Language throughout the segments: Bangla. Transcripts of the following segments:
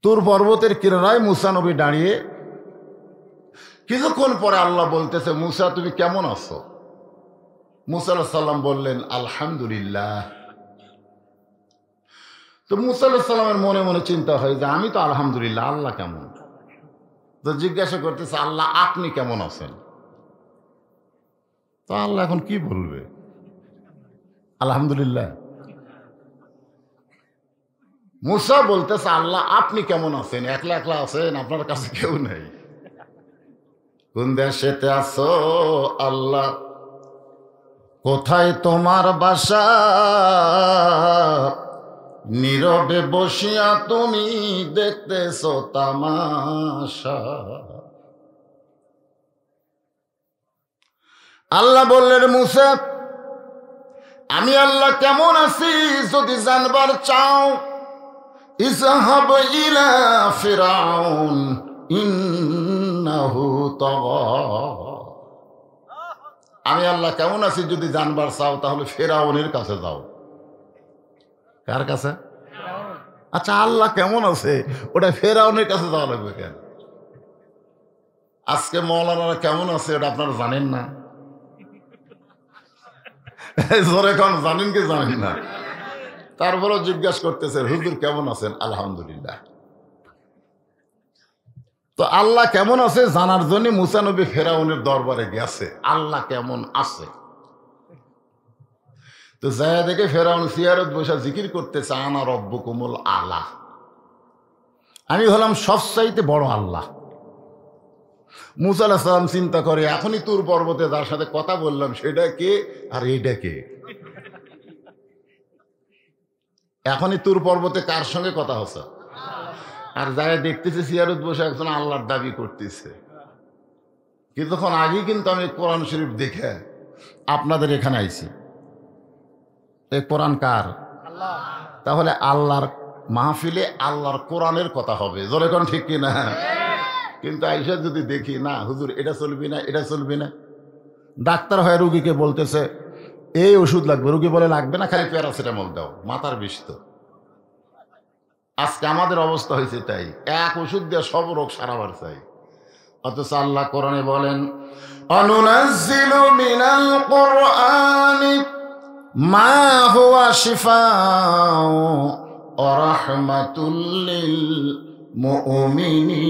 তুর পর্বতের কিনারায় মুসা নবী দাঁড়িয়ে কিছুক্ষণ পরে আল্লাহ বলতেছে, মুসা তুমি কেমন আছো? মুসা আলাইহিস সালাম বললেন, আলহামদুলিল্লাহ। তো মুসা আলাইহিস সালামের মনে মনে চিন্তা হয় যে আমি তো আলহামদুলিল্লাহ, আল্লাহ কেমন? তো জিজ্ঞাসা করতেছে, আল্লাহ আপনি কেমন আছেন? তো আল্লাহ এখন কি বলবে? আলহামদুলিল্লাহ। মুসা বলতেছে, আল্লাহ আপনি কেমন আছেন? একলা একলা আছেন, আপনার কাছে কেউ নেই। কোন দেশেতে আছো আল্লাহ? কোথায় তোমার বাসা? নীরবে বসিয়া তুমি দেখতেছো তামাশা। আল্লাহ বললেন, মুসা আমি আল্লাহ কেমন আছি যদি জানবার চাও, ইযহাব ইলা ফিরাউন ইন্নাহু তাগা। আমি আল্লাহ কেমন আছি যদি জানবার চাও তাহলে ফিরাউনের কাছে যাও। কার কাছে? আচ্ছা, আল্লাহ কেমন আছে ওটা ফিরাউনের কাছে যাওয়া লাগবে কেন? আজকে মৌলানারা কেমন আছে ওটা আপনারা জানেন না? জোরে কোন জানেন কি জানেন না? তারপরেও জিজ্ঞাসা করতেছে, হুজুর কেমন আছেন? আলহামদুলিল্লাহ। তো আল্লাহ কেমন আছে জানার জন্য মুসা নবী ফেরাউনের দরবারে গেছে, আল্লাহ কেমন আছে। তো যায় দেখে ফেরাউন সিয়ারত বসে জিকির করতেছে, আনা রব্বুকুমুল আলা, আমি হলাম সবচাইতে বড় আল্লাহ। মুসা আলাইহিস সালাম চিন্তা করে, এখনই তুর পর্বতে যার সাথে কথা বললাম সেটা কে আর এইটা কে? এখনই তুর পর্বতে কার সঙ্গে কথা হচ্ছে? আর যারা দেখতেছে সিয়ারত বসে একজন আল্লাহর দাবি করতেছে। কিছুক্ষণ আগেই কিন্তু আমি কোরআন শরীফ দেখে আপনাদের এখানে আইছি। এই কোরআন কার? তাহলে আল্লাহর মাহফিলে আল্লাহর কোরআনের কথা হবে, জোরে কোন ঠিক কিনা? কিন্তু আইসা যদি দেখি না হুজুর এটা চলবি না, এটা চলবি না। ডাক্তার হয়ে রুগীকে বলতেছে এই ওষুধ লাগবে, রুগী বলে লাগবে না, খালি প্যারাসিটামল দাও, মাথার বিষ তো। আজকে আমাদের অবস্থা হয়েছে তাই, এক ওষুধ দিয়ে সব রোগ সারাবার চাই। অথচ আল্লাহ কোরআনে বলেন, অনুনাজ্জিলু মিনাল কুরআনি মা হুয়া শিফাউ ওয়া রাহমাতুল লিল মুমিনিন।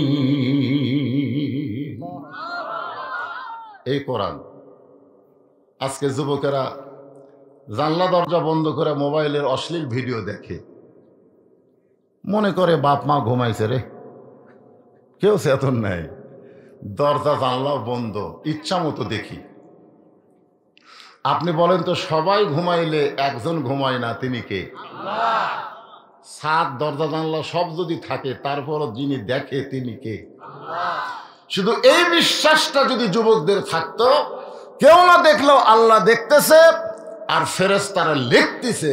এই কোরআন আজকে যুবকেরা জানলা দরজা বন্ধ করে মোবাইলের অশ্লীল ভিডিও দেখে, মনে করে বাপ মা ঘুমাইছে রে, কেউ চেতন নাই, দরজা জানলাও বন্ধ, ইচ্ছা মতো দেখি। আপনি বলেন তো, সবাই ঘুমাইলে একজন ঘুমায় না, তিনি কে? ছাদ দরজা জানলা সব যদি থাকে তারপরও যিনি দেখে তিনি কে? শুধু এই বিশ্বাসটা যদি যুবকদের থাকতো, কেউ না দেখলেও আল্লাহ দেখতেছে আর ফেরেশতারা লিখতেছে,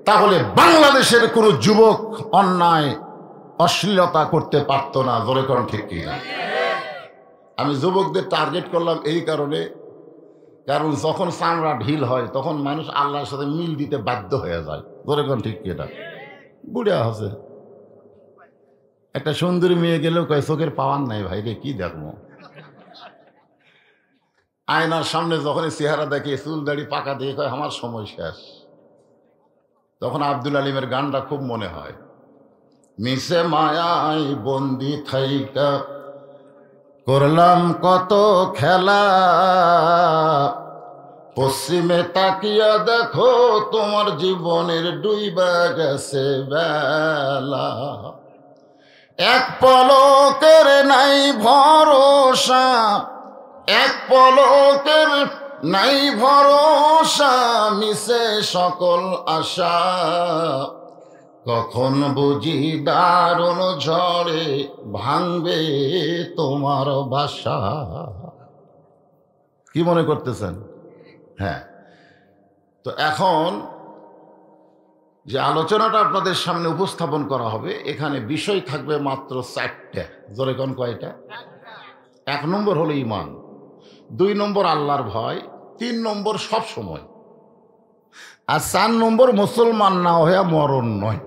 তাহলে বাংলাদেশের কোনো যুবক অন্যায় অশ্লীলতা করতে পারতো না। জোরে কোন ঠিক কিনা? আমি যুবকদের টার্গেট করলাম এই কারণে, কারণ যখন চামড়া ঢিল হয় তখন মানুষ আল্লাহর সাথে মিল দিতে বাধ্য হয়ে যায়। জোরে কোন ঠিক কিনা? বুড়া আছে, একটা সুন্দরী মেয়ে গেলেও কয় চোখের পাওয়ার নাই ভাই রে, কি দেখবো। আয়নার সামনে যখন চেহারা দেখে, চুল দাড়ি পাকা দিয়ে কয় আমার সময় শেষ। তখন আব্দুল আলিমের গানটা খুব মনে হয়, মিশে মায়ায় বন্দি থাইকা করলাম কত খেলা, পশ্চিমে তাকিয়া দেখো তোমার জীবনের ডুইবা গেছে বেলা, এক পলকের নাই ভরসা, এক পলকের নাই ভরসা, মিশে সকল আশা, কখন বুঝি দারুণ ঝড়ে ভাঙবে তোমার বাসা। কি মনে করতেছেন? হ্যাঁ, তো এখন যে আলোচনাটা আপনাদের সামনে উপস্থাপন করা হবে, এখানে বিষয় থাকবে মাত্র 4টা। জোরে কোন কয়টা? 1 নম্বর হলো ঈমান, 2 নম্বর আল্লাহর ভয়, 3 নম্বর সব সময়, আর 4 নম্বর মুসলমান না হয়ে মরণ নয়।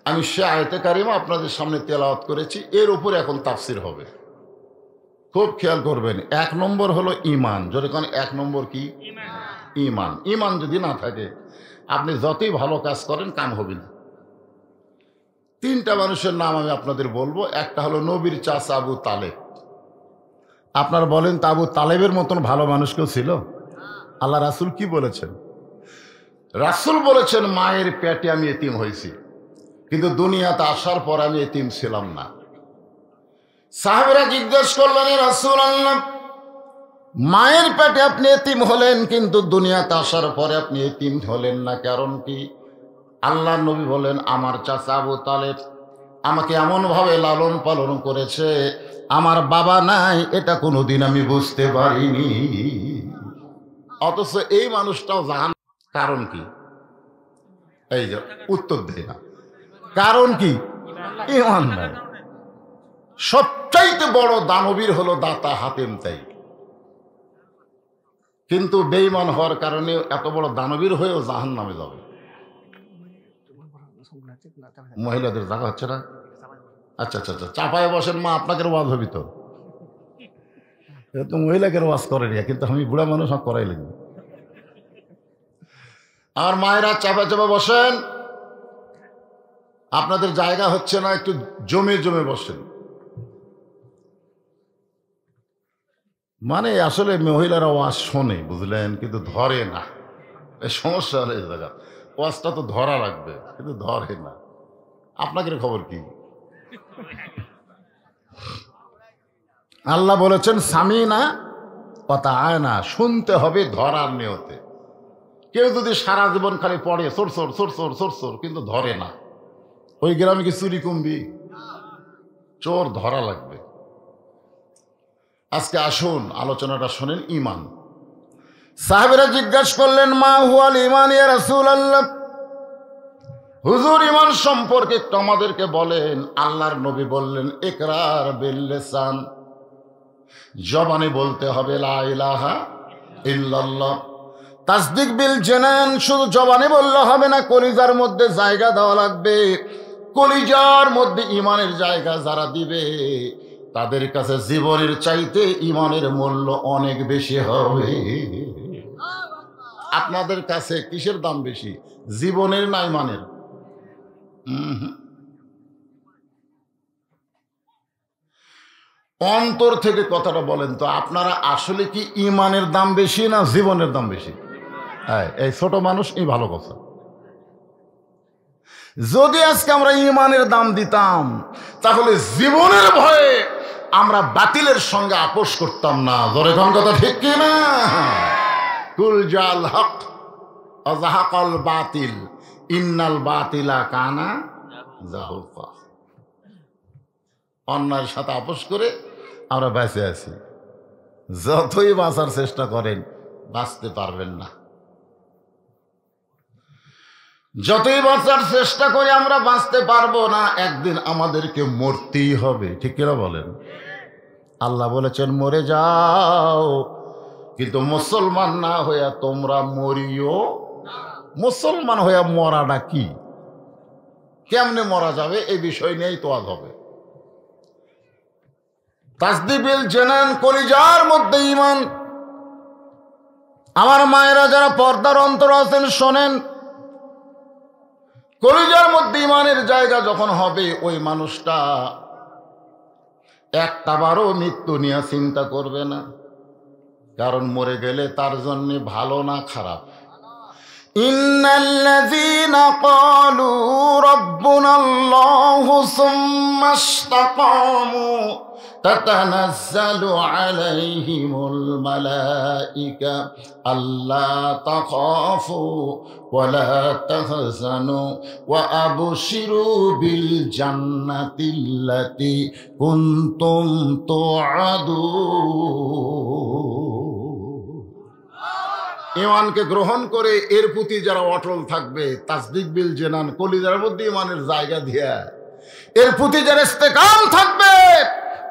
আমি সে আয়াতে কারিমা আপনাদের সামনে তেলাওয়াত করেছি, এর উপরে এখন তাফসির হবে। খুব খেয়াল করবেন। 1 নম্বর হলো ঈমান। যদি কোন 1 নম্বর কি? ঈমান। ঈমান যদি না থাকে আপনি যতই ভালো কাজ করেন কাম হবে না। 3টা মানুষের নাম আমি আপনাদের বলবো। একটা হলো নবীর চাচা আবু তালেব। আপনারা বলেন তো আবু তালেবের মতন ভালো মানুষ কেউ ছিল? আল্লাহ রাসূল কি বলেছেন? রাসূল বলেছেন মায়ের পেটে আমি এতিম হয়েছি, কিন্তু দুনিয়াতে আসার পর আমি এতিম ছিলাম না। সাহাবীরা জিজ্ঞেস করলেন, ইয়া রাসূলুল্লাহ, মায়ের পেটে আপনি এতিম হলেন কিন্তু দুনিয়াতে আসার পরে আপনি এতিম হলেন না, কারণ কি? আল্লাহর নবী বলেন, আমার চাচা আবু তালেব আমাকে এমনভাবে লালন পালন করেছে, আমার বাবা নাই এটা কোনোদিন আমি বুঝতে পারিনি। অথচ এই মানুষটাও জাহান। কারণ কি? এই যে উত্তর দেয় না। কারণ কি? ঈমান নাই। সবচাইতে বড় দানবীর হলো দাতা হাতেম তাই, কিন্তু বেঈমান হওয়ার কারণে এত বড় দানবীর হয়েও জাহান্নামে যাবে। মহিলাদের জায়গা হচ্ছে না? আচ্ছা আচ্ছা আচ্ছা, চাপায় বসেন মা, আপনাকে ওয়াজ হবি তো। তো মহিলাকে ওয়াজ করে নিয়ে, কিন্তু আমি বুড়া মানুষ করাই লাগবে। আমার মায়েরা চাপা চাপা বসেন, আপনাদের জায়গা হচ্ছে না, একটু জমে জমে বসেন। মানে আসলে মহিলারা ওয়াজ শোনে বুঝলেন, কিন্তু ধরে না। এই সমস্যা হলে এই জায়গা ওয়াজটা তো ধরা লাগবে, কিন্তু ধরে না। আপনাদের খবর কি? আল্লাহ বলেছেন সামিনা কথা আয় না, শুনতে হবে ধরার নিয়তে। কেউ যদি সারা জীবন খালি পড়ে সোর সোর সোর সোর সোর সোর, কিন্তু ধরে না, ওই গ্রামে কি চুরি কমবি? চোর ধরা লাগবে। আজকে আসুন আলোচনাটা শোনেন। ঈমান। সাহাবীরা জিজ্ঞাসা করলেন, মা হুয়াল ঈমান ইয়া রাসূলুল্লাহ, হুজুর ঈমান সম্পর্কে একটু আমাদেরকে বলেন। আল্লাহর নবী বললেন, ইকরার বিল লিসান, জবানে বলতে হবে লা ইলাহা ইল্লাল্লাহ। তাসদিক বিল জানান, শুধু জবানে বললে হবে না, কলিজার মধ্যে জায়গা দেওয়া লাগবে। কলিজার মধ্যে ঈমানের জায়গা যারা দিবে তাদের কাছে জীবনের চাইতে ঈমানের মূল্য অনেক বেশি হবে। আপনাদের কাছে কিসের দাম বেশি, জীবনের না ঈমানের? অন্তর থেকে কথাটা বলেন তো, আপনারা আসলে কি ঈমানের দাম বেশি না জীবনের দাম বেশি? হ্যাঁ, এই ছোট মানুষ এই ভালো কথা। যদি আজকে আমরা ঈমানের দাম দিতাম তাহলে জীবনের ভয়ে আমরা বাতিলের সঙ্গে আপোষ করতাম না। ধরে কোন কথা ঠিক কি না? কুল জাল হক আযহাকাল বাতিল ইন্নাল বাতিলা কানা যাহুকা। অন্যায়ের সাথে আপোষ করে আমরা বেঁচে আছি। যতই বাঁচার চেষ্টা করেন বাঁচতে পারবেন না। যতই বাঁচার চেষ্টা করি আমরা বাঁচতে পারবো না, একদিন আমাদেরকে মরতেই হবে। ঠিক কিনা বলেন? আল্লাহ বলেছেন মরে যাও, কিন্তু মুসলমান না হইয়া তোমরা মরিও। মুসলমান হইয়া মরাটা কি, কেমনে মরা যাবে, এই বিষয় নিয়েই তো আজ হবে। তাসদিক বিল জানান, কলিজার মধ্যে ঈমান। আমার মায়েরা যারা পর্দার অন্তর আছেন শোনেন, কলিজার মধ্যে ঈমানের জায়গা যখন হবে, ওই মানুষটা একটাবারও মৃত্যু নিয়ে চিন্তা করবে না, কারণ মরে গেলে তার জন্য ভালো না খারাপ। ইন্নাল্লাযীনা ক্বালু রাব্বুনাল্লাহু সুম্মা ইসতাকামু তাতানাজ্জালু আলাইহিমুল মালাইকা আল্লা তাখাফু ওয়া লা তাহজানু ওয়া আবশিরু বিল জান্নাতিল্লাতী কুনতুম তুআদুন। ঈমানকে গ্রহণ করে এর প্রতি যারা অটল থাকবে, তাসদিক বিল জানান, কলিজার মধ্যে ঈমানের জায়গা দিয়া এর প্রতি যারা ইস্তেকাম থাকবে,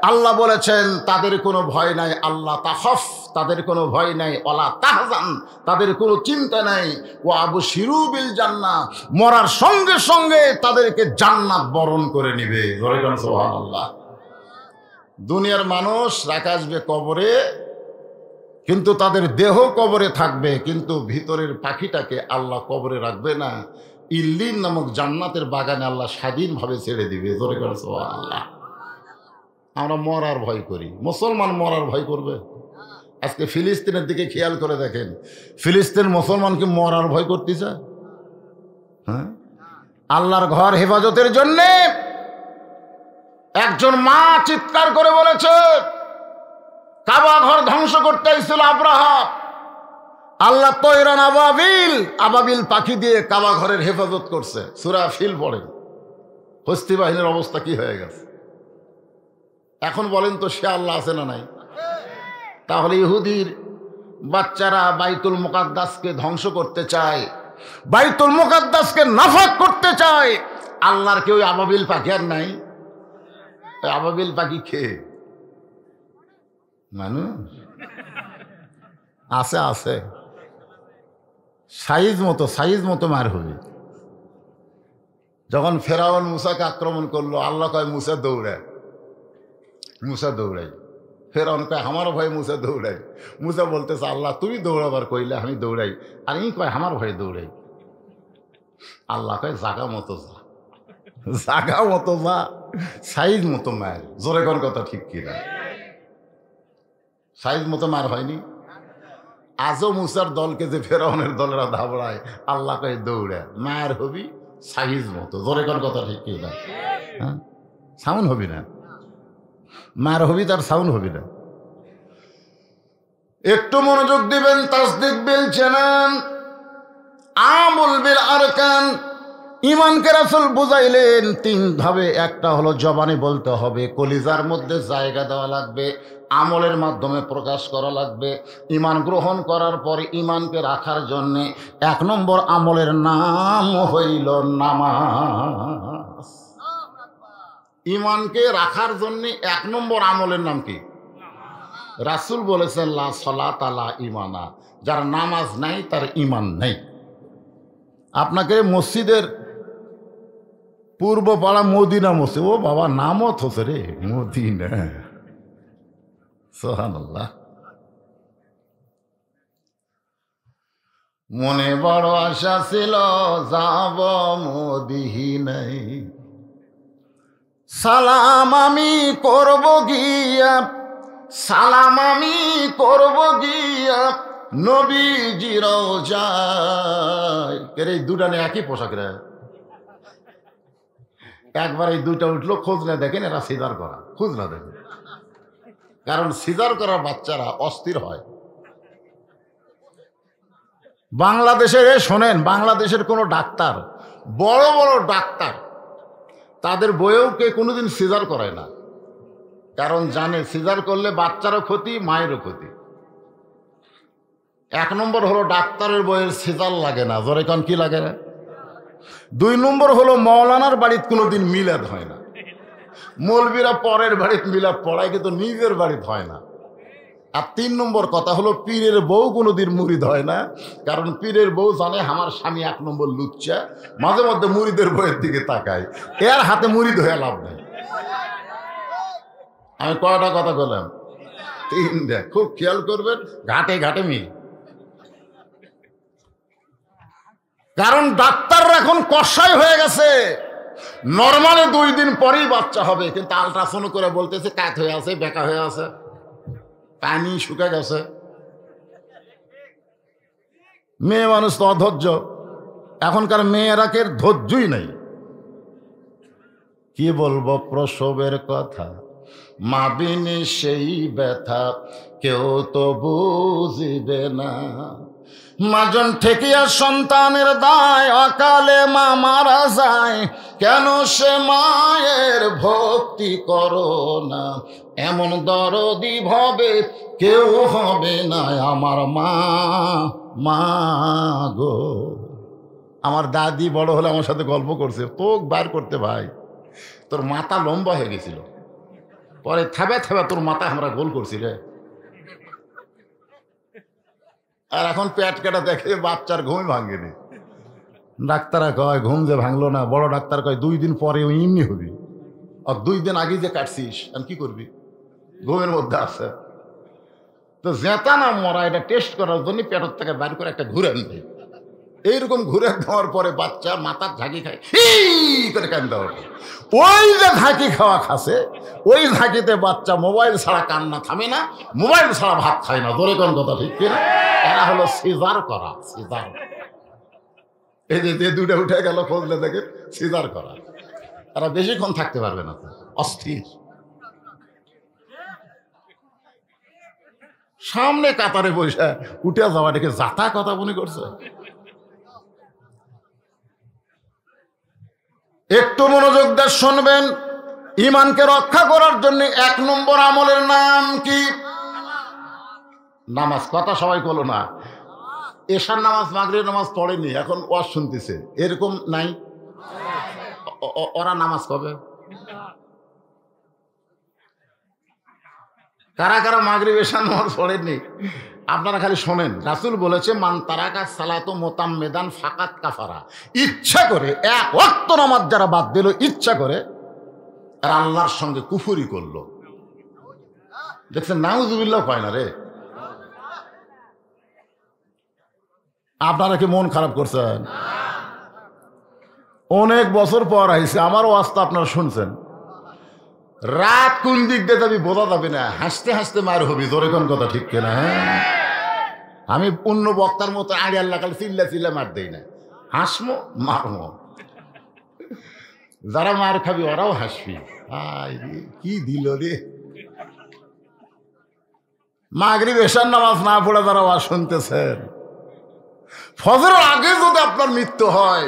আল্লাহ বলেছেন তাদের কোনো ভয় নাই। আল্লাহ তাখাফ, তাদের কোনো ভয় নাই, ওয়ালা তাহজান, তাদের কোনো চিন্তা নাই, ওয়া আবশিরু বিল জান্নাহ, মরার সঙ্গে সঙ্গে তাদেরকে জান্নাত বরণ করে নিবে। জোরে বলেন সুবহানাল্লাহ। দুনিয়ার মানুষ রাখা আসবে কবরে, কিন্তু তাদের দেহ কবরে থাকবে, কিন্তু ভিতরের পাখিটাকে আল্লাহ কবরে রাখবে না। ইল্লিন নামক জান্নাতের বাগানে আল্লাহ স্বাধীনভাবে ছেড়ে দিবে। জোরে বলেন সুবহানাল্লাহ। আমরা মরার ভয় করি, মুসলমান মরার ভয় করবে? আজকে ফিলিস্তিনের দিকে খেয়াল করে দেখেন, ফিলিস্তিন মুসলমান কি মরার ভয় করতে চায়? হ্যাঁ, আল্লাহর ঘর হেফাজতের জন্যে একজন মা চিৎকার করে বলেছে, কাবা ঘর ধ্বংস করতে এসেছিল আব্রাহা, আল্লাহ তৈরান আবাবিল পাখি দিয়ে কাবা ঘরের হেফাজত করছে। সূরা ফিল পড়েন, হস্তি বাহিনীর অবস্থা কি হয়ে গেছে। এখন বলেন তো সে আল্লাহ আছে না নাই? তাহলে ইহুদির বাচ্চারা বাইতুল মুকাদ্দাসকে ধ্বংস করতে চায়, বাইতুল মুকাদ্দাসকে নাফাক করতে চায়। আল্লাহর কেউ আবাবিল পাখি আর নাই? আবাবিল পাখি খেয়ে মানুষ আছে, আছে সাইজ মতো মার হবে। যখন ফেরাউন মুসাকে আক্রমণ করলো, আল্লাহ কয় মুসা দৌড়াই। ফেরাউন কয় আমার ভয়ে মুসা দৌড়াই। মুসা বলতেছে, আল্লাহ তুমি দৌড়াবার কইলে আমি দৌড়াই, আর ই কয় আমার ভয়ে দৌড়াই। আল্লাহ কয় জাগা মতো যা, সাইজ মতো মার। জোরে কোন কথা ঠিক কিনা? সাইজ মতো মার হয়নি? আজও মুসার দলকে যে ফেরাউনের দলেরা ধাবড়ায়, আল্লাহ কয় দৌড়া, মায়ের হবি সাইজ মতো। জোরে কোন কথা ঠিক কিনা? হ্যাঁ, সাউন্ড হবি না, মায়ের হবি, তার সাউন্ড হবি না। একটু মনোযোগ দিবেন। তাসদিক বিল জানান, আমল বিল আরকান। ঈমানকে রাসূল বুঝাইলেন তিন ধাপে। একটা হলো জবানে বলতে হবে, কলিজার মধ্যে জায়গা দেওয়া লাগবে, আমলের মাধ্যমে প্রকাশ করা লাগবে। ঈমান গ্রহণ করার পরে ঈমানকে রাখার জন্যে এক নম্বর আমলের নাম হইল নামাজ। ঈমানকে রাখার জন্যে এক নম্বর আমলের নাম কি? রাসূল বলেছেন, লা সালাতা লা ঈমানা, যার নামাজ নাই তার ঈমান নেই। আপনাকে মসজিদের পূর্ব পাড়া মদিনা মসজিদ, ও বাবা নামত হচ্ছে রে মদিনা, সুবহানাল্লাহ। মনে বড় আশা ছিল যাব মদিনায়, সালাম আমি করব গিয়া নবীজি রওজায়। এই দুটা নিয়ে একই পোশাক রে, একবার এই দুইটা উঠলো, খোঁজ না দেখেন এরা সিজার করা, খোঁজ না দেখেন। কারণ সিজার করা বাচ্চারা অস্থির হয়। বাংলাদেশে শোনেন, বাংলাদেশের কোনো ডাক্তার, বড় বড় ডাক্তার, তাদের বইয়েও কে কোনোদিন সিজার করায় না। কারণ জানে সিজার করলে বাচ্চারও ক্ষতি, মায়েরও ক্ষতি। এক নম্বর হলো ডাক্তারের বইয়ের সিজার লাগে না। জোরে কান কি লাগে না? দুই নম্বর হলো মৌলানার বাড়িতে কোনোদিন মিলাদ হয় না। মৌলবীরা পরের বাড়িতে মিলাদ পড়ায়, কিন্তু নিজের বাড়িতে হয় না। আর তিন নম্বর কথা হলো পীরের বউ কোনোদিন মুরিদ হয় না। কারণ পীরের বউ জানে আমার স্বামী এক নম্বর লুচ্চা, মাঝে মধ্যে মুরিদের বইয়ের দিকে তাকায়, এর হাতে মুরিদ হয়ে লাভ নেই। আমি কয়টা কথা বললাম? তিনটা। খুব খেয়াল করবেন, ঘাটে ঘাটে মিল। কারণ ডাক্তাররা এখন কষাই হয়ে গেছে। নর্মালে 2 দিন পরেই বাচ্চা হবে, কিন্তু আলট্রাসাউন্ড করে বলতেছে কাত হয়ে আছে, বেকা হয়ে আছে, পানি শুকে গেছে। মেয়ে মানুষ তো অধৈর্য। এখনকার মেয়েরা কে ধৈর্যই নাই। কি বলবো প্রসবের কথা, মা বিনে সেই ব্যথা কেউ তো বুঝিবে না। মাজন ঠেকিয়া সন্তানের দায়, অকালে মা মারা যায়, কেন সে মায়ের ভক্তি করো না। এমন দরদি ভবে কেউ হবে না আমার মা গো। আমার দাদি বড় হলে আমার সাথে গল্প করছে, তোক বার করতে ভাই, তোর মাথা লম্বা হয়ে গেছিল, পরে থাবা তোর মাথা আমরা গোল করছি রে। আর এখন পেট কাটা দেখে বাচ্চার ঘুমই ভাঙেনি। ডাক্তাররা কয় ঘুম যে ভাঙলো না, বড় ডাক্তার কয় 2 দিন পরে এমনি হবি, আর 2 দিন আগে যে কাটছিস আর কি করবি, ঘুমের মধ্যে আছে। তো জেতা না মরা এটা টেস্ট করার জন্য পেটের থেকে বাইর করে একটা ঘুরে আনবে। এইরকম ঘুরে দেওয়ার পরে বাচ্চা মাথার ঝাঁকি খায়, করে কান্দা ওঠে। ওই যে ঝাঁকি খাওয়া খাসে, ওই ঝাঁকিতে বাচ্চা মোবাইল ছাড়া কান্না থামে না, মোবাইল ছাড়া ভাত খায় না। ধরে কোন কথা ঠিক কিনা? এরা হলো সিজার করা, সিজার। এই যে দুটা উঠে গেল খুঁজলে দেখে সিজার করা। এরা বেশিক্ষণ থাকতে পারবে না, অস্থির। সামনে কাতারে বসে উঠে যাওয়া দেখে যাতা কথা মনে করছে। একটু মনোযোগ দিয়ে শুনবেন। ইমানকে রক্ষা করার জন্য 1 নম্বর আমলের নাম কি? নামাজ। কথা সবাই বলো না। এশার নামাজ মাগরিবের নামাজ পড়েনি, এখন ওয়াজ শুনতেছে, এরকম নাই? ওরা নামাজ কবে? কারা কারা মাগরিব এশার নামাজ পড়েননি? আপনারা খালি শোনেন। রাসূল বলেছে, মান তারাকা সালাতু মুতাম্মিদান ফাকাত কাফারা। ইচ্ছা করে 1 ওয়াক্ত নামাজ যারা বাদ দিল, ইচ্ছা করে, আর আল্লাহর সঙ্গে কুফরি করলো। দেখছেন, নাউজুবিল্লাহ কয় না রে। আপনারা কি মন খারাপ করছেন? অনেক বছর পর আইছে, আমার ওয়াজটা আপনারা শুনছেন। রাত কোন দিক দিয়ে যাবি বোঝা যাবে না, হাসতে হাসতে মার হবি। জোরে কোন কথা ঠিক কিনা? হ্যাঁ, আমি অন্য বক্তার মতো আড়ি আল্লাহ কাল চিল্লা চিল্লা মার দেই না, হাসমো মারমো। যারা মার খাবি ওরাও হাসবি। কি দিল রে। মাগরিব এশার নামাজ না পড়ে যারা ওয়াজ শুনতেছেন, ফজরের আগে যদি আপনার মৃত্যু হয়,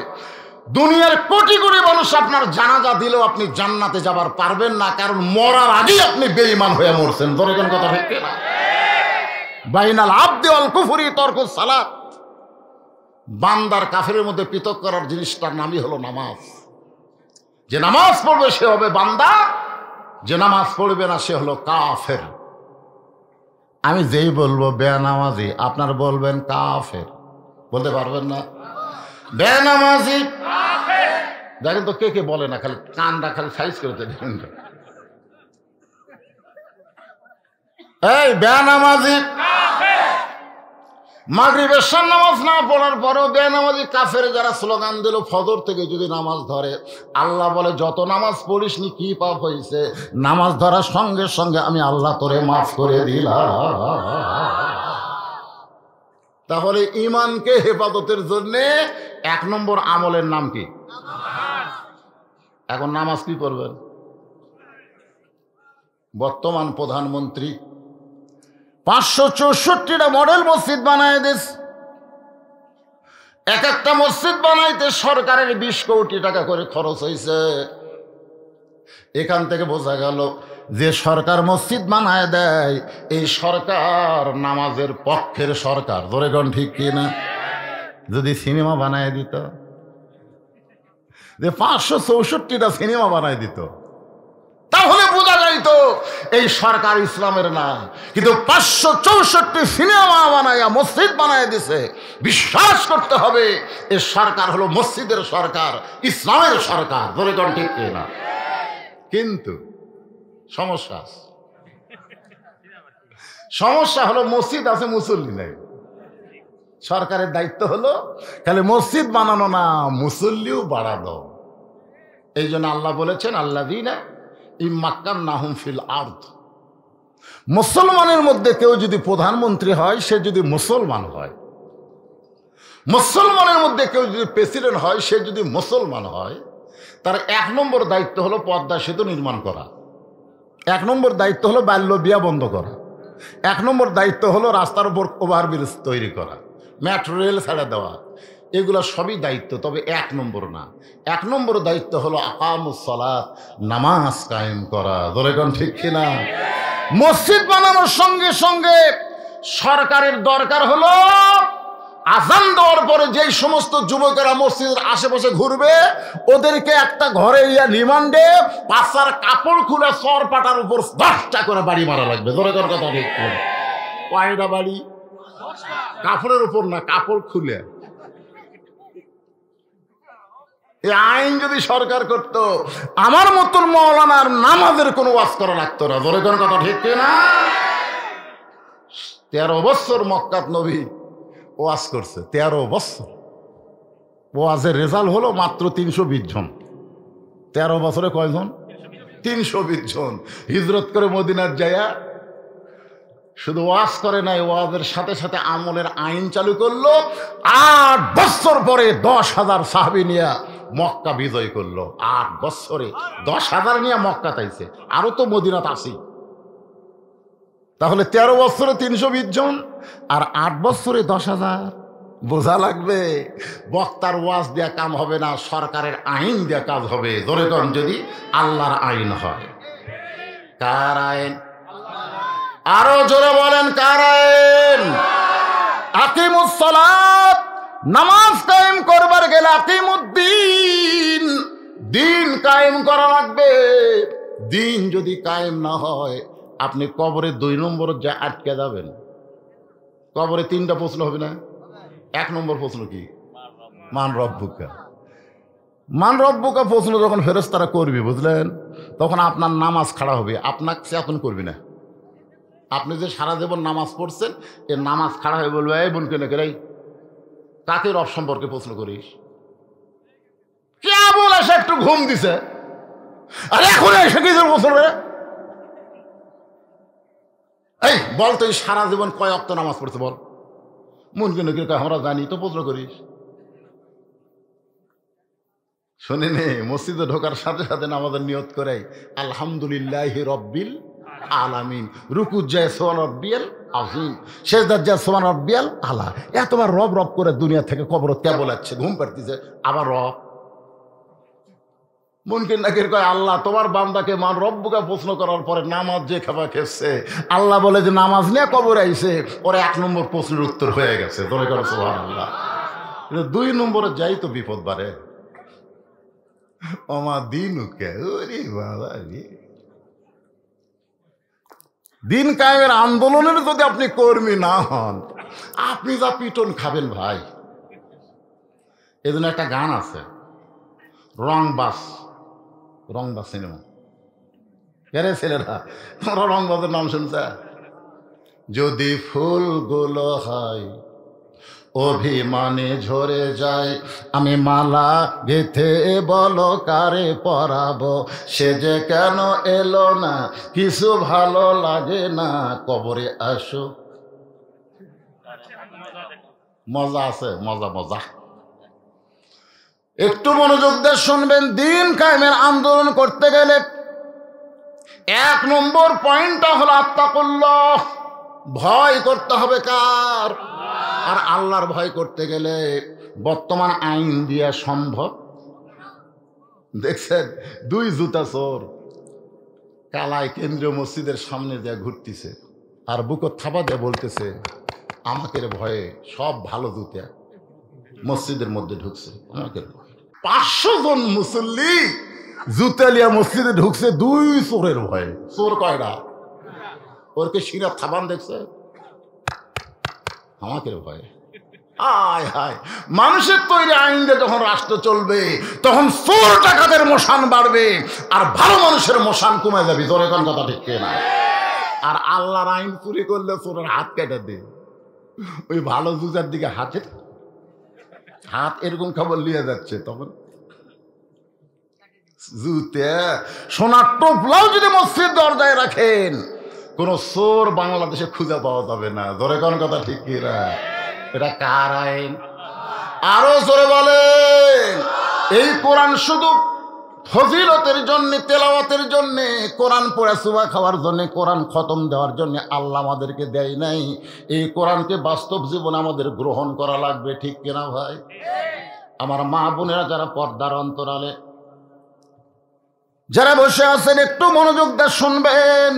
দুনিয়ার কোটি কোটি মানুষ আপনার জানাজা দিলেও আপনি জান্নাতে যাবার পারবেন না, কারণ মরার আগেই আপনি বেঈমান হয়ে মরছেন। ধরে কোন কথা ঠিক না? বাইনাল আবদি ওয়াল কুফরি তরকুস সালাত। বান্দার কাফেরের মধ্যে পৃথক করার জিনিসটার নামই হলো নামাজ। যে নামাজ পড়বে সে হবে বান্দা, যে নামাজ পড়বে না সে হলো কাফের। আমি যেই বলবো বেনামাজি, আপনার বলবেন কাফের, বলতে পারবেন না? বেনামাজি দেখেন তো কে কে বলে না, খালি কানটা খালি সাইজ করে দেখেন। এই বেনামাজি মাগরিব এশার নামাজ না পড়ার পরেও বেনামাজি কাফের যারা স্লোগান দিল, ফজর থেকে যদি নামাজ ধরে, আল্লাহ বলে যত নামাজ পড়িসনি কি পাপ হয়েছে, নামাজ ধরার সঙ্গে সঙ্গে আমি আল্লাহ তোরে মাফ করে দিলাম। তাহলে ইমানকে হেফাজতের জন্য 1 নম্বর আমলের নাম কি? এখন নামাজ কি করবেন? বর্তমান প্রধানমন্ত্রী 564টা মডেল মসজিদ বানায় দিয়েছে। এক একটা মসজিদ বানাইতে সরকারের 20 কোটি টাকা করে খরচ হয়েছে। এখান থেকে বোঝা গেল যে সরকার মসজিদ বানায় দেয়, এই সরকার নামাজের পক্ষের সরকার। ধরে কোন ঠিক কিনা? যদি সিনেমা বানায় দিত, যে 564টা সিনেমা বানায় দিত, তাহলে বোঝা যাইত এই সরকার ইসলামের না। কিন্তু 564 সিনেমা বানায়া মসজিদ বানায় দিছে। বিশ্বাস করতে হবে এই সরকার হলো মসজিদের সরকার, ইসলামের সরকার। ধরে কোন ঠিক কিনা? কিন্তু সমস্যা হলো মসজিদ আছে, মুসল্লি নেই। সরকারের দায়িত্ব হলো খালি মসজিদ বানানো না, মুসল্লিও বাড়ানো। এই জন্য আল্লাহ বলেছেন, আল্লাযীনা ইম্মাক্কান্নাহুম ফিল আরদ। মুসলমানের মধ্যে কেউ যদি প্রধানমন্ত্রী হয়, সে যদি মুসলমান হয়, মুসলমানের মধ্যে কেউ যদি প্রেসিডেন্ট হয়, সে যদি মুসলমান হয়, তার 1 নম্বর দায়িত্ব হলো পদ্মা সেতু নির্মাণ করা। 1 নম্বর দায়িত্ব হলো বাল্য বিয়া বন্ধ করা। 1 নম্বর দায়িত্ব হলো রাস্তার উপর ওভারব্রিজ তৈরি করা, মেট্রো রেল ছেড়ে দেওয়া। এগুলো সবই দায়িত্ব, তবে 1 নম্বর না। 1 নম্বর দায়িত্ব হলো আকামুস সালাত, নামাজ কায়েম করা। ধরে কোন ঠিক কিনা? মসজিদ বানানোর সঙ্গে সঙ্গে সরকারের দরকার হলো আজান দেওয়ার পরে যেই সমস্ত যুবকেরা মসজিদের আশেপাশে ঘুরবে, ওদেরকে একটা ঘরে রিমান্ডে পাশার কাপড় খুলে সর পাটার উপর 10টা করে বাড়ি মারা লাগবে। ধরে কোন কথা ঠিক? কয়টা বাড়ি? কাপড়ের উপর না, কাপড় খুলে। এই আইন যদি সরকার করত, আমার মতন মৌলানার নামাজের কোনো ওয়াজ করা লাগতো না। ধরে কোন কথা ঠিক না? 13 বছর মক্কাত নবী ওয়াজ করছে, 13 বছর। ওয়াজের রেজাল্ট হলো মাত্র 320 জন। 13 বছরে কয়জন? 320 জন। হিজরত করে মদিনার যায়া শুধু ওয়াজ করে নাই, ওয়াজের সাথে সাথে আমলের আইন চালু করলো। 8 বছর পরে 10,000 সাহাবী নিয়ে মক্কা বিজয় করলো। 8 বছরে 10,000 নিয়ে মক্কা তাইছে, আরো তো মদিনাত আসি। তাহলে 13 বছরে 320 জন আর 8 বছরে 10,000। বোঝা লাগবে বক্তার ওয়াজ দেয়া কাম হবে না, সরকারের আইন দেয়া কাজ হবে। ধরে কম যদি আল্লাহর আইন হয়। কার আইন? আরো জোরে বলেন কার আইন? আকিমুস সালাত, নামাজ কায়েম করবার গেলে আকিমুদ্দিন, দিন কায়েম করা লাগবে। দিন যদি কায়েম না হয়, আপনি কবরে 2 নম্বর যা আটকে যাবেন। কবরে 3টা প্রশ্ন হবে না? 1 নম্বর প্রশ্ন কি? মান রব্বুকা। মান রব্বুকা প্রশ্ন যখন ফেরেশতারা করবে, বুঝলেন, তখন আপনার নামাজ খাড়া হবে, আপনাকে চেতন করবে না। আপনি যে সারা জীবন নামাজ পড়ছেন, এর নামাজ খাড়া হয়ে বলবে, এই বোন কেন কেরাই কাকে রব সম্পর্কে প্রশ্ন করিস? কে বলে সে একটু ঘুম দিছে, আর এখন এসে কি প্রশ্ন? এই বল, তুই সারা জীবন কয় ওয়াক্ত নামাজ পড়ছে বল? মন কেন কেন আমরা জানি তো, প্রশ্ন করিস? শুনিনি, মসজিদে ঢোকার সাথে সাথে নামাজের নিয়ত করে আলহামদুলিল্লাহি রব্বিল আলামিন, রুকু যায় সুবহান রাব্বিয়াল আযীম, সিজদা যায় সুবহান রাব্বিয়াল আলা। এতবার রব রব করে দুনিয়া থেকে কবর ত্যাগ বলাচ্ছে, ঘুম পাড়তিছে, আবার রব। মুনকির নাকির কয়, আল্লাহ তোমার বান্দাকে মান রব্বুকে প্রশ্ন করার পরে নামাজ যে খাবার খেয়েছে, আল্লাহ বলে যে নামাজ নিয়ে কবর আইছে, ওরা 1 নম্বর প্রশ্নের উত্তর হয়ে গেছে। ধরে করো সুবহানাল্লাহ। 2 নম্বরে যাই তো বিপদ বাড়ে। ওমা দিনুকে, ওরে বাবা রে। দিন কায়েমের আন্দোলনের যদি আপনি কর্মী না হন, আপনি যা পিটন খাবেন ভাই। এজন্য একটা গান আছে, রংবাজ। রংবাজ সিনেমা কেরে ছেলেরা, তোমরা রংবাজের নাম শুনছে? যদি ফুলগুলো হয় অভিমানে ঝরে যায়, আমি মালা গেথে বলো কারে পরাবো, সে যে কেন এলো না, কিছু ভালো লাগে না, কবরে আসো। মজা আছে, মজা মজা। একটু মনোযোগ দিয়ে শুনবেন। দিন কায়েমের আন্দোলন করতে গেলে 1 নম্বর পয়েন্টটা হলো আত্তাকুল্লাহ, ভয় করতে হবে কার? আর আল্লাহর ভয় করতে গেলে বর্তমান আইন দিয়া সম্ভব? দেখছেন 2 জুতা চোর কালাই কেন্দ্রীয় মসজিদের সামনে দিয়ে ঘুরতেছে, আর বুকো থাবা দিয়ে বলতেছে, আমাকে ভয়ে সব ভালো জুতা মসজিদের মধ্যে ঢুকছে। আমাকে 500 জন মুসল্লি জুতালিয়া মসজিদে ঢুকছে 2 চোরের ভয়ে। চোর কয়টা? ওরকে শিরা থাবান দেখছে, আমাকে ভয়ে। হায় হায়, মানুষের তৈরি আইন দিয়ে যখন রাষ্ট্র চলবে, তখন চোর টাকাদের মশান বাড়বে, আর ভালো মানুষের মশান কমে যাবে। তোর কোন কথা ঠিক না? আর আল্লাহর আইন চুরি করলে চোরের হাত কেটে দে। ওই ভালো জুতার দিকে হাত এরকম খবর নিয়ে যাচ্ছে, তখন জুতে সোনার টোপলাও যদি মসজিদ দরজায় রাখেন, কোন চোর বাংলাদেশে খুঁজে পাওয়া যাবে না। ধরে কোন কথা ঠিক কিনা? এটা কার আইন? আরো জোরে বলেন। এই কোরআন শুধু ফজিলতের জন্য, তেলাওয়াতের জন্য, কোরআন পড়ে সুবা খাওয়ার জন্য, কোরআন খতম দেওয়ার জন্য আল্লাহ আমাদেরকে দেয় নাই। এই কোরআনকে বাস্তব জীবন আমাদের গ্রহণ করা লাগবে, ঠিক কিনা ভাই? আমার মা বোনেরা যারা পর্দার অন্তরালে যারা বসে আছেন, একটু মনোযোগ দিয়ে শুনবেন।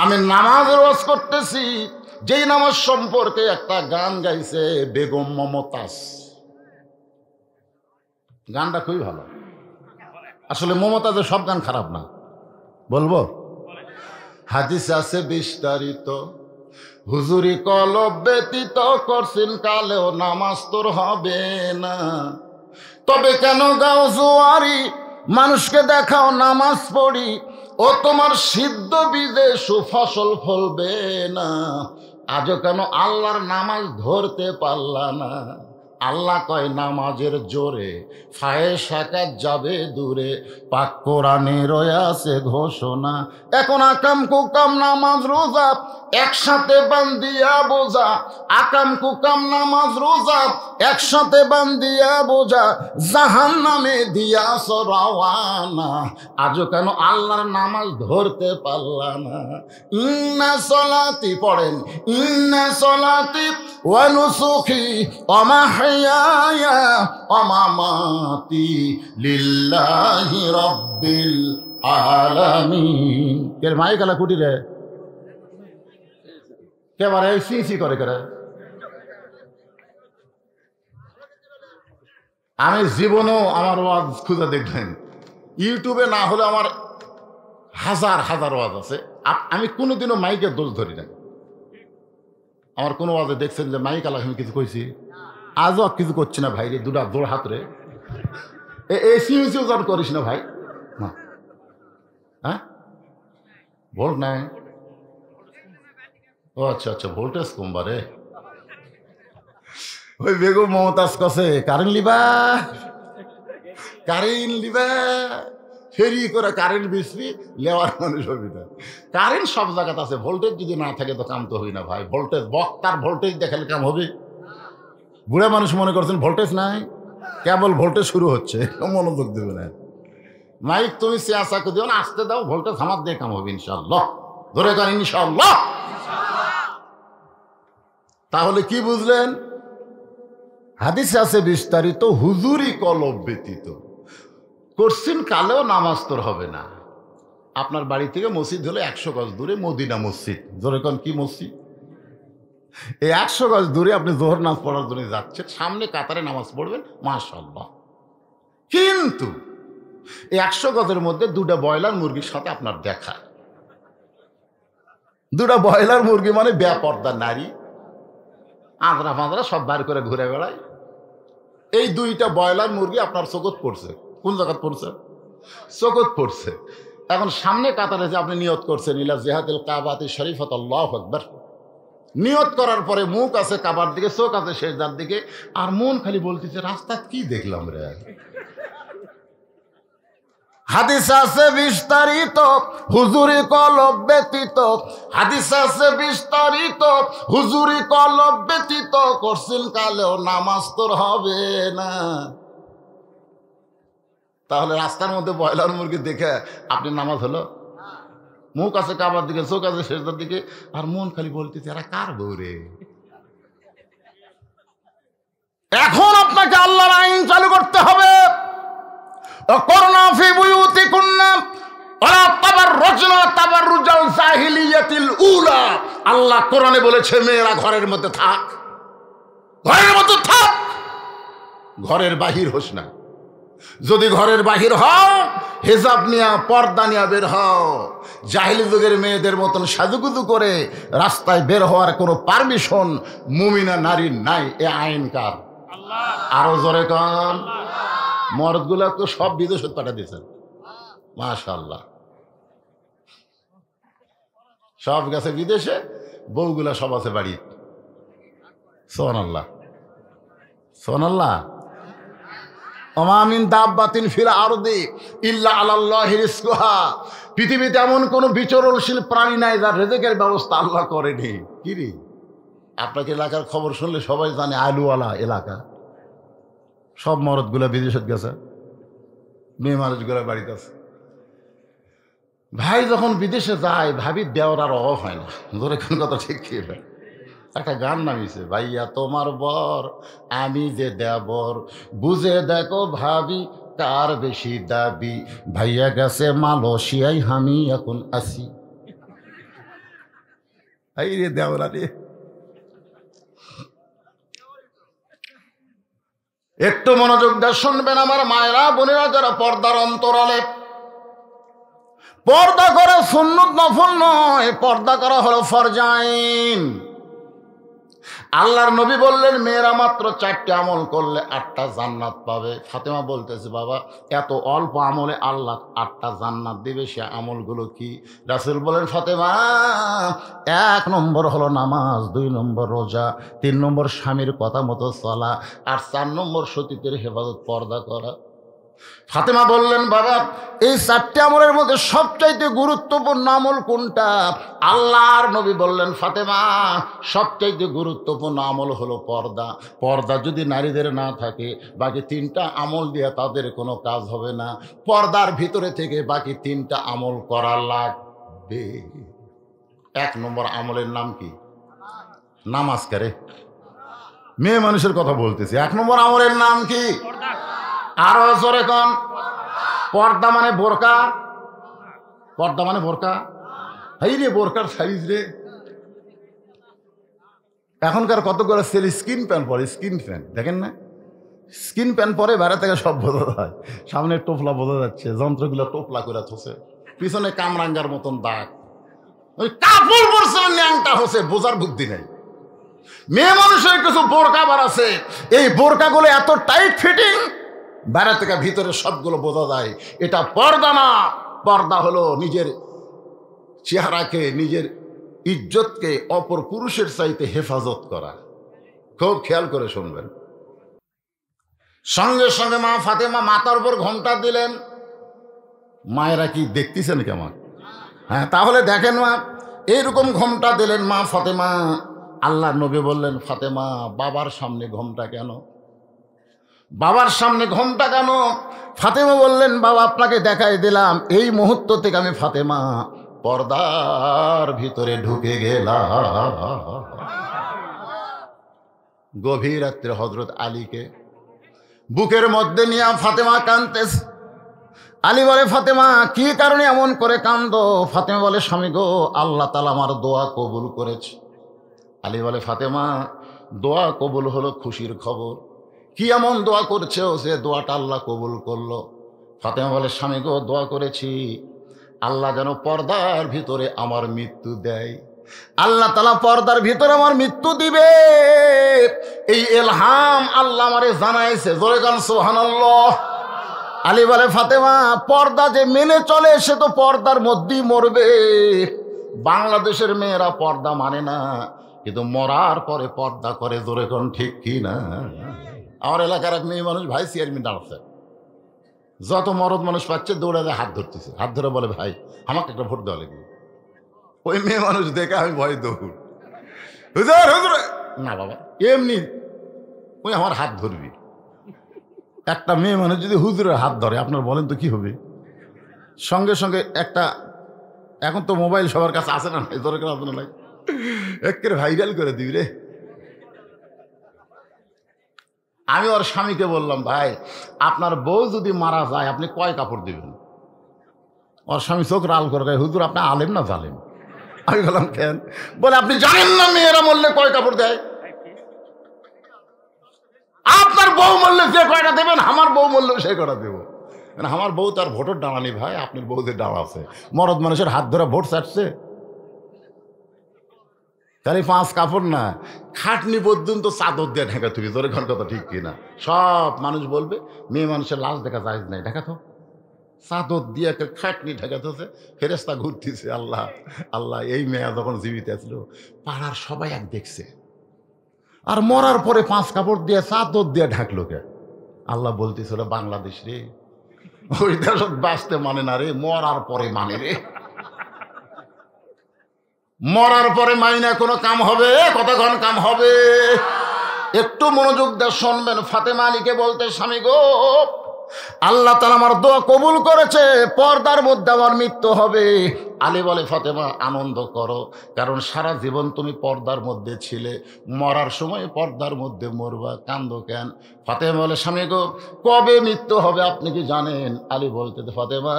আমি নামাজের ওয়াজ করতেছি, যেই নামাজ সম্পর্কে একটা গান গাইছে বেগম মমতাজ। গানটা খুবই ভালো। আসলে মমতাজের সব গান খারাপ না, বলবো। হাদিস আছে বিস্তারিত, হুজুরি কলব ব্যতীত করছেন কালেও নামাজ তোর হবে না। তবে কেন গাও জোয়ারি, মানুষকে দেখাও নামাজ পড়ি, ও তোমার সিদ্ধ বীজে সুফসল ফলবে না। আজও কেন আল্লাহর নামাজ ধরতে পারলা না? আল্লাহ কয় নামাজের জোরে ফায়েসাকাত যাবে দূরে, পাক কোরআনে রয়েছে ঘোষণা। এখন আকাম কুকাম নামাজ রোজা একসাথে বান্দিয়া বোঝা, আকাম কুকাম নামাজ রোজা একসাথে বান্দিয়া বোঝা, জাহান নামে দিয়া সরাওয়ানা। আজও কেন আল্লাহর নামাজ ধরতে পারলা না? ইন্না সলাতি পড়েন, ইন্না সলাতি ওয়া নুসুকি ওয়া মাহইয়ায়া ওয়া মামাতি লিল্লাহি রাব্বিল আলামিন। কে মাই গলা কুটি রে কে বারে সি করে করে। আমি জীবনেও আমার ওয়াজ খুঁজে দেখবেন, ইউটিউবে না হলে আমার হাজার হাজার ওয়াজ আছে। আমি কোনোদিনও মাইকের দোষ ধরি না। আমার কোনো ওয়াজে দেখছেন যে মাইক আলা আমি কিছু কইছি? আজও কিছু করছি না ভাই রে, দুটা জোর হাত রে। এসিউ জন করিস না ভাই। হ্যাঁ ভোল্ট নাই? ও আচ্ছা আচ্ছা, ভোল্টেজ কমবারে। ওই বেগম মমতাজ কাছে কারেন্ট লিবা, কারেন্ট লিবা, ফেরি করে কারেন্ট বিসবি লেওয়ার মানুষ হবি না। কারেন্ট সব জায়গাতে আছে, ভোল্টেজ যদি না থাকে তো কাম তো হই না ভাই। ভোল্টেজ বক্তার ভোল্টেজ দেখালে কাম হবে? বুড়া মানুষ মনে করছেন ভোল্টেজ নাই, কেবল ভোল্টেজ শুরু হচ্ছে, মনোযোগ দেবে না। মাইক তুমি চেয়াচা দিও না, আসতে দাও, ভোল্টেজ আমার দিয়ে কাম হবে ইনশাল্লাহ। ধরে কান ইনশাল্লাহ। তাহলে কি বুঝলেন? হাদিসে আছে বিস্তারিত, হুজুরি কলব ব্যতীত করছেন কালেও নামাজ তোর হবে না। আপনার বাড়ি থেকে মসজিদ হলো 100 গজ দূরে মদিনা মসজিদ। জোরে কোন কি মসজিদ? এই 100 গজ দূরে আপনি জোহর নামাজ পড়ার জন্য যাচ্ছেন, সামনে কাতারে নামাজ পড়বেন, মাশাআল্লাহ। কিন্তু এই 100 গজের মধ্যে দুটা ব্রয়লার মুরগির সাথে আপনার দেখা। দুটা ব্রয়লার মুরগি মানে বেপর্দা নারী, আঁদরা ফাঁদরা সব বার করে ঘুরে বেড়ায়। এই দুইটা ব্রয়লার মুরগি আপনার চোখত পড়ছে। কোন জায়গাত পড়ছে? চোখত পড়ছে। এখন সামনে কাতারে যে আপনি নিয়ত করছেন, ইলা জিহাদিল কাবাতি শরীফাত আল্লাহু আকবার, নিয়ত করার পরে মুখ আছে কাবার দিকে, চোখ আছে সেজদার দিকে, আর মন খালি বলতেছে রাস্তা কি দেখলাম রে। হাদিস আছে বিস্তারিত, হুজুরি কলব ব্যতীত। হাদিস আছে বিস্তারিত, হুজুরি কলব ব্যতীত করছেন কালেও নামাজ তোর হবে না। তাহলে রাস্তার মধ্যে ব্রয়লার মুরগি দেখে আপনি নামাজ হলো? মুখ আছে কাবার দিকে, চোখ আছে সেজদার দিকে, আর মন খালি বলতেছে এরা কার বউ রে। এখন আপনাকে আল্লাহর আইন চালু করতে হবে। করোনা ফি বুয়ুতিকুন্না ওয়ালা তাবাররুজনা তাবাররুজাল জাহিলিয়াতিল উলা। আল্লাহ কোরআনে বলেছে মেয়েরা ঘরের মধ্যে থাক, ঘরের মধ্যে থাক, ঘরের বাহির হোস না। যদি ঘরের বাহির হও, হিজাব নিয়া পর্দা নিয়া বের হও। জাহিলি যুগের মেয়েদের মতন সাজুগুজু করে রাস্তায় বের হওয়ার কোনো পারমিশন মুমিনা নারীর নাই। এ আইন কার? আরো জোরে কান। মর্দগুলা তো সব বিদেশে পাঠা দিয়েছেন, মাশাআল্লাহ। সব গেছে বিদেশে, বউগুলা সব আছে বাড়ি। সুবহানাল্লাহ, সুবহানাল্লাহ। ওমা মিন দাব্বাতিন ফিল আরদি ইল্লা আলাল্লাহি রিজকুহা। পৃথিবীতে এমন কোন বিচরণশীল প্রাণী নাই যার রিজকের ব্যবস্থা আল্লাহ করেনি। কি রে, আপনাকে এলাকার খবর শুনলে সবাই জানে আলুওয়ালা এলাকা, সব মরদগুলা বিদেশে গেছে, মেয়ে মানুষগুলা বাড়িতে আছে। ভাই যখন বিদেশে যায় ভাবি দেওয়ার আর অভাব হয় না। ধরে কোন কথা ঠিক কি ভাই? একটা গান নামিয়েছে, ভাইয়া তোমার বর আমি যে দেবর, বুঝে দেখো ভাবি কার বেশি দাবি, ভাইয়া গেছে মালয়েশিয়ায় আমি এখন আসি। এই রে দেওরা রে। একটু মনোযোগ দিয়ে শুনবেন আমার মায়েরা বোনেরা, যারা পর্দার অন্তরালে পর্দা করা সুন্নত নফল নয়, পর্দা করা হলো ফরজাইন। আল্লাহর নবী বললেন মেয়েরা মাত্র 4টে আমল করলে 8টা জান্নাত পাবে। ফাতেমা বলতেছে বাবা এত অল্প আমলে আল্লাহ 8টা জান্নাত দিবে, সে আমলগুলো কি? রাসূল বলেন ফাতেমা 1 নম্বর হলো নামাজ, 2 নম্বর রোজা, 3 নম্বর স্বামীর কথা মতো চলা, আর 4 নম্বর সতীত্বের হেফাজত পর্দা করা। ফাতেমা বললেন বাবা এই 4টে আমলের মধ্যে সবচাইতে গুরুত্বপূর্ণ আমল কোনটা? আল্লাহর নবী বললেন ফাতেমা সবচাইতে গুরুত্বপূর্ণ আমল হলো পর্দা। পর্দা যদি নারীদের না থাকে বাকি 3টা আমল দিয়ে তাদের কোনো কাজ হবে না। পর্দার ভিতরে থেকে বাকি 3টা আমল করা লাগবে। 1 নম্বর আমলের নাম কি? নামাজ। করে মেয়ে মানুষের কথা বলতেছি। 1 নম্বর আমলের নাম কি? আরো জোরে কোন? পর্দা মানে বোরকা। পর্দা মানে বোরকা। এই রে বোরকার সাইজ রে, এখনকার কতগুলো ছেলে স্কিন প্যান্ট পরে, স্কিন প্যান্ট দেখেন না, স্কিন প্যান্ট পরে বাইরে থেকে সব বোঝা যায়, সামনে টোপলা বোঝা যাচ্ছে, যন্ত্রগুলো টোপলা করে থসে, পিছনে কামরাঙ্গার মতন দাগ, ওই কাপড় পরছে ন্যাংটা হচ্ছে, বোঝার বুদ্ধি নেই। মেয়ে মানুষের কিছু বোরকা বার আছে, এই বোরকাগুলো এত টাইট ফিটিং বাইরে থেকে ভিতরে সবগুলো বোঝা যায়। এটা পর্দা না। পর্দা হলো নিজের চেহারাকে, নিজের ইজ্জতকে অপর পুরুষের চাইতে হেফাজত করা। খুব খেয়াল করে শুনবেন। সঙ্গে সঙ্গে মা ফাতেমা মাথার উপর ঘোমটা দিলেন। মায়েরা কি দেখতেছেন কেমন? হ্যাঁ তাহলে দেখেন মা, এইরকম ঘোমটা দিলেন মা ফাতেমা। আল্লাহ নবী বললেন ফাতেমা বাবার সামনে ঘোমটা কেন? বাবার সামনে ঘোমটা কেন? ফাতেমা বললেন বাবা আপনাকে দেখাই দিলাম, এই মুহূর্ত থেকে আমি ফাতেমা পর্দার ভিতরে ঢুকে গেলাম। গভীর রাত্রে হযরত আলীকে বুকের মধ্যে নিয়ে ফাতেমা কাঁদতেছে। আলী বলে ফাতেমা কি কারণে এমন করে কাঁদো? ফাতেমা বলে স্বামী গো আল্লাহ তাআলা আমার দোয়া কবুল করেছে। আলী বলে ফাতেমা দোয়া কবুল হলো খুশির খবর, কি এমন দোয়া করছে সে দোয়াটা আল্লাহ কবুল করলো? ফাতেমা বলে স্বামী গো দোয়া করেছি আল্লাহ যেন পর্দার ভিতরে আমার মৃত্যু দেয়। আল্লাহ তাআলা পর্দার ভিতরে আমার মৃত্যু দিবে, এই ইলহাম আল্লাহ আমারে জানাইছে। জোরে গান সুবহানাল্লাহ। আলী বলে ফাতেমা পর্দা যে মেনে চলে সে তো পর্দার মধ্যেই মরবে। বাংলাদেশের মেয়েরা পর্দা মানে না, কিন্তু মরার পরে পর্দা করে। জোরে গান ঠিক কি না? আমার এলাকার এক মেয়ে মানুষ ভাই চেয়ারম্যান দাঁড়াচ্ছে, যত মরদ মানুষ পাচ্ছে দৌড়াতে হাত ধরতেছে, হাত ধরে বলে ভাই আমাকে একটা ভোট দেওয়া লাগবে। ওই মেয়ে মানুষ দেখে আমি ভয় দৌড়, হুজুর হুজুর না বাবা এমনি ওই আমার হাত ধরবি। একটা মেয়ে মানুষ যদি হুজুরের হাত ধরে আপনার বলেন তো কি হবে? সঙ্গে সঙ্গে একটা, এখন তো মোবাইল সবার কাছে আসে না, দরকার আপনার লাগে একের ভাইরাল করে দিবি রে। আমি ওর স্বামীকে বললাম ভাই আপনার বউ যদি মারা যায় আপনি কয় কাপড় দিবেন? ওর স্বামী চোখ লাল করে গায়ে হুজুর আপনি আলেম না জালেম? আমি বললাম কেন? বলে আপনি জানেন না মেয়েরা মরলে কয় কাপড় দেয়? আপনার বউ মরলে যে কয়টা দেবেন আমার বউ মরলেও সে কয়টা দেবো। আমার বউ তার ভোটের ডানা নেই ভাই, আপনার বউদের ডানা আছে। মরদ মানুষের হাত ধরে ভোট চাটছে, তাহলে 5 কাপড় না খাটনি পর্যন্ত চাদর দিয়ে ঢাকা তুমি। তোর ঘর কথা ঠিক কিনা? সব মানুষ বলবে মেয়ে মানুষের লাশ দেখা যায় নাই, ঢাকা তো চাদর দিয়ে একটা খাটনি ঢাকাতেছে, ফেরেস্তা ঘুরতেছে। আল্লাহ আল্লাহ এই মেয়া যখন জীবিত আছিল পাড়ার সবাই এক দেখছে, আর মরার পরে 5 কাপড় দিয়ে চাদর দিয়ে ঢাকলো কে? আল্লাহ বলতেছিল বাংলাদেশ রে ওই দেশ বাঁচতে মানে না রে, মরার পরে মানে রে। মরার পরে মাইনা কোনো কাম হবে? কতক্ষণ কাম হবে? একটু মনোযোগ দিয়ে শুনবেন। ফাতেমা আলীকে বলতে স্বামী গো আল্লাহ তাআলা আমার দোয়া কবুল করেছে, পর্দার মধ্যে আমার মৃত্যু হবে। আলী বলে ফাতেমা আনন্দ করো, কারণ সারা জীবন তুমি পর্দার মধ্যে ছিলে, মরার সময় পর্দার মধ্যে মরবা, কান্দো কেন? ফাতেমা বলে স্বামী গো কবে মৃত্যু হবে আপনি কি জানেন? আলী বলতে ফাতেমা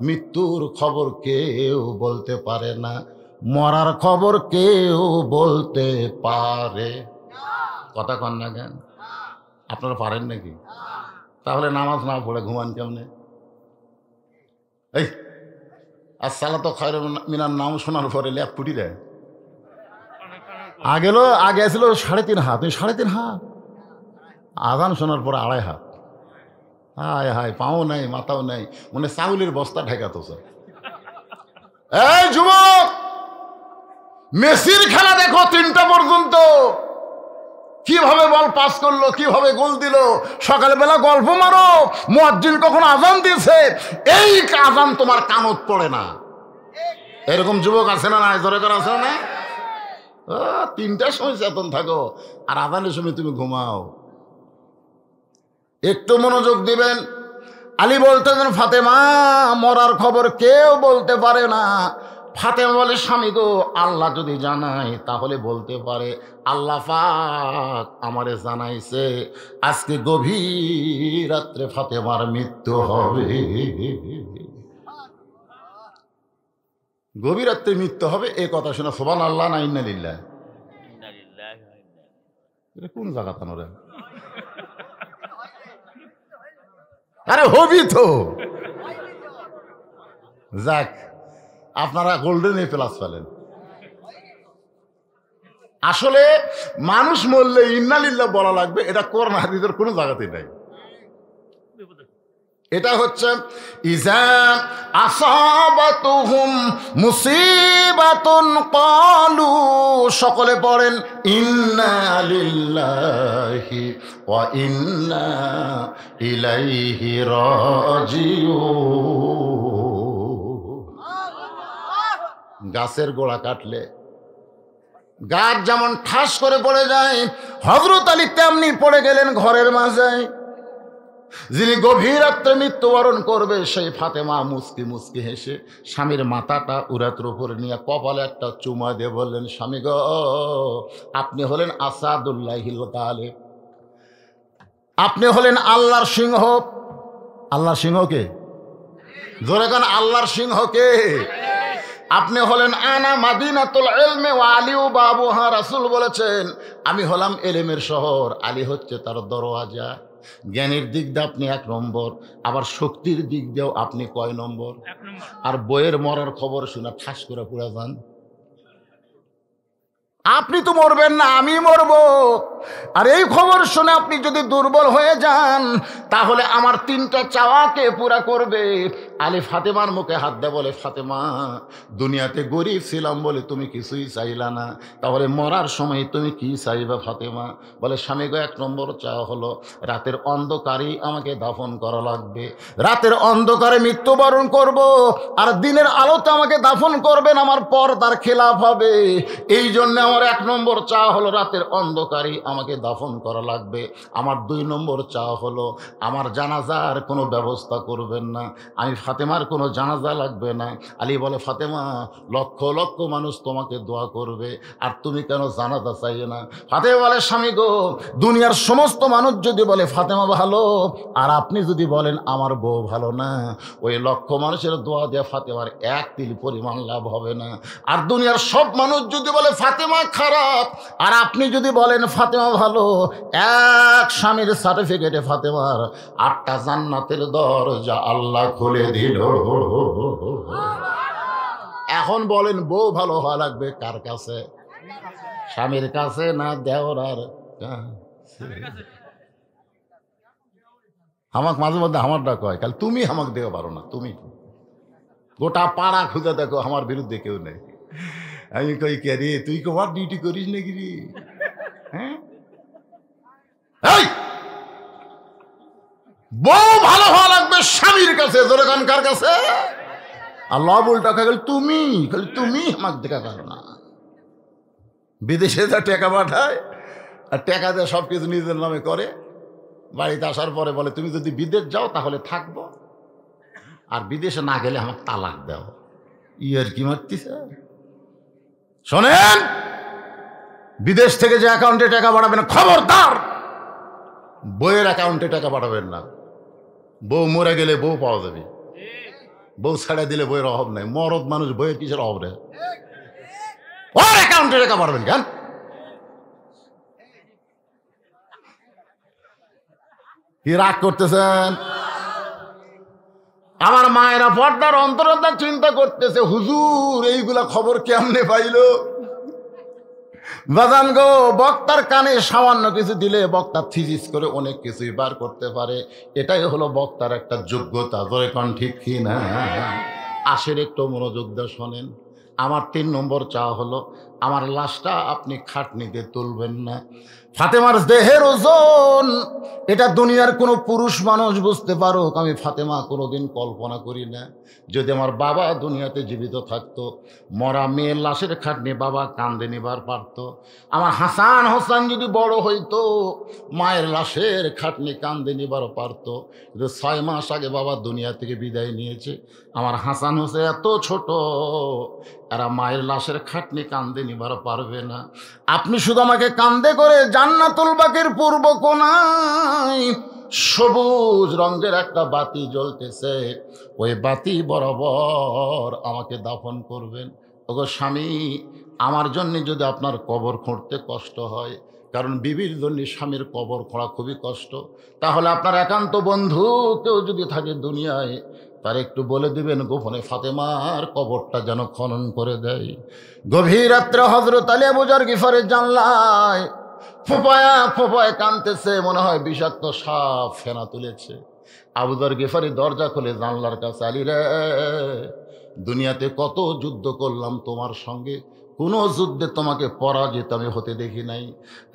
মৃত্যুর খবর কেউ বলতে পারে না, মরার খবর কেউ বলতে পারে। কথা কন না কেন? আপনারা পারেন নাকি? তাহলে নামাজ না পড়ে ঘুমান কেমনে? এই আর সালাত খায়রুম মিনান নাম শোনার পরে ল্যাপ ফুটি দেয়। আগে ছিল 3.5 হাত, 3.5 হাত, আজান শোনার পরে 2.5 হাত। হায় হায়, পাও নাই মাথাও নাই, মনে চাউলের বস্তা ঠেকাতো। এই যুবক, মেসির খেলা দেখো 3টা পর্যন্ত, কিভাবে বল পাস করলো, কিভাবে গোল দিল। সকালবেলা গল্প মারো, মুয়াজ্জিন কখন আজান দিয়েছে, এই আজান তোমার কানত পড়ে না। এরকম যুবক আছে না? নাই ধরে করে আছে না? 3টার সময় চেতন থাকো, আর আজানের সময় তুমি ঘুমাও। একটু মনোযোগ দিবেন। আলী বলতেছেন, ফাতেমা মরার খবর কেউ বলতে পারে না। ফাতেমা বলে, স্বামী গো, আল্লাহ যদি জানায় তাহলে বলতে পারে। আল্লাহ পাক আমারে জানাইছে আজকে গভীর রাত্রে ফাতেমার মৃত্যু হবে। গভীর রাত্রে মৃত্যু হবে, এই কথা শুনে সুবহানাল্লাহ না ইন্না লিল্লাহ? এটা কোন জায়গা তানোরে? আরে হবি তো। যাক, আপনারা গোল্ডেন এ প্লাস পেলেন। আসলে মানুষ মরলে ইন্না লিল্লাহ বলা লাগবে, এটা কোরআন হাদিসের কোনো জায়গাতেই নাই। এটা হচ্ছে ইজা আসাবাতুহুম মুসিবাতুন ক্বালু, সকলে পড়েন ইন্না লিল্লাহি ওয়া ইন্না ইলাইহি রাজিউন। গাছের গোড়া কাটলে গাছ যেমন ঠাস করে পড়ে যায়, হযরত আলী তেমনি পড়ে গেলেন ঘরের মাঝে। যিনি গভীর রাত্রে মৃত্যুবরণ করবে সেই ফাতেমা মুস্কি মুস্কি হেসে স্বামীর মাথাটা উরাতের উপরে নিয়ে কপালে একটা চুমা দিয়ে বললেন, স্বামী গো, আপনি হলেন আসাদুল্লাহিল গালিব, আপনি হলেন আল্লাহর সিংহ। আল্লাহর সিংহকে জোরে গান, আল্লাহর সিংহকে। আপনি হলেন আনা মাদিনাতুল ইলমি ওয়া আলিউ বাবুহা। রাসূল বলেছেন, আমি হলাম এলেমের শহর, আলী হচ্ছে তার দরওয়াজা। জ্ঞানের দিক দিয়ে আপনি 1 নম্বর, আবার শক্তির দিক দিয়েও আপনি কয় নম্বর? আর বইয়ের মরার খবর শুনে ঠাস করে পুরা যান। আপনি তো মরবেন না, আমি মরবো। আর এই খবর শুনে আপনি যদি দুর্বল হয়ে যান, তাহলে আমার 3টা চাওয়াকে পুরা করবে। আলী ফাতেমার মুখে হাত দেয়, বলে, ফাতেমা দুনিয়াতে গরিব ছিলাম বলে তুমি কিছুই চাইলা না, তাহলে মরার সময় তুমি কি চাইবা ফাতেমা? বলে, স্বামী গো, 1 নম্বর চাওয়া হলো রাতের অন্ধকারেই আমাকে দাফন করা লাগবে। রাতের অন্ধকারে মৃত্যুবরণ করব, আর দিনের আলোতে আমাকে দাফন করবেন, আমার পর্দার খেলাফ হবে। এই জন্য আমার 1 নম্বর চাওয়া হলো রাতের অন্ধকারেই আমাকে দাফন করা লাগবে। আমার 2 নম্বর চাওয়া হলো আমার জানাজার কোনো ব্যবস্থা করবেন না, আমি ফাতেমার কোনো জানাজা লাগবে না। আলী বলে, ফাতেমা লক্ষ লক্ষ মানুষ তোমাকে দোয়া করবে, আর তুমি কেন জানাজা চাইবে না? ফাতেমা বলে, স্বামী গো, দুনিয়ার সমস্ত মানুষ যদি বলে ফাতেমা ভালো, আর আপনি যদি বলেন আমার বউ ভালো না, ওই লক্ষ মানুষের দোয়া দিয়ে ফাতেমার 1 তিল পরিমাণ লাভ হবে না। আর দুনিয়ার সব মানুষ যদি বলে ফাতেমা খারাপ, আর আপনি যদি বলেন ফাতেমা ভালো, 1 স্বামীর সার্টিফিকেটে ফাতেমার 8টা জান্নাতের দরজা আল্লাহ খুলে দিল। এখন বলেন, বউ ভালো হওয়া লাগবে কার কাছে? স্বামীর কাছে না দেওরার কাছে? আমাকে মাঝে মধ্যে আমারটা কয়, কাল তুমি আমাকে দেওয়া পারো না, তুমি গোটা পাড়া খুঁজে দেখো আমার বিরুদ্ধে কেউ নেই। আমি কই, কে রে, তুই তোমার ডিউটি করিস নাকি রে? হ্যাঁ, বউ ভালো হওয়া লাগবে স্বামীর কাছে। জোরে গান কার কাছে? আল্লাহ বলটা খালি তুমি আমাকে দেখা পারো না। বিদেশে যা টাকা পাঠায়, আর টাকা দিয়ে সব কিছু নিজের নামে করে, বাড়িতে আসার পরে বলে, তুমি যদি বিদেশ যাও তাহলে থাকবো, আর বিদেশে না গেলে আমাকে তালাক দাও। ইয়ার কি মারতিছে? শোনেন, বিদেশ থেকে যে অ্যাকাউন্টে টাকা পাঠাবেন, খবরদার বউয়ের অ্যাকাউন্টে টাকা পাঠাবেন না। বউ মরে গেলে বউ পাওয়া যাবে, বউ ছেড়ে দিলে বইয়ের অভাব নাই। মরদ মানুষ বইয়ের কিসের অভাব রে? ওর অ্যাকাউন্টে টাকা পাঠাবেন কেন? কি রাগ করতেছেন? আমার মায়েরা পর্দার অন্তরতা চিন্তা করতেছে, হুজুর এইগুলা খবর কেমনে পাইলো? বাজান গো, বক্তার কানে সামান্য কিছু দিলে বক্তা থিজিস করে অনেক কিছুই বার করতে পারে। এটাই হলো বক্তার একটা যোগ্যতা। ধরে কন ঠিক কি না? আসের একটু মনোযোগ দিয়ে শোনেন। আমার 3 নম্বর চাওয়া হলো, আমার লাশটা আপনি খাটনিতে তুলবেন না। ফাতেমার দেহের ওজন এটা দুনিয়ার কোনো পুরুষ মানুষ বুঝতে পারুক, আমি ফাতেমা কোনোদিন কল্পনা করি না। যদি আমার বাবা দুনিয়াতে জীবিত থাকতো, মরা মেয়ের লাশের খাটনি বাবা কান্দে নিবার পারত। আমার হাসান হোসেন যদি বড় হইতো, মায়ের লাশের খাটনি কান্দে নিবার পারত। কিন্তু 6 মাস আগে বাবা দুনিয়া থেকে বিদায় নিয়েছে। আমার হাসান হোসেন এত ছোট, এরা মায়ের লাশের খাটনি কান্দে নিবার পারবে না। আপনি শুধু আমাকে কান্দে করে জান্নাতুল বাকির পূর্ব কোণায় সবুজ রঙের একটা বাতি জ্বলতেছে, ওই বাতি বরাবর আমাকে দাফন করবেন। ওগো স্বামী, আমার জন্য যদি আপনার কবর খুঁড়তে কষ্ট হয়, কারণ বিবির জন্য স্বামীর কবর খোঁড়া খুবই কষ্ট, তাহলে আপনার একান্ত বন্ধু কেউ যদি থাকে দুনিয়ায়, তার একটু বলে দিবেন গোপনে ফাতেমার কবরটা যেন খনন করে দেয়। গভীর রাত্রে হযরত আলী আবু যর গিফারের জানলায় ফোপায়া ফোপায় কাঁদতেছে, মনে হয় বিষাক্ত সাপ ফেনা তুলেছে। আবু যর গিফারি দরজা খুলে জানলার কাছে, আলী রে, দুনিয়াতে কত যুদ্ধ করলাম তোমার সঙ্গে, কোনো যুদ্ধে তোমাকে পরাজিত আমি হতে দেখি নাই।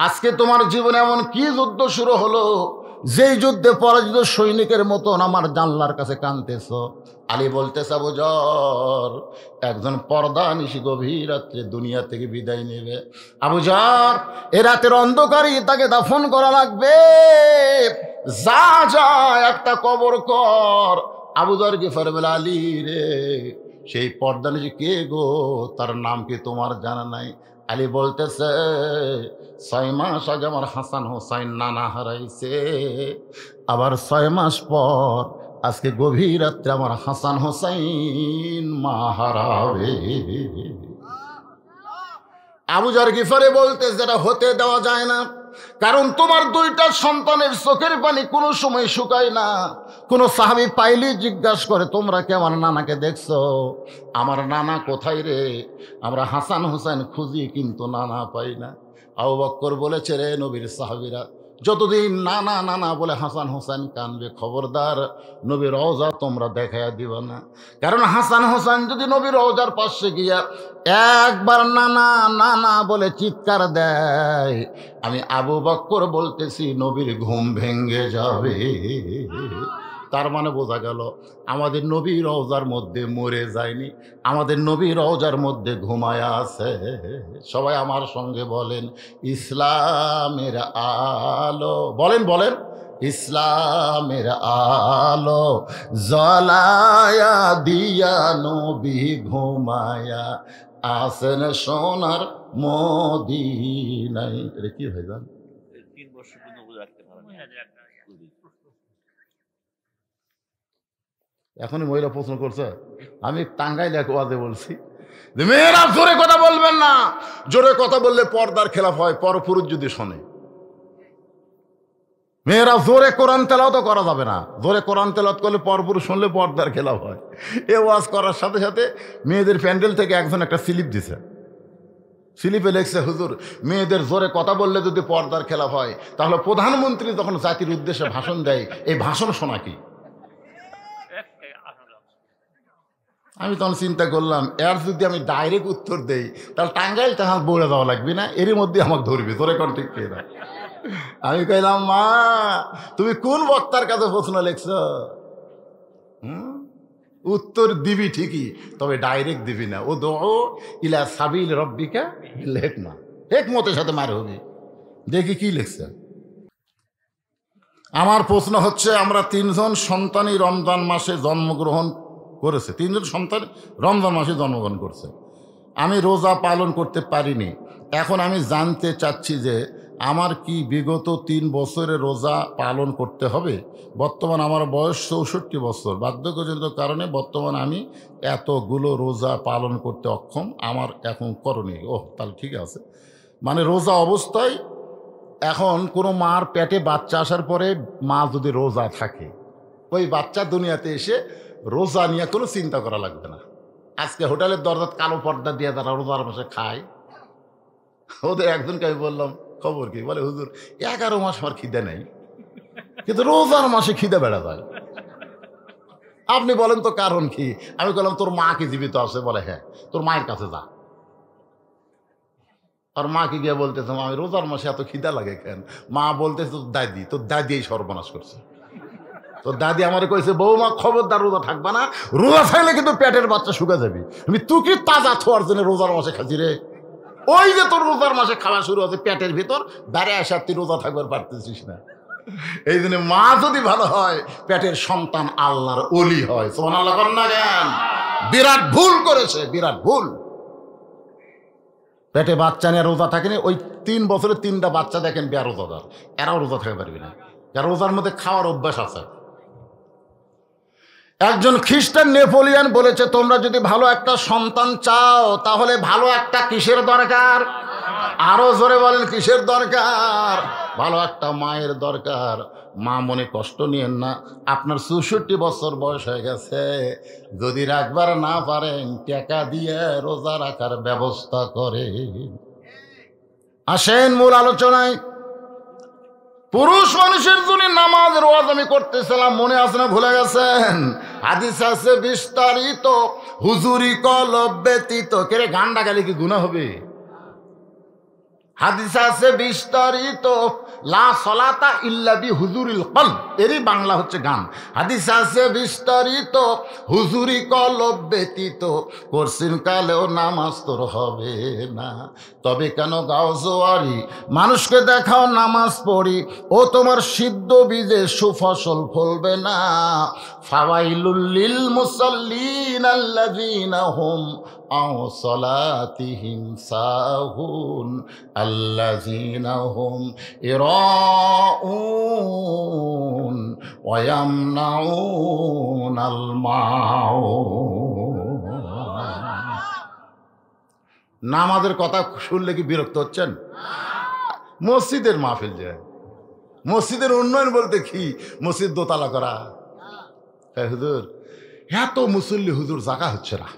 আজকে তোমার জীবনে এমন কি যুদ্ধ শুরু হলো, যেই যুদ্ধে পরাজিত সৈনিকের মতন আমার জানলার কাছে কাঁদতেছ? আলী বলতেছে, আবু যর, একজন পর্দা নিশি গভীর রাত্রে দুনিয়া থেকে বিদায় নেবে। আবু যর, এ রাতের অন্ধকারই তাকে দাফন করা লাগবে। যা যা একটা কবর কর। আবু যর গিফার বলে, আলী রে, সেই পর্দা নিশি কে গো? তার নাম কি তোমার জানা নাই? আলী বলতেছে, 6 মাস আগে আমার হাসান হোসাইন নানা হারাইছে, আবার 6 মাস পর আজকে গভীর রাত্রে আমার হাসান হোসাইন মা হারাবে। আবু যর গিফারি বলতে, যেটা হতে দেওয়া যায় না, কারণ তোমার 2টা সন্তানের চোখের পানি কোনো সময় শুকায় না। কোন সাহাবী পাইলেই জিজ্ঞাসা করে, তোমরা কি আমার নানাকে দেখছো? আমার নানা কোথায় রে? আমরা হাসান হোসেন খুঁজি কিন্তু নানা পাই না। আবু বকর বলেছে, রে নবীর সাহাবীরা, যতদিন নানা নানা বলে হাসান হোসেন কানবে, খবরদার নবীর রওজা তোমরা দেখাইয়া দিবা না। কারণ হাসান হোসেন যদি নবীর রওজার পাশে গিয়া একবার নানা নানা বলে চিৎকার দেয়, আমি আবু বকর বলতেছি নবীর ঘুম ভেঙ্গে যাবে। তার মানে বোঝা গেল, আমাদের নবী রওজার মধ্যে মরে যায়নি, আমাদের নবী রওজার মধ্যে ঘুমায়া আছে। সবাই আমার সঙ্গে বলেন, ইসলামের আলো, বলেন বলেন, ইসলামের আলো জ্বলায়া দিয়া নবী ঘুমায়া আসেন সোনার মদিনায়। এটা কি ভাই জান? 3 বছর পর্যন্ত রাখতে পারেন। এখনই মহিলা প্রশ্ন করছে। আমি টাঙ্গাইলে এক ওয়াজে বলছি যে মেয়েরা জোরে কথা বলবেন না, জোরে কথা বললে পর্দার খেলাফ হয়, পরপুরুষ যদি শোনে। মেয়েরা জোরে কোরআন তেলাওয়াত করা যাবে না, জোরে কোরআন তেলাওয়াত করলে পরপুরুষ শুনলে পর্দার খেলাফ হয়। এ ওয়াজ করার সাথে সাথে মেয়েদের প্যান্ডেল থেকে একজন একটা স্লিপ দিছে, স্লিপে লেখছে, হুজুর, মেয়েদের জোরে কথা বললে যদি পর্দার খেলাফ হয়, তাহলে প্রধানমন্ত্রী যখন জাতির উদ্দেশ্যে ভাষণ দেয়, এই ভাষণ শোনা কি? আমি তখন চিন্তা করলাম, এর যদি আমি ডাইরেক্ট উত্তর দেই, তাহলে টাঙ্গাইল তাহার বলে দেওয়া লাগবে না, এরই মধ্যে আমাকে ধরবে, তোরে কোন ঠিক কে না। আমি কইলাম, মা তুমি কোন বক্তার কাছে প্রশ্ন লিখছ? উত্তর দিবি ঠিকই, তবে ডাইরেক্ট দিবি না। ও দো ইলা সাবিল রব্বিকা লেখ না, হেকমতের সাথে মার হবে। দেখি কি লিখছে। আমার প্রশ্ন হচ্ছে, আমরা 3 জন সন্তানই রমজান মাসে জন্মগ্রহণ করেছে, 3 জন সন্তান রমজান মাসে জন্মগ্রহণ করছে। আমি রোজা পালন করতে পারিনি। এখন আমি জানতে চাচ্ছি যে আমার কি বিগত 3 বছরে রোজা পালন করতে হবে? বর্তমান আমার বয়স 64 বছর, বার্ধক্যজনিত কারণে বর্তমান আমি এতগুলো রোজা পালন করতে অক্ষম, আমার এখন করণীয়। ওহ, তাহলে ঠিক আছে। মানে রোজা অবস্থায়, এখন কোনো মার পেটে বাচ্চা আসার পরে মা যদি রোজা থাকে, ওই বাচ্চা দুনিয়াতে এসে রোজা নিয়ে কোনো চিন্তা করা লাগবে না। আজকে হোটেলের দরজাত কালো পর্দা দিয়ে তারা রোজার মাসে খায়। ওদের একজনকে আমি বললাম খবর কি, বলে হুজুর 11 মাস আমার খিদে নেই, কিন্তু রোজার মাসে খিদে বেড়া যায়। আপনি বলেন তো কারণ কি? আমি বললাম তোর মা কি জীবিত আছে? বলে হ্যাঁ। তোর মায়ের কাছে যা। আর মাকে গিয়ে বলতেছে আমি রোজার মাসে এত খিদা লাগে কেন? মা বলতেছে তোর দাদি এই সর্বনাশ করছে। তোর দাদি আমার কইছে বৌমা খবরদার রোজা থাকবা না, রোজা থাকলে কিন্তু পেটের বাচ্চা শুকা যাবি। আমি তুই কি তাজা ছোয়ার জন্য রোজার মাসে খাচ্ছি রে? ওই যে তোর রোজার মাসে খাওয়া শুরু হচ্ছে পেটের ভিতর, দাঁড়িয়ে আসা তুই রোজা থাকবার পারতেছিস না। এই জন্য মা যদি ভালো হয় পেটের সন্তান আল্লাহর ওলি হয়। সুবহানাল্লাহ বলেন না কেন? বিরাট ভুল করেছে, বিরাট ভুল। পেটে বাচ্চা নিয়ে রোজা থাকেনি, ওই 3 বছরে 3টা বাচ্চা দেখেন বেরোজাদার, এরাও রোজা থাকতে পারবি না। কারণ রোজার মধ্যে খাওয়ার অভ্যাস আছে। একজন খ্রিস্টান নেপোলিয়ান বলেছে তোমরা যদি ভালো একটা সন্তান চাও তাহলে ভালো একটা কিসের দরকার? আরো জোরে বলেন কিসের দরকার? ভালো একটা মায়ের দরকার। মা মনে কষ্ট নিয়েন না, আপনার 64 বছর বয়স হয়ে গেছে, যদি রাখবার না পারেন টাকা দিয়ে রোজা রাখার ব্যবস্থা করে। আসেন মূল আলোচনায়। পুরুষ মানুষের জন্য নামাজের ওয়াজ আমি করতেছিলাম, মনে আছে না ভুলে গেছেন? হাদিস আছে বিস্তারিত, হুজুরি কলব ব্যতীত। কেরে গানটা গালি কি গুনাহ হবে? হাদিস আছে বিস্তারিত, লা সলাতা ইল্লা বি হুজুরিল কলব, এরই বাংলা হচ্ছে গান। হাদিস আছে বিস্তারিত, হুজুরি কলব ব্যতীত করছিন কালেও নামাজ তোর হবে না। তবে কেন গাও জোয়ারি, মানুষকে দেখাও নামাজ পড়ি, ও তোমার সিদ্ধ বীজে সুফসল ফলবে না। ফাওয়াইলুল লিল মুসাল্লিন আল্লাযীনা হুম আন সালাতিহিম সাহুন আল্লাযীনা হুম ইরাউন ওয়া ইয়ামনাউনাল মাউন। নামাজের কথা শুনলে কি বিরক্ত হচ্ছেন? মসজিদের মাহফিল যায়, মসজিদের উন্নয়ন বলতে কি মসজিদ দোতলা করা? হুজুর এত মুসল্লি হুজুর জায়গা হচ্ছে না,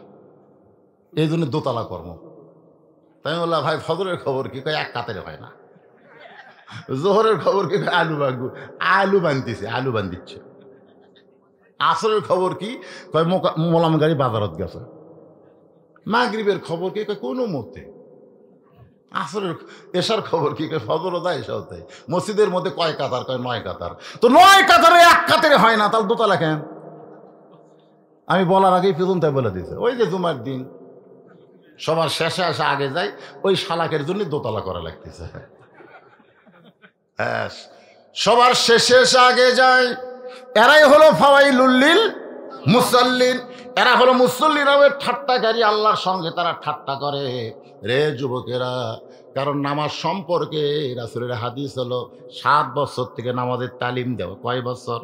এই জন্য দোতলা কর্ম। তাই বললাম ভাই ফজরের খবর কি? কয় এক কাতারে হয় না। জোহরের খবর কি? আলু বাগু আলু বানতেছে, আলু বান্ধিচ্ছে। আসরের খবর কি? কয় মোলাম গাড়ি বাজারত গেছে। মাগরিবের খবর কি? কয় কোনো মতে। আসরের এশার খবর কি? কয় ফজরও দেয় এশাও দেয়। মসজিদের মধ্যে কয় কাতার? কয় 9 কাতার। তো 9 কাতারে এক কাতারে হয় না, তাহলে দোতলা কেন? আমি বলার আগেই পেছন তাই বলে দিয়েছে, ওই যে জুমার দিন সবার শেষে আসে আগে যায়, ওই শালাকের জন্য দোতলা করা লাগতেছে। হ্যাঁ, সবার শেষে এসে আগে যায়, এরাই হলো ফাওয়াইলুল লিল মুসাল্লিন। এরা হলো মুসল্লিরা, ঠাট্টাকারী, আল্লাহর সঙ্গে তারা ঠাট্টা করে। রে যুবকেরা, কারণ নামাজ সম্পর্কে রাসূলের হাদিস হলো 7 বছর থেকে নামাজের তালিম দেওয়া। কয় বছর?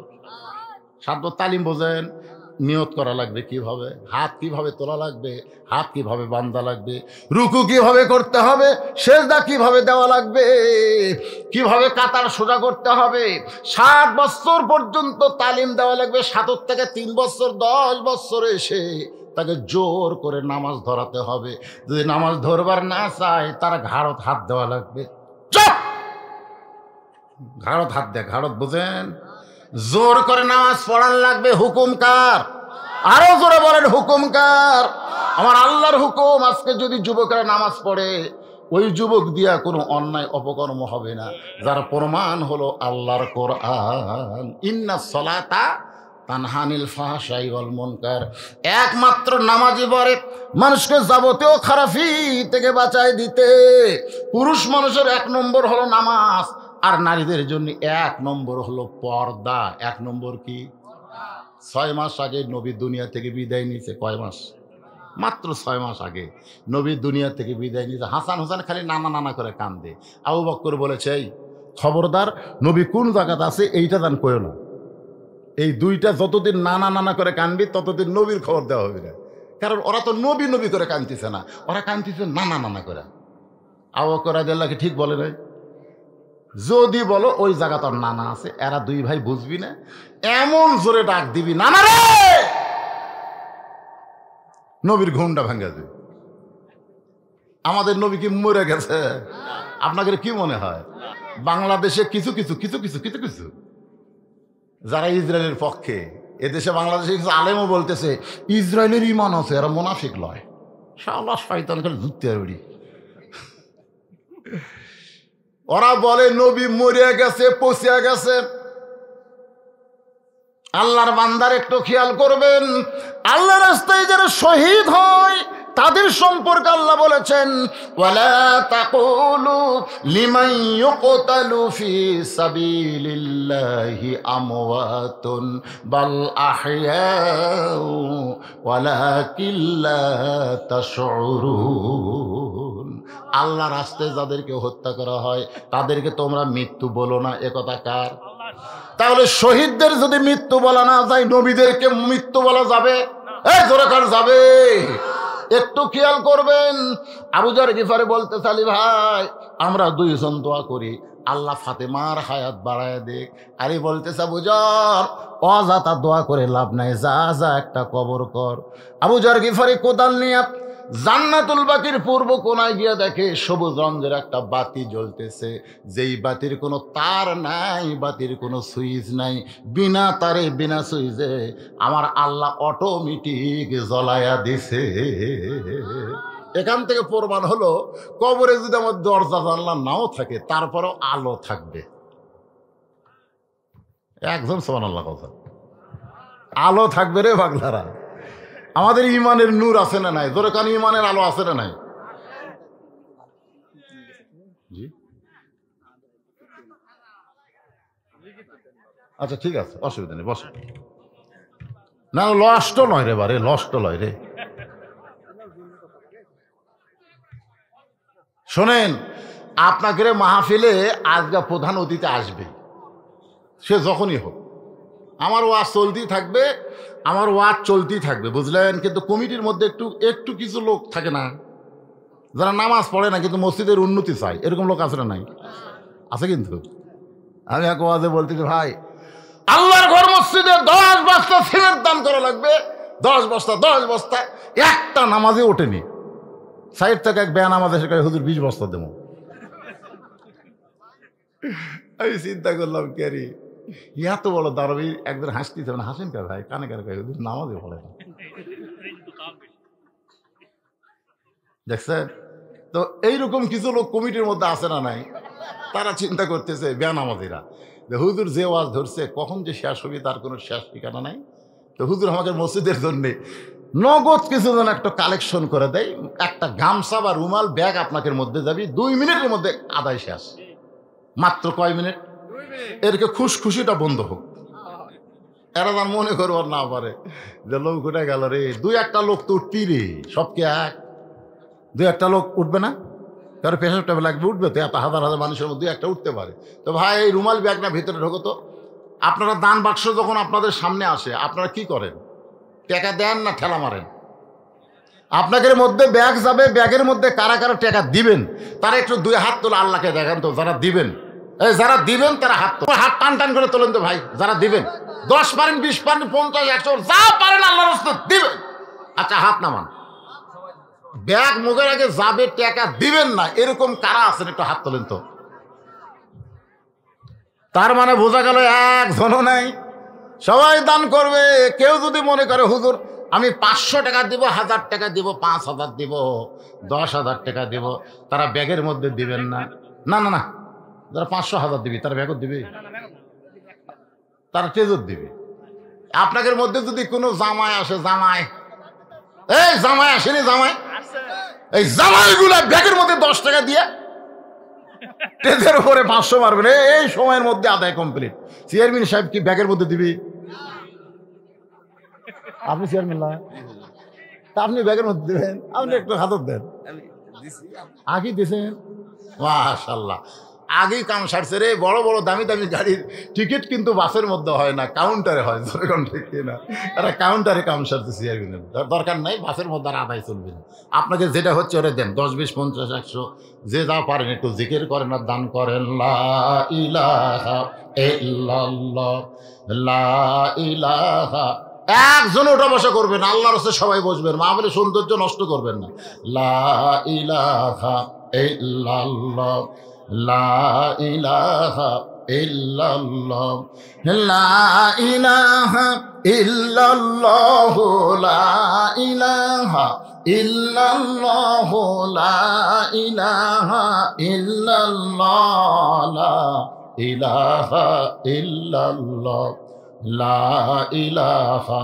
7 বছর তালিম। বোঝেন? নিয়ত করা লাগবে কিভাবে, হাত কিভাবে তোলা লাগবে, হাত কিভাবে বান্ধা লাগবে, রুকু কিভাবে করতে হবে, সেজদা কিভাবে দেওয়া লাগবে, কিভাবে কাতার সোজা করতে হবে। 7 বছর পর্যন্ত তালিম দেওয়া লাগবে। 7 থেকে 3 বছর 10 বছর এসে তাকে জোর করে নামাজ ধরাতে হবে। যদি নামাজ ধরবার না চায় তারা ঘাড়ত হাত দেওয়া লাগবে। চুপ! ঘাড়ত হাত দেয়, ঘাড়ত বোঝেন? জোর করে নামাজ পড়ার লাগবে। হুকুম কার? আরো জোরে বলেন হুকুম কার? আমার আল্লাহর হুকুম। আজকে যদি যুবকরা নামাজ পড়ে, ওই যুবক দিয়া কোনো অন্যায় অপকর্ম হবে না, যার প্রমাণ হলো আল্লাহর কোরআন। ইন্নাস সালাতা তানহা আনিল ফাহশাই ওয়াল মুনকার। একমাত্র নামাজই পারে মানুষকে যাবতীয় খারাপি থেকে বাঁচায় দিতে। পুরুষ মানুষের 1 নম্বর হলো নামাজ, আর নারীদের জন্য 1 নম্বর হলো পর্দা। 1 নম্বর কি? 6 মাস আগে নবী দুনিয়া থেকে বিদায় নিয়েছে। কয় মাস? মাত্র 6 মাস আগে নবী দুনিয়া থেকে বিদায় নিয়েছে। হাসান হোসেন খালি নানা নানা করে কান্দে। আবু বকর বলেছে, এই খবরদার, নবী কোন জায়গাতে আছে এইটা জান কইও না। এই দুইটা যতদিন নানা নানা করে কানবি ততদিন নবীর খবর দেওয়া হবে না। কারণ ওরা তো নবী নবী করে কানতেছে না, ওরা কানতেছে নানা নানা করে। আবু বকর রাদিয়াল্লাহু আনহু ঠিক বলে নাই? যদি বলো ওই জায়গা তোর নানা আছে, এরা 2 ভাই বুঝবি না, এমন জোরে ডাক দিবি, নানা রে নবীর ঘুমটা ভাঙ্গা যায়। আমাদের নবী কি মরে গেছে? আপনাদের কি মনে হয়? বাংলাদেশে কিছু কিছু কিছু কিছু কিছু কিছু যারা ইসরায়েলের পক্ষে, এদেশে বাংলাদেশে কিছু আলেমও বলতেছে ইসরায়েলের ইমান আছে, এরা মুনাফিক লয়। শালা শয়তান করে ধুতে পারি। ওরা বলে নবী মরে গেছে, পচিয়া গেছে। আল্লাহর বান্দার একটু খেয়াল করবেন, আল্লাহর রাস্তায় যারা শহীদ হয় তাদের সম্পর্কে আল্লাহ বলেছেন ওয়ালা তাকুলু লিমান ইউকতালু ফি সাবিলিল্লাহি আমওয়াতুন বাল আহইয়াউ ওয়ালাকিন লা তাশউরুন। আল্লাহ রাস্তায় যাদেরকে হত্যা করা হয় তাদেরকে তোমরা মৃত্যু বলো না, একথা কার? তাহলে শহীদদের যদি মৃত্যু বলা না যায়, নবীদেরকে মৃত্যু বলা যাবে? জোরে কার যাবে? একটু খেয়াল করবেন। আবু যর গিফারি বলতে চালি ভাই আমরা দুইজন দোয়া করি আল্লাহ ফাতেমার হায়াত বাড়ায় দেখ। আরে বলতেছে আবু যর অযথা দোয়া করে লাভ নাই, যা যা একটা কবর কর। আবু যর গিফারি কোদাল নিয়ে জান্নাতুল বাকির পূর্ব কোনায় গিয়ে দেখে সবুজ রঙের একটা বাতি জ্বলতেছে, যেই বাতির কোনো তার নাই, বাতির কোনো সুইচ নাই, বিনা তারে বিনা সুইচে আমার আল্লাহ অটোমেটিক জ্বলায়া দিছে। এখান থেকে প্রমাণ হলো কবরে যদি আমার দরজা জানলা নাও থাকে তারপরেও আলো থাকবে। একজন সুবহানাল্লাহ কথা, আলো থাকবে রে পাগলারা। আমাদের ইমানের নূর আছে না নাই? ধরে কান ইমানের আলো আছে না নাই? জি আচ্ছা ঠিক আছে, অসুবিধা নেই, বসে না। লষ্ট নয় রে বারে, লষ্ট নয় রে। শোনেন, আপনাকে মাহফিলে আজকে প্রধান অতিথি আসবে, সে যখনই হোক। আমার ওয়াজ চলতেই থাকবে, আমার ওয়াজ চলতেই থাকবে, বুঝলেন? কিন্তু কমিটির মধ্যে একটু একটু কিছু লোক থাকে না যারা নামাজ পড়ে না কিন্তু মসজিদের উন্নতি চায়, এরকম লোক আছে না নাই? আছে। কিন্তু আমি এক ওয়াজে বলতেছি ভাই আল্লাহর ঘর মসজিদে 10 বস্তা সিমেন্ট দান করা লাগবে, 10 বস্তা 10 বস্তা। একটা নামাজে ওঠেনি। সাইড থেকে এক বেয়া নামাজ এসে হুজুর 20 বস্তা দেবো। আমি চিন্তা করলাম কে রে ইয়া তো বলো দাঁড়াবি, একদিন হাসতেছে না, হাসেন কে ভাই? কানে কানে নামাজে পড়ে না, দেখছেন তো? এইরকম কিছু লোক কমিটির মধ্যে আছে না নাই? তারা চিন্তা করতেছে বেয়ানামাজিরা যে হুজুর যে ওয়াজ ধরছে কখন যে শেষ হবে তার কোনো শেষ ঠিকানা নাই। তো হুজুর আমাকে মসজিদের জন্যে নগদ কিছু যেন একটা কালেকশন করে দেয়, একটা গামছা বা রুমাল ব্যাগ আপনাকে মধ্যে যাবি, 2 মিনিটের মধ্যে আদায় শেষ। মাত্র কয় মিনিট? এরকে খুশখুশিটা বন্ধ হোক। এরা তার মনে করবো না পারে যে লোক উঠে গেল রে, 2-1টা লোক তো উঠবি রে, সবকে এক 2-1টা লোক উঠবে না? কারো পেশাব টেবে লাগবে, উঠবে তো, এত হাজার হাজার মানুষের মধ্যে 2-1টা উঠতে পারে। তো ভাই এই রুমাল ব্যাগটা ভিতরে ঢোকো তো। আপনারা দান বাক্স যখন আপনাদের সামনে আসে আপনারা কি করেন? টাকা দেন না ঠেলা মারেন? আপনাদের মধ্যে ব্যাগ যাবে, ব্যাগের মধ্যে কারা কারা টাকা দিবেন তারা একটু 2 হাত তোলা আল্লাহকে দেখান তো। যারা দিবেন, এই যারা দিবেন তারা হাত তোলেন, হাত টান টান করে তোলেন তো ভাই। যারা দিবেন 10 পারেন, 20 পারেন, 50, 100 যা পারেন আল্লাহর রাস্তায় দিবেন। আচ্ছা হাত নামান। ব্যাগ মুখের আগে যাবে, টাকা দিবেন না, এরকম কারা আছেন একটু হাত তোলেন তো। তার মানে বোঝা গেল একজনও নাই, সবাই দান করবে। কেউ যদি মনে করে হুজুর আমি 500 টাকা দিব, 1000 টাকা দিব, 5000 দিব, 10,000 টাকা দিব, তারা ব্যাগের মধ্যে দিবেন না। না না না, যারা 500-1000 দিবি তারা ব্যাগত দিবে, তারা ট্রেজর দিবে। আপনাদের মধ্যে যদি কোনো জামাই আসে, জামাই এই জামাই আসেনি, জামাই এই জামাইগুলা ব্যাগের মধ্যে 10 টাকা দিয়ে ট্রেজের উপরে 500 মারবেন, এই সময়ের মধ্যে আদায় কমপ্লিট। চেয়ারম্যান সাহেব কি ব্যাগের মধ্যে দিবি? আপনি চেয়ারম্যান না, তা আপনি ব্যাগের মধ্যে দেবেন? আপনি একটু হাতত দেন। আগে দিয়েছেন মাশাআল্লাহ, আগেই কাম সারছে রে। বড় বড় দামি দামি গাড়ির টিকিট কিন্তু বাসের মধ্যে হয় না, কাউন্টারে হয়। যেরকম ঠিক না, তারা কাউন্টারে কাম সারছে চেয়ারম্যানের। দরকার নাই, বাসের মধ্যে আর আদায় চলবে না। আপনাকে যেটা হচ্ছে ওরা দেন, 10, 20, 50, 100 যে যা পারেন একটু জিকির করেন আর দান করেন। লা ইলাহা ইল্লাল্লাহ, লা ইলাহা একজন ওটা বসা করবেন, আল্লাহর রাস্তায় সবাই বসবেন, মাহফিলের সৌন্দর্য নষ্ট করবেন না। লা ইলাহা ইল্লাল্লাহ, লা ইলাহা ইল্লাল্লাহ, লা ইলাহা ইল্লাল্লাহ, লা ইলাহা ইল্লাল্লাহ, লা ইলাহা ইল্লাল্লাহ, লা ইলাহা ইল্লাল্লাহ, লা ইলাহা।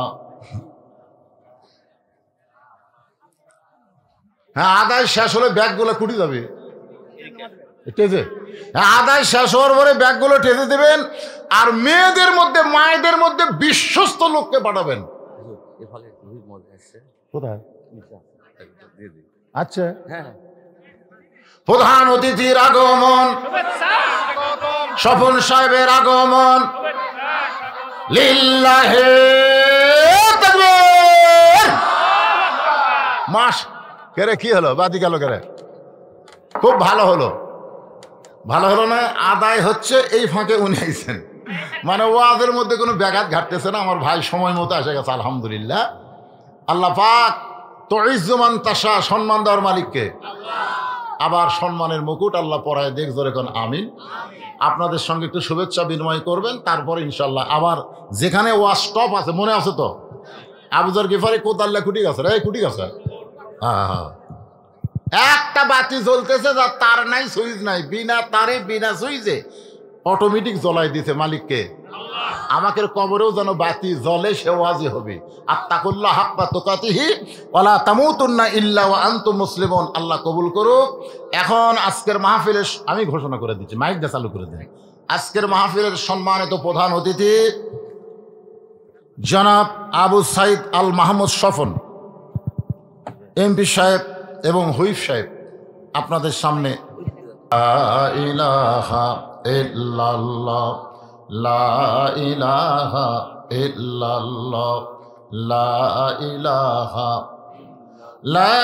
হ্যাঁ, আদায় শেষ হলে ব্যাগগুলো কুটি যাবে টেজে। আদায় শেষ হওয়ার পরে ব্যাগগুলো টেজে দেবেন, আর মেয়েদের মধ্যে মায়েদের মধ্যে বিশ্বস্ত লোককে পাঠাবেন। কোথায়? আচ্ছা, প্রধান অতিথির আগমন, স্বপন সাহেবের আগমন, লিল্লাহে তাকবীর। মাস কেরে কি হলো? বাদি গেল কেরে? খুব ভালো হলো, ভালো হলো না? আদায় হচ্ছে এই ফাঁকে উনি আইছেন, মানে ওয়াজের মধ্যে কোনো ব্যাঘাত ঘাটতেছে না। আমার ভাই সময় মতো এসে গেছে, আলহামদুলিল্লাহ। আল্লাহ পাক তুইজ্জুমান তাশা, সম্মান দেওয়ার মালিককে। আবার সম্মানের মুকুট আল্লাহ পরায় দেখ, জোরে কোন আমিন। আপনাদের সঙ্গে একটু শুভেচ্ছা বিনিময় করবেন, তারপরে ইনশাল্লাহ আবার যেখানে ওয়াজ স্টপ আছে, মনে আছে তো? আবুজার গিফারি কোদাল্লা কুটি গেছে, এই কুটি গেছে। হ্যাঁ হ্যাঁ, একটা বাতি জ্বলতেছে, যার তার নাই, সুইচ নাই, বিনা তারে বিনা সুইচে অটোমেটিক জ্বলাই দিতে মালিককে। আমাকে কবরেও যেন বাতি জ্বলে, সে ওয়াজি হবে। আত্তাকুল্লাহ হাক্কা তুকাতিহি ওয়ালা তামুতুন্না ইল্লা ওয়া আনতুম মুসলিমুন। আল্লাহ কবুল করুক। এখন আজকের মাহফিলের আমি ঘোষণা করে দিচ্ছি, মাইকটা চালু করে দেন। আজকের মাহফিলের সম্মানিত প্রধান অতিথি জনাব আবু সাইদ আল মাহমুদ স্বপন এমপি সাহেব এবং হুইপ সাহেব আপনাদের সামনে লা ইলাহা ইল্লাল্লাহ, লা ইলাহা ইল্লাল্লাহ, লা ইলাহা, লা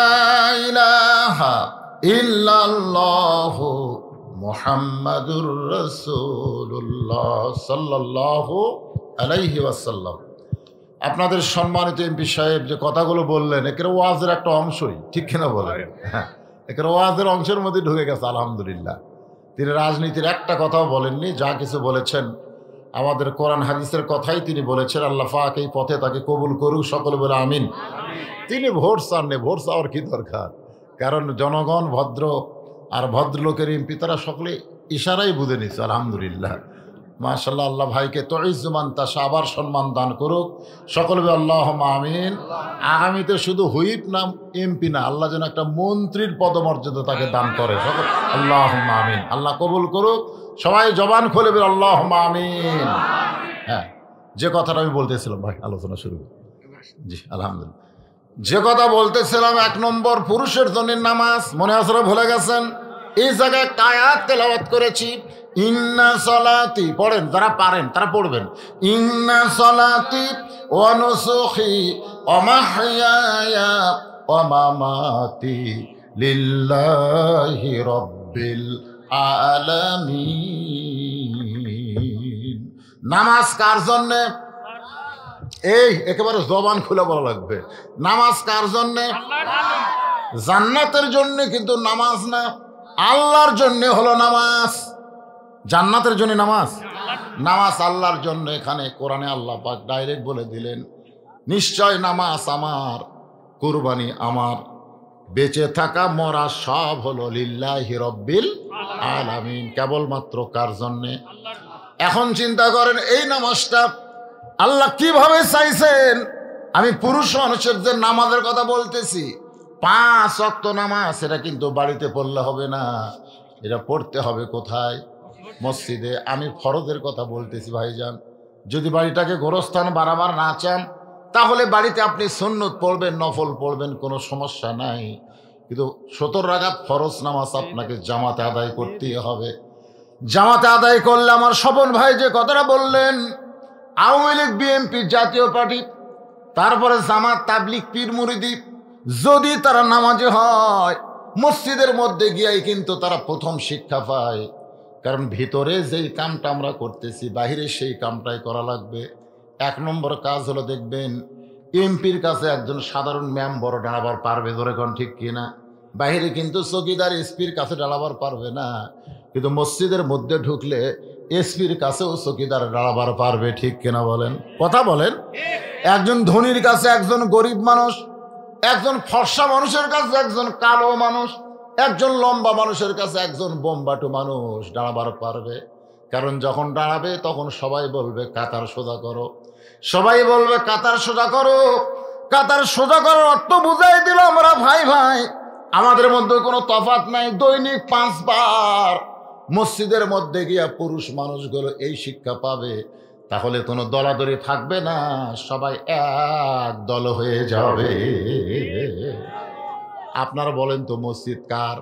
ইলাহা ইল্লাল্লাহ, মুহাম্মাদুর রাসূলুল্লাহ সাল্লাল্লাহু আলাইহি ওয়াসাল্লাম। আপনাদের সম্মানিত এমপি সাহেব যে কথাগুলো বললেন, একের ওয়াজের একটা অংশই, ঠিক কিনা বলেন? হ্যাঁ, একের ওয়াজের অংশের মধ্যে ঢুকে গেছে, আলহামদুলিল্লাহ। তিনি রাজনীতির একটা কথাও বলেননি, যা কিছু বলেছেন আমাদের কোরআন হাদিসের কথাই তিনি বলেছেন। আল্লাহ পাক এই পথে তাকে কবুল করুক, সকলে বলে আমিন। তিনি ভোট চাননি, ভোট চাওয়ার কি দরকার? কারণ জনগণ ভদ্র, আর ভদ্রলোকের এমপি তারা সকলে ইশারাই বুঝে নিচ্ছে, আলহামদুলিল্লাহ। মাশাআল্লাহ, আল্লাহ ভাইকে তুইজ্জুমান তাশা আবার সম্মান দান করুক, সকলে বলে আল্লাহুম্মা আমিন। আগামীতে শুধু হুইপ নাম এমপি না, আল্লাহ যেন একটা মন্ত্রীর পদমর্যাদা তাকে দান করে, সকল আল্লাহুম্মা আমিন। আল্লাহ কবুল করুক। সবাই জবান খুলে বলে আল্লাহুম্মা আমিন। হ্যাঁ, যে কথাটা আমি বলতেছিলাম ভাই, আলোচনা শুরু। জি আলহামদুলিল্লাহ, যে কথা বলতেছিলাম, 1 নম্বর পুরুষের জন্য নামাজ, মনে আছে ভুলে গেছেন? এই জায়গায় একটা আয়াত তেলাওয়াত করেছি, ইন্না সলাতি, পড়েন যারা পারেন তারা পড়বেন। ইন্না সলাতি ওয়া নুসুখি ওয়া মাহইয়ায়া ওয়া মামাতি লিল্লাহি রাব্বিল আলামিন। নামাজ কার জন্যে? এই একেবারে জবান খুলে বলা লাগবে, নামাজ কার জন্যে? জান্নাতের জন্য, কিন্তু নামাজ না, আল্লাহর জন্য হলো নামাজ। জান্নাতের জন্য নামাজ, নামাজ আল্লাহর জন্য। এখানে কোরআনে আল্লাহ পাক ডাইরেক্ট বলে দিলেন, নিশ্চয় নামাজ আমার, কুরবানি আমার, বেঁচে থাকা মরা সব হলো লিল্লাহি রাব্বিল আলামিন। কেবলমাত্র কার জন্যে? এখন চিন্তা করেন, এই নামাজটা আল্লাহ কিভাবে চাইছেন? আমি পুরুষ মানুষের যে নামাজের কথা বলতেছি, 5 ওয়াক্ত নামাজ, এটা কিন্তু বাড়িতে পড়লে হবে না, এটা পড়তে হবে কোথায়? মসজিদে। আমি ফরজের কথা বলতেছি ভাইজান। যদি বাড়িটাকে গোরস্থান বাড়াবার না চান, তাহলে বাড়িতে আপনি সুন্নত পড়বেন, নফল পড়বেন, কোনো সমস্যা নাই। কিন্তু 70 রাকাত ফরজ নামাজ আপনাকে জামাতে আদায় করতেই হবে। জামাতে আদায় করলে, আমার স্বপন ভাই যে কথাটা বললেন, আওয়ামী লীগ, বিএনপি, জাতীয় পার্টি, তারপরে জামাত, তাবলিগ, পীর মুরিদি, যদি তারা নামাজে হয়, মসজিদের মধ্যে গিয়াই কিন্তু তারা প্রথম শিক্ষা পায়। কারণ ভিতরে যেই কামটা আমরা করতেছি, বাহিরে সেই কামটাই করা লাগবে। এক নম্বর কাজ হলো দেখবেন এমপির কাছে একজন সাধারণ মেম্বার দাঁড়াবার পারবে, ধরে কোন ঠিক কিনা? বাইরে কিন্তু চকিদার এসপির কাছে দাঁড়াবার পারবে না, কিন্তু মসজিদের মধ্যে ঢুকলে এসপির কাছেও চকিদার দাঁড়াবার পারবে, ঠিক কিনা বলেন? কথা বলেন। একজন ধনীর কাছে একজন গরিব মানুষ, একজন ফর্সা মানুষের কাছে একজন কালো মানুষ, একজন লম্বা মানুষের কাছে একজন বোম্বাটু মানুষ দাঁড়াবার পারবে। কারণ যখন দাঁড়াবে তখন সবাই বলবে কাতার সোজা করো, সবাই বলবে কাতার সোজা করো। কাতার সোজা করার অর্থ বুঝাই দিল আমরা ভাই ভাই, আমাদের মধ্যে কোনো তফাৎ নাই। দৈনিক 5 বার মসজিদের মধ্যে গিয়া পুরুষ মানুষগুলো এই শিক্ষা পাবে, তাহলে কোনো দলাদলি থাকবে না, সবাই এক দল হয়ে যাবে। আপনারা বলেন তো মসজিদ কার?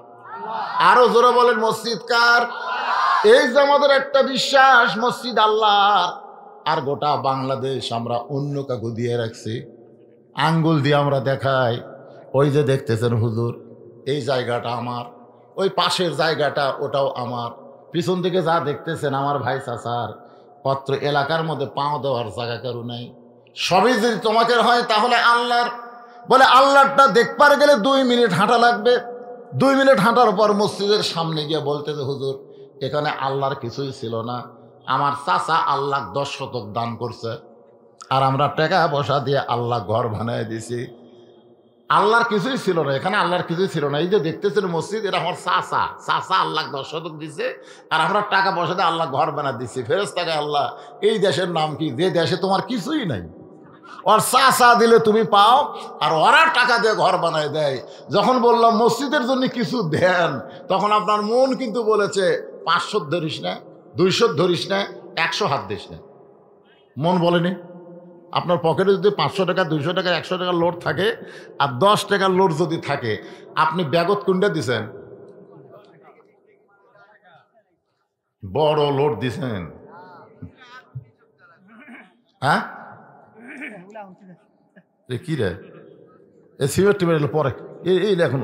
আরো জোরে বলেন মসজিদ কার? এই যে আমাদের একটা বিশ্বাস মসজিদ আল্লাহর, আর গোটা বাংলাদেশ আমরা অন্য কাকু দিয়ে রাখছি, আঙ্গুল দিয়ে আমরা দেখাই। ওই যে দেখতেছেন হুজুর, এই জায়গাটা আমার, ওই পাশের জায়গাটা ওটাও আমার, পিছন থেকে যা দেখতেছেন আমার ভাই চাচার, পত্র এলাকার মধ্যে পাও দেওয়ার জায়গা কারো নাই। সবই যদি তোমাকে হয় তাহলে আল্লাহর। বলে আল্লাহটা দেখবার গেলে 2 মিনিট হাঁটা লাগবে। 2 মিনিট হাঁটার পর মসজিদের সামনে গিয়ে বলতেছে হুজুর এখানে আল্লাহর কিছুই ছিল না, আমার চাচা আল্লাহ 10 শতক দান করছে, আর আমরা টাকা পয়সা দিয়ে আল্লাহ ঘর বানায় দিছি। আল্লাহর কিছুই ছিল না, এখানে আল্লাহর কিছুই ছিল না। এই যে দেখতেছেন মসজিদ, এটা আমার চাচা, চাচা আল্লাহ 10 শতক দিছে, আর আমরা টাকা পয়সা দিয়ে আল্লাহ ঘর বানায় দিচ্ছি। ফেরেশতাকে আল্লাহ, এই দেশের নাম কি, যে দেশে তোমার কিছুই নাই, ওর চাচা দিলে তুমি পাও, আর ওরা টাকা দিয়ে ঘর বানায় দেয়। যখন বললাম মসজিদের জন্য কিছু দেন, তখন আপনার মন কিন্তু বলেছে 500 ধরিস না, 200 ধরিস না, 100 হাত দিস না। মন বলেনি? আপনার পকেটে যদি 500 টাকা, 200 টাকা, 100 টাকার লোড থাকে, আর 10 টাকার লোড যদি থাকে, আপনি ব্যাগত কোনটা দিছেন? বড় লোড দিছেন। হ্যাঁ কি রে, এ সিমেন্ট টিমেন্ট পরে এই এখন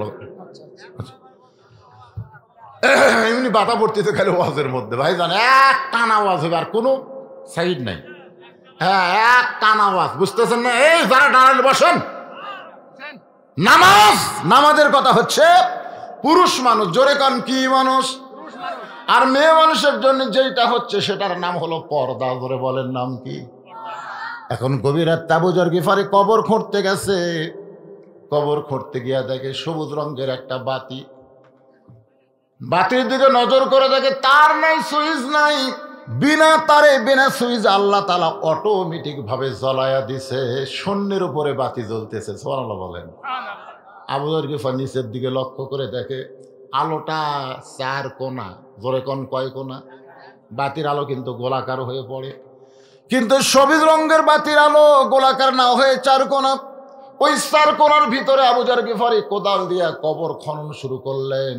এমনি বাতা পড়তেছে খালি ওয়াজের মধ্যে। ভাই জান এক টানা ওয়াজ হবে, আর কোনো সাইড নাই। হ্যাঁ এক টানা ওয়াজ, বুঝতেছেন না? এই যারা দাঁড়ালে বসেন। নামাজ, নামাজের কথা হচ্ছে পুরুষ মানুষ, জোরে কান কি মানুষ, আর মেয়ে মানুষের জন্য যেটা হচ্ছে সেটার নাম হলো পর্দা। জোরে বলেন নাম কি? এখন গভীর রাত আবু যর গিফারি কবর খুঁড়তে গেছে। কবর খুঁড়তে গিয়া দেখে সবুজ রঙের একটা বাতি, বাতির দিকে নজর করে দেখে তার নাই, সুইচ নাই, বিনা তারে বিনা সুইচ আল্লাহ তাআলা অটোমেটিক ভাবে জ্বলায়া দিছে। শূন্যের উপরে বাতি জ্বলতেছে। সুবহানাল্লাহ বলেন। আবু যর গিফার নিচের দিকে লক্ষ্য করে দেখে আলোটা 4 কোণা। জোরে কোন কয় কোণা? বাতির আলো কিন্তু গোলাকার হয়ে পড়ে, কিন্তু সবুজ রঙের বাতির আলো গোলাকার না হয়ে 4 কোণা। ওই 4 কোণার ভিতরে আবু যর গিফারি কোদাল দিয়া কবর খনন শুরু করলেন।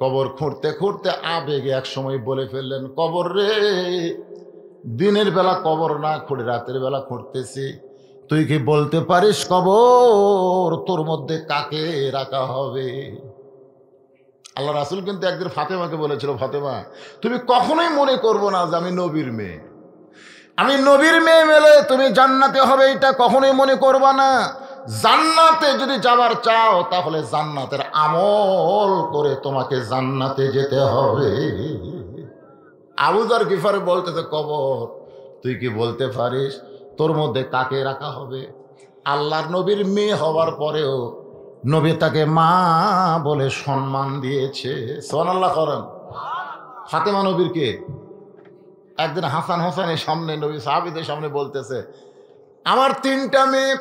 কবর খুঁড়তে খুঁড়তে আবেগে এক সময় বলে ফেললেন, কবর রে, দিনের বেলা কবর না খুঁড়ে রাতের বেলা খুঁড়তেছি, তুই কি বলতে পারিস কবর তোর মধ্যে কাকে রাখা হবে? আল্লাহ রাসূল কিন্তু একদিন ফাতেমাকে বলেছিল, ফাতেমা তুমি কখনোই মনে করবো না যে আমি নবীর মেয়ে, আমি নবীর মেয়ে মেলে তুমি জান্নাতে হবে, এটা কখনোই মনে করবা না। জান্নাতে যদি যাবার চাও তাহলে জান্নাতের আমল করে তোমাকে জান্নাতে যেতে হবে। আবু যর গিফারি বলতেছে, কবর তুই কি বলতে পারিস তোর মধ্যে কাকে রাখা হবে? আল্লাহর নবীর মেয়ে হওয়ার পরেও নবী তাকে মা বলে সম্মান দিয়েছে। সুবহানাল্লাহ করেন। ফাতেমা নবীর কে? একদিন হাসান হোসেনের সামনে নবী সাহাবীদের সামনে বলতেছে, আমার 3টা মেয়ে,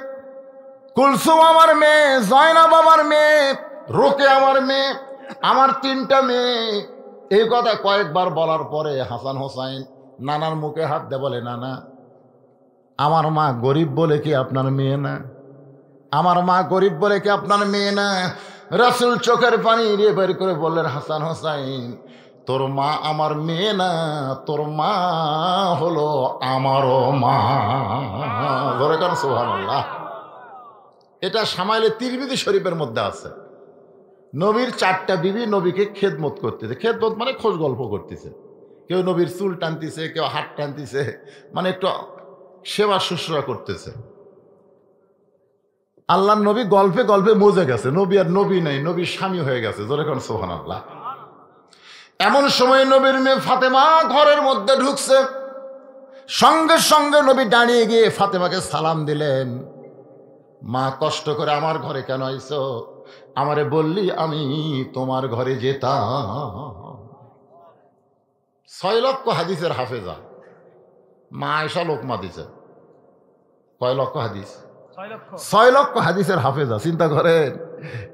কুলসুম আমার মেয়ে, জয়নাব আমার মেয়ে, রোকে আমার মেয়ে, আমার 3টা মেয়ে। এই কথা কয়েকবার বলার পরে হাসান হোসাইন নানার মুখে হাত দিয়ে বলে, নানা আমার মা গরিব বলে কি আপনার মেয়ে না? আমার মা গরিব বলে কি আপনার মেয়ে না? রাসূল চোখের পানি দিয়ে বের করে বললেন, হাসান হোসাইন তোর মা আমার মেয়ে না, তোর মা হলো আমারও মা। ধরে কেন? সুবহানাল্লাহ। এটা সামাইলে তিরমিজি শরীফের মধ্যে আছে। নবীর 4টা বিবি নবীকে খেদমত করতেছে। খেদমত মানে খোঁজ গল্প করতেছে। কেউ নবীর চুল টানতেছে, কেউ হাত টানতেছে, মানে একটু সেবা শুশ্রূষা করতেছে। আল্লাহর নবী গল্পে গল্পে মজে গেছে, নবী আর নবী নাই, নবীর স্বামী হয়ে গেছে। জোরে কোন সুবহানাল্লাহ। এমন সময় নবীর মেয়ে ফাতেমা ঘরের মধ্যে ঢুকছে। সঙ্গে সঙ্গে নবী দাঁড়িয়ে গিয়ে ফাতেমাকে সালাম দিলেন। মা, কষ্ট করে আমার ঘরে কেন আইছো? আমারে বললি আমি তোমার ঘরে যেতাম। 6 লক্ষ হাদিসের হাফেজা মা আয়েশা লোকমা দিছে। কয় লক্ষ হাদিস? 6 লক্ষ হাদিসের হাফেজা। চিন্তা করেন,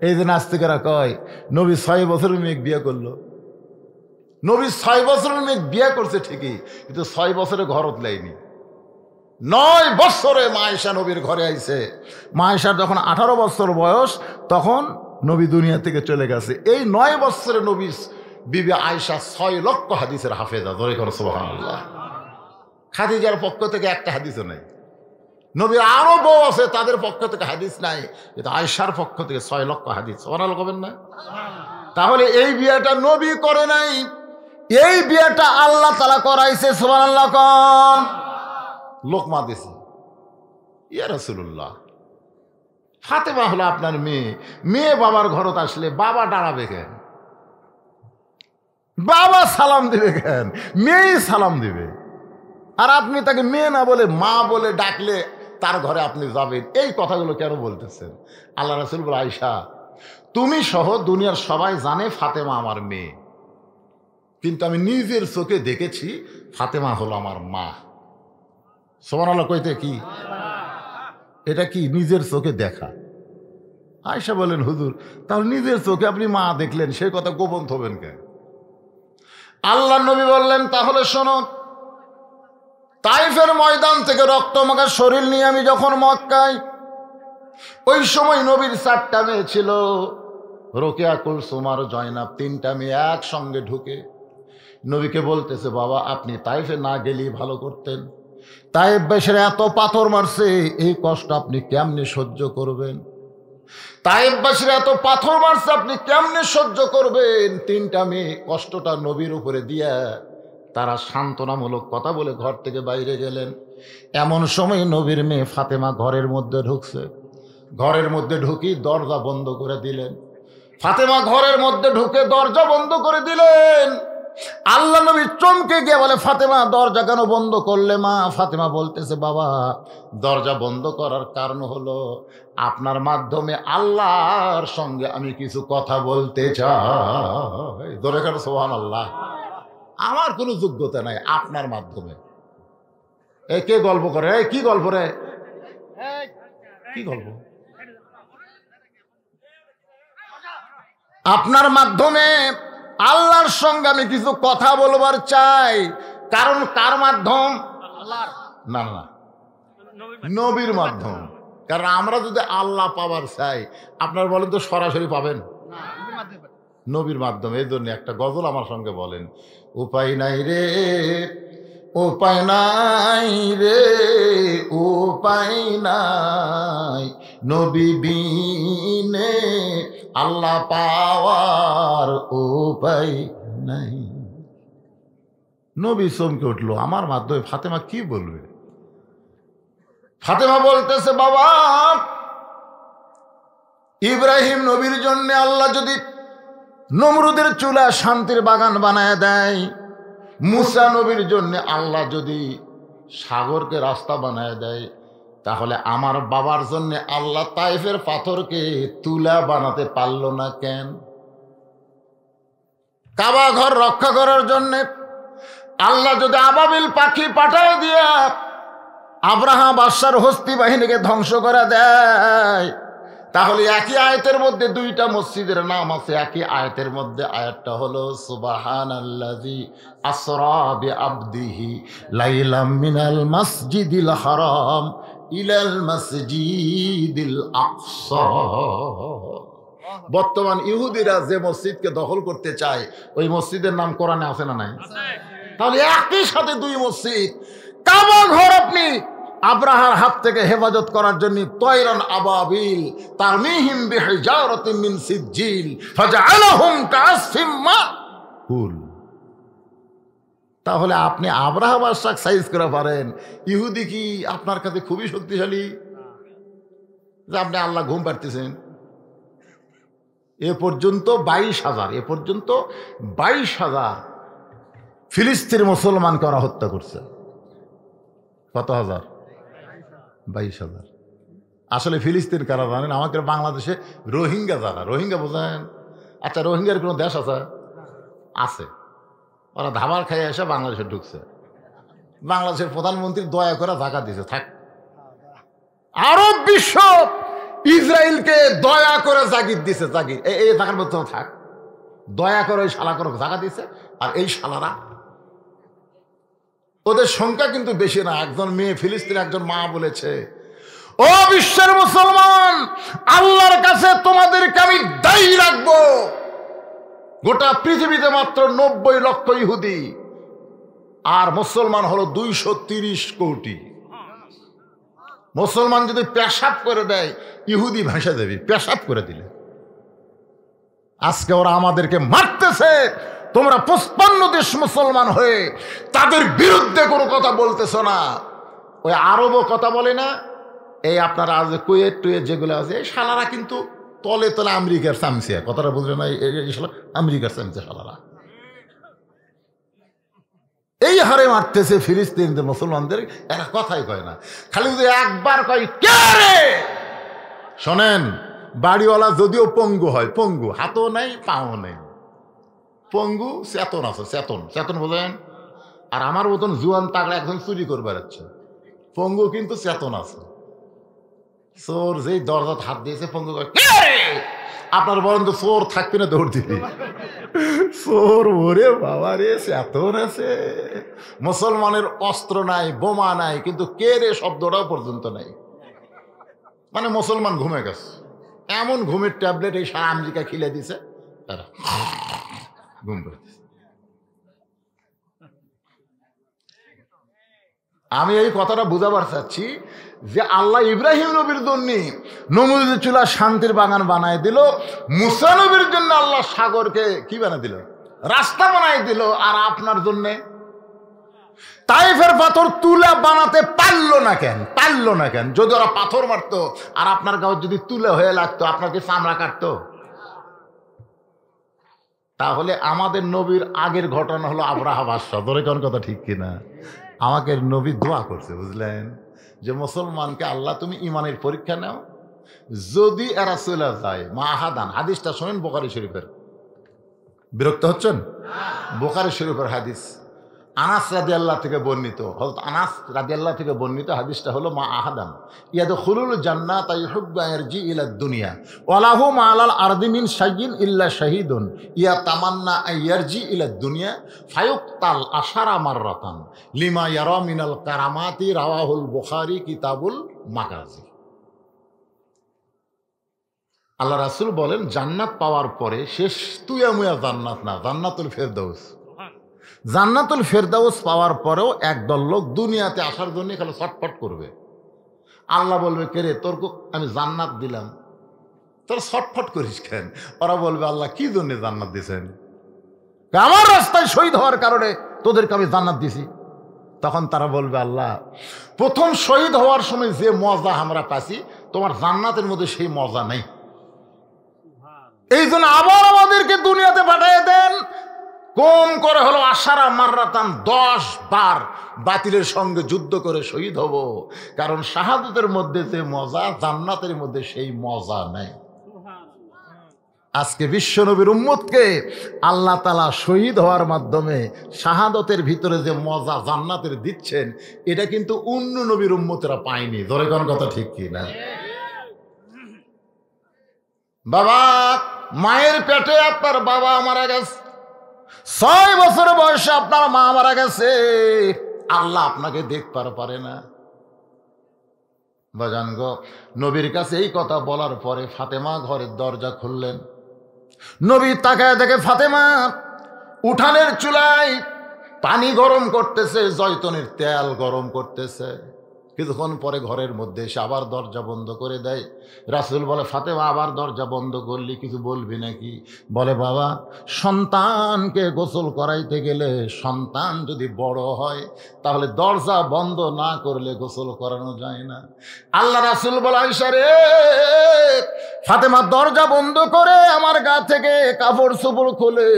এই যে নাস্তিকেরা কয় নবী 6 বছরের মেয়ে বিয়ে করলো। নবী 6 বছরের মেয়ে বিয়ে করছে ঠিকই, কিন্তু 6 বছরে ঘর উতলাইনি। 9 বছরে মা আয়েশা নবীর ঘরে আইছে। মা আয়েশার যখন 18 বছর বয়স, তখন নবী দুনিয়া থেকে চলে গেছে। এই 9 বছরে নবী বিবি আয়েশা 6 লক্ষ হাদিসের হাফেজা। ধরে করো সুবহানাল্লাহ। খাদিজার পক্ষ থেকে একটা হাদিসও নাই। নবীর আরো বউ আছে, তাদের পক্ষ থেকে হাদিস নাই, কিন্তু আয়েশার পক্ষ থেকে 6 লক্ষ হাদিস। সুবহানাল্লাহ কবেন না? তাহলে এই বিয়েটা নবী করে নাই, এই বিয়েটা আল্লাহ তাআলা করাইছে। সুবহানাল্লাহ কোন? লোকমা দিছে। ইয়া রাসূলুল্লাহ, ফাতেমা হলো আপনার মেয়ে, মেয়ে বাবার ঘরত আসলে বাবা দাঁড়াবে কেন? বাবা সালাম দিবে কেন? মেয়েই সালাম দিবে। আর আপনি তাকে মেয়ে না বলে মা বলে ডাকলে তার ঘরে আপনি যাবেন। এই কথাগুলো কেন বলতেছেন? আল্লাহ রাসূল বলে, আয়েশা, তুমি সহ দুনিয়ার সবাই জানে ফাতেমা আমার মেয়ে, কিন্তু আমি নিজের চোখে দেখেছি ফাতেমা হলো আমার মা। সুবহানাল্লাহ কইতে কি এটা কি নিজের চোখে দেখা? আয়েশা বলেন, হুজুর, তাহলে নিজের চোখে আপনি মা দেখলেন, সেই কথা গোপন থবেন কেন? আল্লাহ নবী বললেন, তাহলে শোনো, তাইফের ময়দান থেকে রক্তমাখা শরীর নিয়ে আমি যখন মক্কায়, ওই সময় নবীর 4টা মেয়ে ছিল, রোকেয়া, কুলসুম আর জয়নাব, 3টা মেয়ে একসঙ্গে ঢুকে নবীকে বলতেছে, বাবা আপনি তাইফে না গেলেই ভালো করতেন। তাইফবাসীর এত পাথর মারছে, এই কষ্ট আপনি কেমনে সহ্য করবেন? তাইফবাসীর এত পাথর মারছে, আপনি কেমনে সহ্য করবেন? 3টা মেয়ে কষ্টটা নবীর উপরে দিয়া তারা সান্ত্বনামূলক কথা বলে ঘর থেকে বাইরে গেলেন। এমন সময় নবীর মেয়ে ফাতেমা ঘরের মধ্যে ঢুকছে। ঘরের মধ্যে ঢুকি দরজা বন্ধ করে দিলেন। ফাতেমা ঘরের মধ্যে ঢুকে দরজা বন্ধ করে দিলেন। আল্লাহ নবী চমকে গিয়ে বলে, ফাতেমা দরজা কেন বন্ধ করলে মা? ফাতেমা বলতেছে, বাবা দরজা বন্ধ করার কারণ হলো আপনার মাধ্যমে আল্লাহর সঙ্গে আমি কিছু কথা বলতে চাই। ধরে কেন? সুবহানাল্লাহ। আমার কোনো যোগ্যতা নাই, আপনার মাধ্যমে। এই কে গল্প করে? এই কি গল্প রে? কি গল্প? আপনার মাধ্যমে আল্লাহর সঙ্গে আমি কিছু কথা বলবার চাই। কারণ কার মাধ্যম? না না, নবীর মাধ্যম। কারণ আমরা যদি আল্লাহ পাবার চাই, আপনার বলেন তো সরাসরি পাবেন? নবীর মাধ্যমে। এই জন্য একটা গজল আমার সঙ্গে বলেন, উপায় নাই রে, উপায় নাই রে, উপায় নাই, নবী বিনে আল্লাহ পাওয়ার উপায় নাই। নবী চমকে উঠলো, আমার মাধ্যমে ফাতেমা কি বলবে? ফাতেমা বলতেছে, বাবা ইব্রাহিম নবীর জন্য আল্লাহ যদি নমরুদের চুলা শান্তির বাগান বানায় দেয়, মুসা নবীর জন্য আল্লাহ যদি সাগরকে রাস্তা বানায় দেয়, তাহলে আমার বাবার জন্য আল্লাহ তাইফের পাথরকে তুলা বানাতে পারল না কেন? কাবা ঘর রক্ষা করার জন্য আল্লাহ যদি আবাবিল পাখি পাঠায় দিয়া আব্রাহা বাদশার হস্তি বাহিনীকে ধ্বংস করে দেয়, তাহলে একই আয়াতের মধ্যে 2টা মসজিদের নাম আছে। একই আয়াতের মধ্যে আয়াতটা হলো সুবহানাল্লাযী আসরা বিআবদিহি লাইলাম মিনাল মাসজিদিল হারাম ইলাল মাসজিদিল আকসা। বর্তমান ইহুদিরা যে মসজিদকে দখল করতে চায়, ওই মসজিদের নাম কোরআনে আছে না নাই? তাহলে একই সাথে 2 মসজিদ। কাবা ঘর আপনি আব্রাহার হাত থেকে হেফাজত করার জন্য তয়রান আবাবিল তারমিহিম বিহিজারাতিন মিন সিজ্জিল ফাজআলাহুম কাআসফিম মাকুল। তাহলে আপনি আব্রাহা বাদশাহ সাইজ করে পারেন, ইহুদি কি আপনার কাছে খুবই শক্তিশালী যে আপনি আল্লাহ ঘুম পাড়তেছেন? এ পর্যন্ত 22,000 ফিলিস্তিন মুসলমানকে ওরা হত্যা করছে। কত হাজার? 22,000। আসলে ফিলিস্তিন কারা জানেন? আমাকে বাংলাদেশে রোহিঙ্গা যারা, রোহিঙ্গা বোঝেন? আচ্ছা, রোহিঙ্গার কোনো দেশ আছে? আছে। ওরা ধাবার খাইয়ে এসে বাংলাদেশে ঢুকছে। বাংলাদেশের প্রধানমন্ত্রী দয়া করে জাকাত দিয়েছে, থাক। আরব বিশ্ব ইসরায়েলকে দয়া করে জাগির দিছে, জাগির এই জায়গার মধ্যে থাক, দয়া করে ওই শালা করে জাগা দিছে। আর এই শালারা, ওদের সংখ্যা কিন্তু বেশি না। একজন মেয়ে ফিলিস্তিনের একজন মা বলেছে, ও বিশ্বের মুসলমান, আল্লাহর কাছে তোমাদেরকে আমি দায়ী রাখবো। গোটা পৃথিবীতে মাত্র 90 লক্ষ ইহুদি, আর মুসলমান হলো 230 কোটি। মুসলমান যদি পেশাব করে দেয়, ইহুদি ভাষা দেবে পেশাব করে দিলে। আজকে ওরা আমাদেরকে মারতেছে, তোমরা 55 দেশ মুসলমান হয়ে তাদের বিরুদ্ধে কোনো কথা বলতেছ না। ওই আরবও কথা বলে না। এই আপনারা আজ কুয়েত টুয়েত যেগুলো আছে, এই শালারা কিন্তু তলে তলে আমেরিকার চামচে, কথাটা বুঝলে না? আমেরিকার চামচে শালারা এই হারে মারতেছে ফিলিস্তিনদের মুসলমানদের। এরা কথাই কয় না, খালি যদি একবার কয় কে রে। শোনেন, বাড়িওয়ালা যদিও পঙ্গু হয়, পঙ্গু হাতও নেই পাও নেই, পঙ্গু চেতন আছে, চেতন, চেতন বোঝেন? আর আমার মতন জুয়ান তাগড়া একজন চুরি করে বেড়াচ্ছে, পঙ্গু কিন্তু চেতন আছে। চোর যেই দরজাত হাত দিয়েছে, পঙ্গু কয় কে রে। আপনার বলেন তো চোর থাকবে না দৌড় দিবি? চোর ওরে বাবা রে, চেতন আছে। মুসলমানের অস্ত্র নাই, বোমা নাই, কিন্তু কে রে শব্দটাও পর্যন্ত নাই। মানে মুসলমান ঘুমে গেছে, এমন ঘুমের ট্যাবলেট এই সারা আমেরিকা খিলে দিছে, তারা ঘুম পড়তেছে। আমি এই কথাটা বুঝাবার চাচ্ছি যে আল্লাহ ইব্রাহিম নবীর জন্য নমরুদের চুলা শান্তির বাগান বানায় দিল, মুসা নবীর জন্য আল্লাহ সাগরকে কি বানায় দিল? রাস্তা বানায় দিল। আর আপনার জন্য তাইফের পাথর তুলা বানাতে পারলো না কেন? পারলো না কেন? যদি ওরা পাথর মারতো আর আপনার গাঁও যদি তুলে হয়ে লাগতো, আপনাকে চামড়া কাটতো? তাহলে আমাদের নবীর আগের ঘটনা হলো আব্রাহা বাদশাহ। ধরে কোন কথা ঠিক কিনা? আমাকে নবী দোয়া করছে, বুঝলেন, যে মুসলমানকে আল্লাহ তুমি ইমানের পরীক্ষা নাও, যদি এরা চলে যায় মাহাদান। হাদিসটা শোনেন, বুখারী শরীফের। বিরক্ত হচ্ছেন? বুখারী শরীফের হাদিস, আনাস রাদিয়াল্লাহু থেকে বর্ণিত। হযরত আনাস রাদিয়াল্লাহু থেকে বর্ণিত হাদিসটা হলো মা আহাদান ইয়াদখুলুল জান্নাতা ইউহিব্বু ইয়ারজি ইলা দুনিয়া ওয়া লাহু মা'আল আরদি মিন শাইইন ইল্লা শাহীদুন ইয়াতামান্না ইয়ারজি ইলা দুনিয়া ফায়ুক্তাল আশারা মাররাতান লিমা ইয়ারা মিনাল কারামাতি রাওয়াহুল বুখারী কিতাবুল মাগাজি। আল্লাহ রাসূল বলেন, জান্নাত পাওয়ার পরে শেষ তুয়ামুয়া জান্নাত না, জান্নাতুল ফেরদাউস। জান্নাতুল ফেরদাউস পাওয়ার পরেও একদল লোক দুনিয়াতে আসার জন্য খালি ছটফট করবে। আল্লাহ বলবে, কে রে, তোর আমি জান্নাত দিলাম, তোর ছটফট করিস কেন? ওরা বলবে, আল্লাহ কি জন্য জান্নাত দিয়েছেন? আমার রাস্তায় শহীদ হওয়ার কারণে তোদেরকে আমি জান্নাত দিছি। তখন তারা বলবে, আল্লাহ, প্রথম শহীদ হওয়ার সময় যে মজা আমরা পাইছি, তোমার জান্নাতের মধ্যে সেই মজা নেই। এই জন্য আবার আমাদেরকে দুনিয়াতে পাঠিয়ে দেন। কম করে হলো আশারা মাররাতান, 10 বার বাতিলের সঙ্গে যুদ্ধ করে শহীদ হব। কারণ শাহাদাতের মধ্যে যে মজা, জান্নাতের মধ্যে সেই মজা নেই। আজকে বিশ্বনবীর উম্মতকে আল্লাহ তাআলা শহীদ হওয়ার মাধ্যমে শাহাদাতের ভিতরে যে মজা জান্নাতের দিচ্ছেন, এটা কিন্তু অন্য নবীর উম্মতেরা পায়নি। ধরে কোন কথা ঠিক কি না? বাবা, মায়ের পেটে আপনার বাবা মারা গেছে, 6 বছর বয়সে আপনার মা মারা গেছে, আল্লাহ আপনাকে দেখতে পারে না। বাজান গো, নবীর কাছে এই কথা বলার পরে ফাতেমা ঘরের দরজা খুললেন। নবী তাকায় দেখে ফাতেমা উঠানের চুলায় পানি গরম করতেছে, জয়তুনের তেল গরম করতেছে। কিছুক্ষণ পরে ঘরের মধ্যে এসে আবার দরজা বন্ধ করে দেয়। রাসূল বলে, ফাতেমা আবার দরজা বন্ধ করলি, কিছু বলবি নাকি? বলে, বাবা, সন্তানকে গোসল করাইতে গেলে সন্তান যদি বড় হয় তাহলে দরজা বন্ধ না করলে গোসল করানো যায় না। আল্লাহ রাসূল বলে, আয়েশা রে, ফাতেমা দরজা বন্ধ করে আমার গা থেকে কাপড় চোপড় খুলে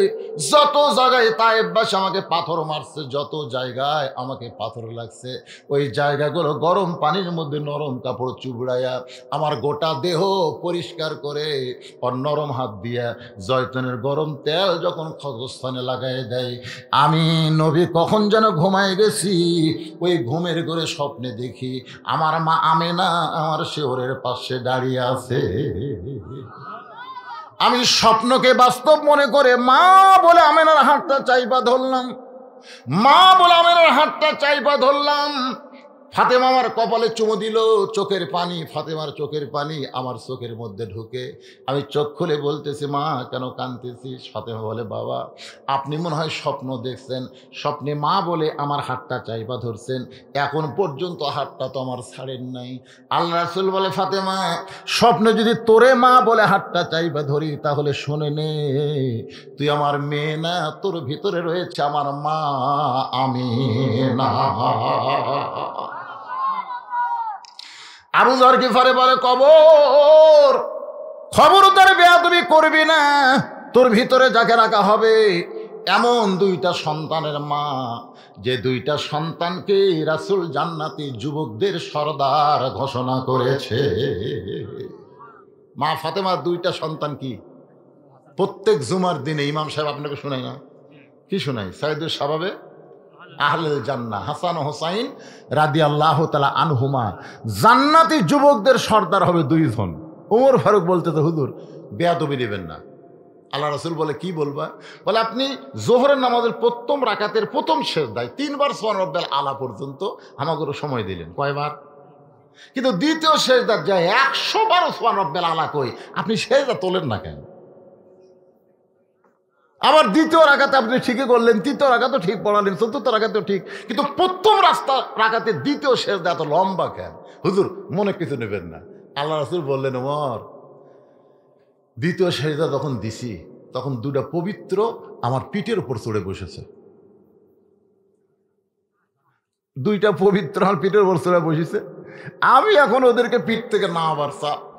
যত জায়গায় তায়েববাসী আমাকে পাথর মারছে, যত জায়গায় আমাকে পাথর লাগছে, ওই জায়গাগুলো গরম পানির মধ্যে নরম কাপড় চুবড়াইয়া আমার গোটা দেহ পরিষ্কার করে ওর নরম হাত দিয়া জয়তুনের গরম তেল যখন ক্ষতস্থানে লাগাই দেয়, আমি নবী কখন যেন ঘুমায় গেছি, ওই ঘুমের ঘরে স্বপ্নে দেখি আমার মা আমেনা আমার শিওরের পাশে দাঁড়িয়ে আছে। আমি স্বপ্নকে বাস্তব মনে করে মা বলে আমেনার হাতটা চাইপা ধরলাম, মা বলে আমেনার হাতটা চাইপা ধরলাম। ফাতেমা আমার কপালে চুমু দিল, চোখের পানি, ফাতেমার চোখের পানি আমার চোখের মধ্যে ঢুকে আমি চোখ খুলে বলতেছি, মা কেন কাঁদতেছিস? ফাতেমা বলে, বাবা, আপনি মনে হয় স্বপ্ন দেখছেন, স্বপ্নে মা বলে আমার হাতটা চাইপা ধরছেন, এখন পর্যন্ত হাতটা তো আমার ছাড়েন নাই। আল্লাহ রাসূল বলে, ফাতেমা, স্বপ্নে যদি তোরে মা বলে হাতটা চাইপা ধরি তাহলে শুনে নে, তুই আমার মেয়ে না, তোর ভিতরে রয়েছে আমার মা আমিনা। আবু যর গিফারি বলে, খবরদার বেয়াদবি করবি না, তোর ভিতরে যাকে রাখা হবে এমন দুইটা সন্তানের মা, যে দুইটা সন্তানকে রাসূল জান্নাতি যুবকদের সর্দার ঘোষণা করেছে। মা ফাতেমার দুইটা সন্তান কি? প্রত্যেক জুমার দিনে ইমাম সাহেব আপনাকে শোনায় না? কি শোনায়? সাইদুল শাবাবে আহলুল জান্নাহ হাসান ও হোসাইন রাদিয়াল্লাহু তাআলা আনহুমা জান্নাতি যুবকদের সর্দার হবে দুইজন। ওমর ফারুক বলতে, তো হুজুর বেয়াদবি নেবেন না। আল্লাহ রাসূল বলে, কি বলবা? বলে, আপনি জোহরের নামাজের প্রথম রাকাতের প্রথম সেজদায় 3 বার সুবহান রাব্বিল আলা পর্যন্ত আমাকে সময় দিলেন। কয়বার? কিন্তু দ্বিতীয় সেজদার যায় 100 বার সুবহান রাব্বিল আলা কই, আপনি সেজদা তোলেন না কেন? আবার দ্বিতীয় রাকাতে আপনি ঠিকই করলেন, তৃতীয় রাকাতও ঠিক পড়ালেন, চতুর্থ রাকাতেও ঠিক, কিন্তু প্রথম রাকাতে দ্বিতীয় সেজদা এত লম্বা কেন? হুজুর মনে কিছু নেবেন না। আল্লাহ রাসূল বললেন, ওমর, দ্বিতীয় সেজদা যখন দিছি তখন দুটা পবিত্র আমার পিঠের উপর চড়ে বসেছে, দুইটা পবিত্র আমার পিঠের উপর চড়ে বসেছে, আমি এখন ওদেরকে পিঠ থেকে না আবার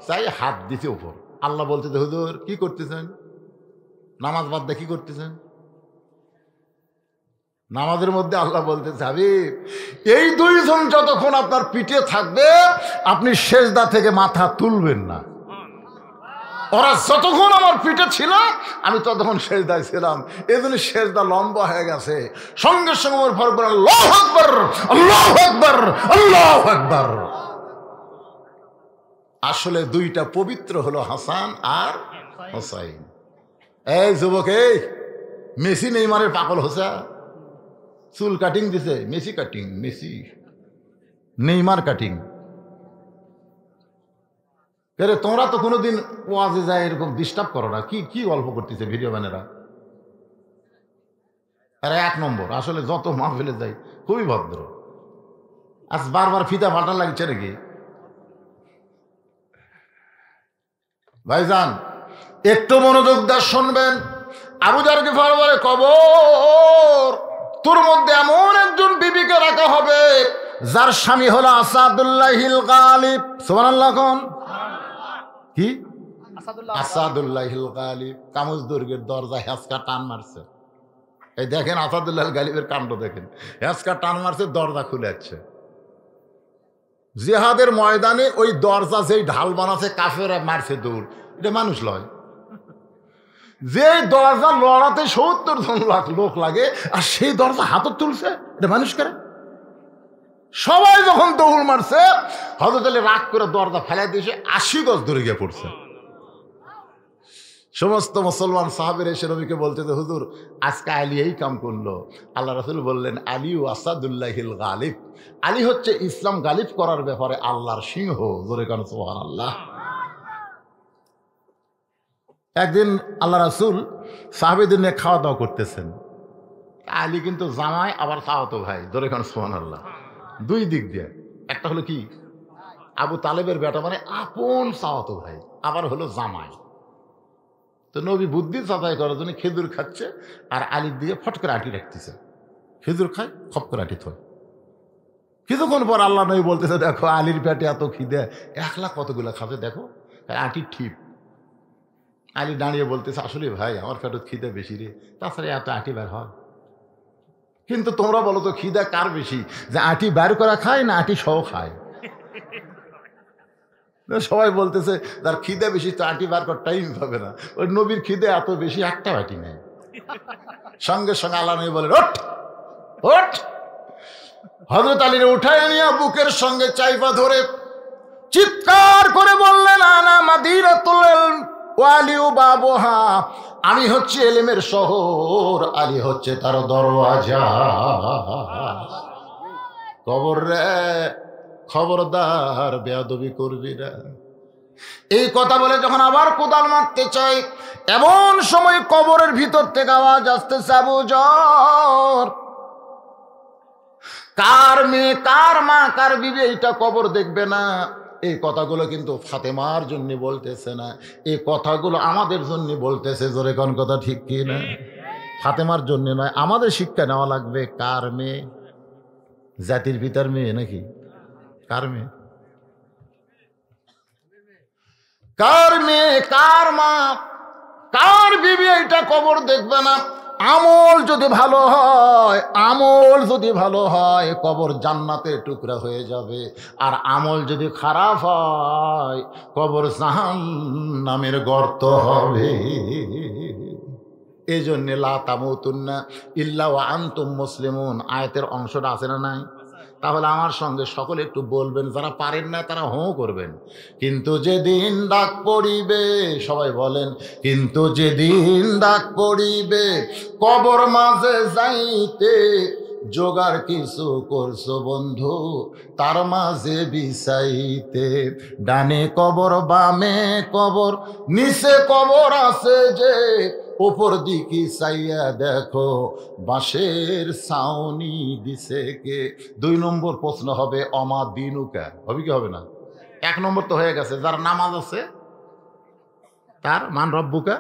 চাই হাত দিতে উপর। আল্লাহ বলতে, হুজুর কি করতেছেন? নামাজ বাদ দিয়ে কি করতেছেন? নামাজের মধ্যে আল্লাহ বলতেছে, হাবিব, এই দুইজন যতক্ষণ আপনার পিঠে থাকবে আপনি সেজদা থেকে মাথা তুলবেন না। ওরা যতক্ষণ আমার পিঠে ছিল আমি ততক্ষণ সেজদায় ছিলাম, এই জন্য সেজদা লম্বা হয়ে গেছে। সঙ্গে সঙ্গে ওমর ফারুক বলেন, আল্লাহু আকবার, আল্লাহু আকবার, আল্লাহু আকবার। আসলে দুইটা পবিত্র হলো হাসান আর হোসাইন। এই যুবক, এই মেসি নেইমারের পাগল হোসা, চুল কাটিং দিছে, Messi cutting, Messi Neymar cutting. আরে তোমরা তো কোনোদিন ওয়াজে যায় এরকম ডিস্টার্ব করো না, কি কি গল্প করতেছে ভিডিও ম্যানেরা? আরে 1 নম্বর, আসলে যত মাহফিলে যাই খুবই ভদ্র। আজ বারবার ফিতা ফাটা লাগছে নাকি? ভাইজান একটু মনোযোগ দিয়ে শুনবেন। আবু যর গিফারি বলে, তোর মধ্যে এমন একজন বিবিকে রাখা হবে যার স্বামী হলো আসাদুল্লাহিল গালিব। সুবহানাল্লাহ। কোন কি? আসাদুল্লাহিল গালিব। কামুজ দুর্গের দরজা হেঁচকা টান মারছে। এই দেখেন আসাদুল্লাহ গালিবের কাণ্ড দেখেন, হেঁচকা টান মারছে, দরজা খুলে যাচ্ছে। জিহাদের ময়দানে ওই দরজা যেই ঢাল বানাচ্ছে কাফেররা মারছে দৌড়, এটা মানুষ লয়। যে দরজা লড়াতে 70 জন লোক লাগে আর সেই দরজা হাতত তুলছে, এটা মানুষ করে? সবাই যখন দৌড় মারছে হযরত আলী রাগ করে দরজা ফেলাই দিয়েছে, 80 গজ দূরে গিয়ে পড়ছে। সমস্ত মুসলমান সাহাবীরা এসে নবীকে বলতে, হুজুর আজকে আলী এই কাম করলো। আল্লাহ রাসূল বললেন, আলী আসাদুল্লাহিল গালিব, আলী হচ্ছে ইসলাম গালিব করার ব্যাপারে আল্লাহর সিংহ। জোরে কান সুবহানাল্লাহ। একদিন আল্লাহ রাসূল সাহাবীদের নিয়ে খাওয়া দাওয়া করতেছেন। আলী কিন্তু জামাই আবার খাওয়াতো ভাই। জোরে কান সুবহানাল্লাহ। দুই দিক দিয়ে, একটা হলো কি, আবু তালেবের বেটা মানে আপন চাওয়াতো ভাই, আবার হলো জামাই। তো নবী বুদ্ধি যাচাই করার জন্য খেজুর খাচ্ছে আর আলির দিকে ফট করে আঁটি রাখতেছে। খেজুর খায়, খপ করে আঁটি থয়। কিছুক্ষণ পর আল্লাহ নবী বলতেছে, দেখো আলির পেটে এত খিদে, একলা কতগুলো খাবে দেখো, আঁটি ঠিক। আলী দাঁড়িয়ে বলতেছে, আসলে ভাই আমার পেটে খিদে বেশি রে, তাছাড়া এত আঁটি বের হয়। কিন্তু তোমরা বলো তো খিদে কার বেশি, যে আঁটি বের করা খায় না আঁটি সহ খায়? সবাই বলতেছে তার খিদে বেশি, তো আঁটি বার করার টাইম পাবে না। ওই নবীর খিদে এত বেশি, একটা আঁটি নেই। সঙ্গে সঙ্গে আল্লাহ নবী বলেন, ওঠ ওঠ। হযরত আলীর উঠায় নিয়ে বুকের সঙ্গে চাইপা ধরে চিৎকার করে বললেন, আনা মাদিনাতুল ইলম ওয়া আলিউ বাবুহা, আমি হচ্ছে ইলমের শহর, আলী হচ্ছে তার দরওয়াজা। কবর রে, খবরদার বেয়াদবি করবি না। এই কথা বলে যখন আবার কোদাল মারতে চাই, এমন সময় কবরের ভিতর থেকে আওয়াজ আসতেছে, আবু যর, কার মেয়ে, কার মা, কার বিবি এইটা কবর দেখবে না। এই কথাগুলো কিন্তু ফাতেমার জন্য বলতেছে না, এই কথাগুলো আমাদের জন্য বলতেছে। জোরে কোন কথা ঠিক কি না? ফাতেমার জন্য নয়, আমাদের শিক্ষা নেওয়া লাগবে। কার মেয়ে? জাতির পিতার মেয়ে নাকি? কার মেয়ে? কার মেয়ে, কার মা, কার বিবি এইটা কবর দেখবে না। আমল যদি ভালো হয়, আমল যদি ভালো হয়, কবর জান্নাতের টুকরা হয়ে যাবে। আর আমল যদি খারাপ হয়, কবর জাহান্নামের গর্ত হবে। এই জন্য লা তামুতুন্না ইল্লা ওয়া আনতুম মুসলিমুন আয়াতের অংশটা আছে না নাই? তাহলে আমার সঙ্গে সকলে একটু বলবেন, যারা পারেন না তারা হোঁ করবেন। কিন্তু যেদিন ডাক পড়িবে, সবাই বলেন, কিন্তু যেদিন ডাক পড়িবে কবর মাঝে যাইতে, জোগাড় কিছু করছো বন্ধু তার মাঝে বিছাইতে। ডানে কবর, বামে কবর, নিচে কবর আছে যে, উপর দিকে চাইয়া দেখো বাঁশের ছাউনি দিছে কে। 2 নম্বর প্রশ্ন হবে, অমা দিনুকা হবে কি হবে না? 1 নম্বর তো হয়ে গেছে, যার নামাজ আছে তার মান রব্বুকা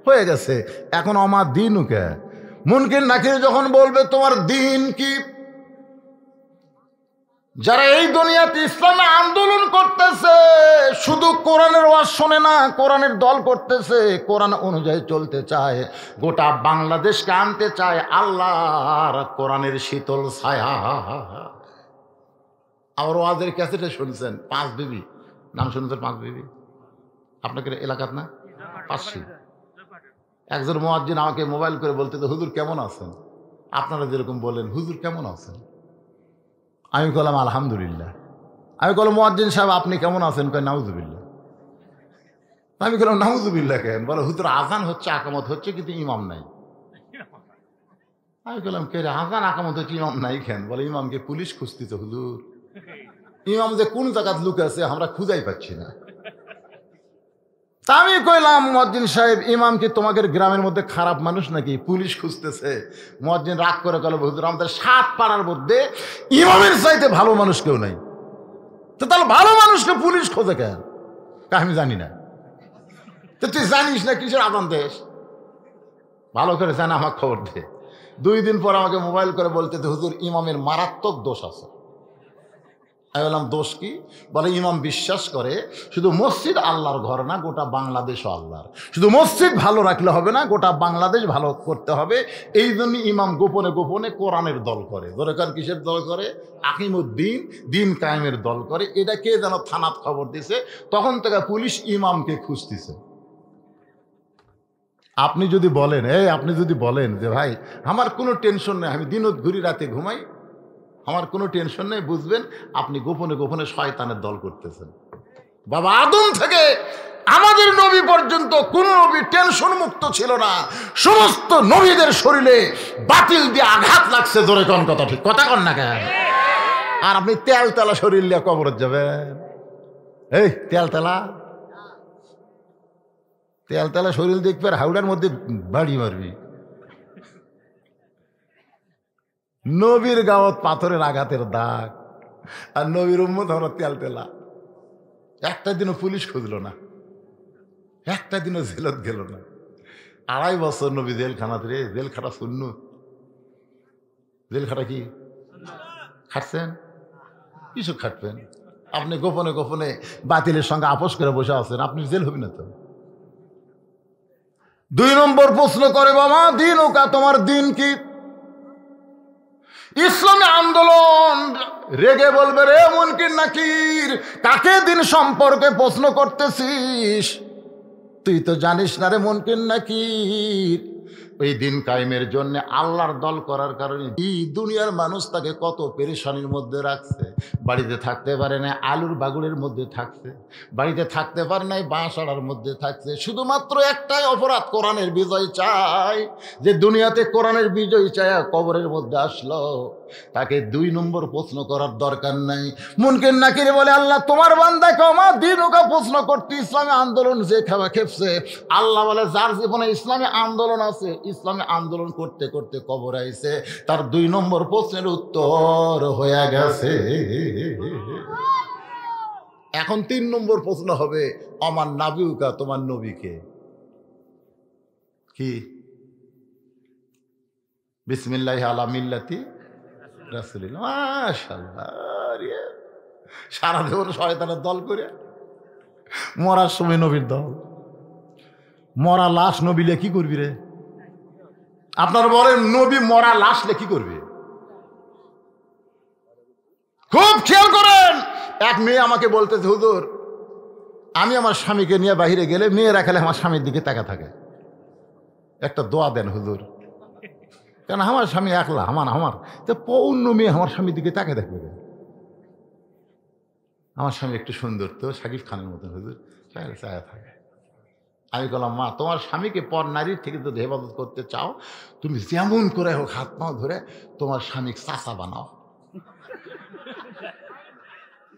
হয়ে গেছে। এখন অমা দিনুকা, মুনকির নাকির যখন বলবে তোমার দিন কি, যারা এই দুনিয়াতে ইসলামে আন্দোলন করতেছে, শুধু কোরআনের ওয়াজ শোনে না, কোরআনের দল করতেছে, কোরআন অনুযায়ী চলতে চায়, গোটা বাংলাদেশকে আনতে চায় আল্লাহর কোরআনের শীতল ছায়া। আমার ওয়াজের ক্যাসেটে শুনছেন 5 বিবি, নাম শুনছেন 5 বিবি? আপনাকে এলাকাত না? 500। একজন মুয়াজ্জিন আমাকে মোবাইল করে বলতে, তো হুজুর কেমন আছেন? আপনারা যেরকম বলেন হুজুর কেমন আছেন, আমি বললাম আলহামদুলিল্লাহ। আমি বললাম মুয়াজ্জিন সাহেব আপনি কেমন আছেন? কয় নাউজুবিল্লাহ। আমি বললাম নাউজুবিল্লাহ কেন? বলে হুজুর আজান হচ্ছে, আকামত হচ্ছে, কিন্তু ইমাম নাই। আমি বললাম কে রে, আজান আকামত হচ্ছে ইমাম নাই কেন? বলে ইমামকে পুলিশ খুঁজতেছে হুজুর, ইমাম যে কোন জায়গায় লুকাছে আমরা খুঁজাই পাচ্ছি না। তা আমি কইলাম মুয়াজ্জিন সাহেব, ইমাম কি তোমাদের গ্রামের মধ্যে খারাপ মানুষ নাকি পুলিশ খুঁজতেছে? মুয়াজ্জিন রাগ করে গেল, হুজুর আমাদের 7 পাড়ার মধ্যে ইমামের চাইতে ভালো মানুষ কেউ নাই, তো তাহলে ভালো মানুষকে পুলিশ খোঁজে কেন? আমি জানি না। তো তুই জানিস না কিসের আদান দেশ? ভালো করে জানা, আমার খবর দে। 2 দিন পর আমাকে মোবাইল করে বলতে, হুজুর ইমামের মারাত্মক দোষ আছে। আমি বললাম দোষ কি? বলে ইমাম বিশ্বাস করে শুধু মসজিদ আল্লাহর ঘর না, গোটা বাংলাদেশও আল্লাহর। শুধু মসজিদ ভালো রাখলে হবে না, গোটা বাংলাদেশ ভালো করতে হবে। এই জন্য ইমাম গোপনে গোপনে কোরআনের দল করে। দরকার কিসের দল করে? আকিমুদ্দিন, দিন কায়েমের দল করে। এটা কে যেন থানাত খবর দিছে, তখন থেকে পুলিশ ইমামকে খুঁজতেছে। আপনি যদি বলেন, আপনি যদি বলেন যে ভাই আমার কোনো টেনশন নেই, আমি দিনত ঘুরি রাতে ঘুমাই, আমার কোনো টেনশন নেই, বুঝবেন আপনি গোপনে গোপনে শয়তানের দল করতেছেন। বাবা আদম থেকে আমাদের নবী পর্যন্ত কোন নবী টেনশন মুক্ত ছিল না। সমস্ত নবীদের শরীরে বাতিল দিয়ে আঘাত লাগছে। জোরে কোন কথা ঠিক কথা কন না কেন? আর আপনি তেলতেলা শরীর নিয়ে কবরে যাবেন? এই তেলতেলা তেলতেলা শরীর দেখবে, হাওড়ার মধ্যে বাড়ি মারবি। নবীর গাওয়াত পাথরের আঘাতের দাগ, আর নবীর উম্মত আমরা তেল তেলা। একটা দিনও পুলিশ খুঁজলো না, একটা দিনও জেলত গেল না। 2.5 বছর নবী জেলখানাতে রে। জেলখানা শূন্য। জেলখানা কি খাটছেন? কিছু খাটবেন? আপনি গোপনে গোপনে বাতিলের সঙ্গে আপোষ করে বসে আছেন, আপনি জেল হবি না তো। 2 নম্বর প্রশ্ন করে, বাবা দিন ওকা, তোমার দিন কি? ইসলামী আন্দোলন রেগে বলবে, রে মুনকির নাকির, কাকে দিন সম্পর্কে প্রশ্ন করতেছিস? তুই তো জানিস না রে মুনকির নাকির, এই দিন কায়েমের জন্য আল্লাহর দল করার কারণে এই দুনিয়ার মানুষ তাকে কত পেরেশানির মধ্যে রাখছে। বাড়িতে থাকতে পারে না, আলুর বাগুড়ের মধ্যে থাকছে। বাড়িতে থাকতে পারে নাই, বাঁশাড়ার মধ্যে থাকছে। শুধুমাত্র একটাই অপরাধ, কোরআনের বিজয় চাই। যে দুনিয়াতে কোরআনের বিজয় চায় কবরের মধ্যে আসলো, তাকে 2 নম্বর প্রশ্ন করার দরকার নাই। মুনকির নাকির বলে, আল্লাহ তোমার বান্দাকে আমার দিন ওকা প্রশ্ন করতে ইসলামী আন্দোলন যে খাওয়া খেপছে। আল্লাহ বলে, যার জীবনে ইসলামী আন্দোলন আছে, ইসলামী আন্দোলন করতে করতে কবর আইছে, তার 2 নম্বর প্রশ্নের উত্তর হয়ে গেছে। এখন 3 নম্বর প্রশ্ন হবে, আমার নাবিউকা, তোমার নবীকে কি? বিসমিল্লাহি আলা মিল্লাতি রাসূলিল্লাহ। মাশাআল্লাহ। সারা জীবন শয়তানের দল করে, মরার সময় নবীর দল। মরা লাশ নবীলে কি করবি রে? আপনার বলেন, নবী মরা লাশলে কি করবে? খুব খেয়াল করেন। এক মেয়ে আমাকে বলতেছে, হুজুর আমি আমার স্বামীকে নিয়ে বাইরে গেলে মেয়েরা খেলে আমার স্বামীর দিকে তাকা থাকে, একটা দোয়া দেন হুজুর। কেন? আমার স্বামী একলা, আমার তো অন্য মেয়ে আমার স্বামীর দিকে তাকে দেখবে। আমার স্বামী একটু সুন্দর তো, শাকিব খানের মতন হুজুর, চায়া থাকে। আমি বললাম, মা তোমার স্বামীকে পর নারীর থেকে যদি হেফাজত করতে চাও, তুমি যেমন করে হোক হাত পাও ধরে তোমার স্বামীকে চাচা বানাও।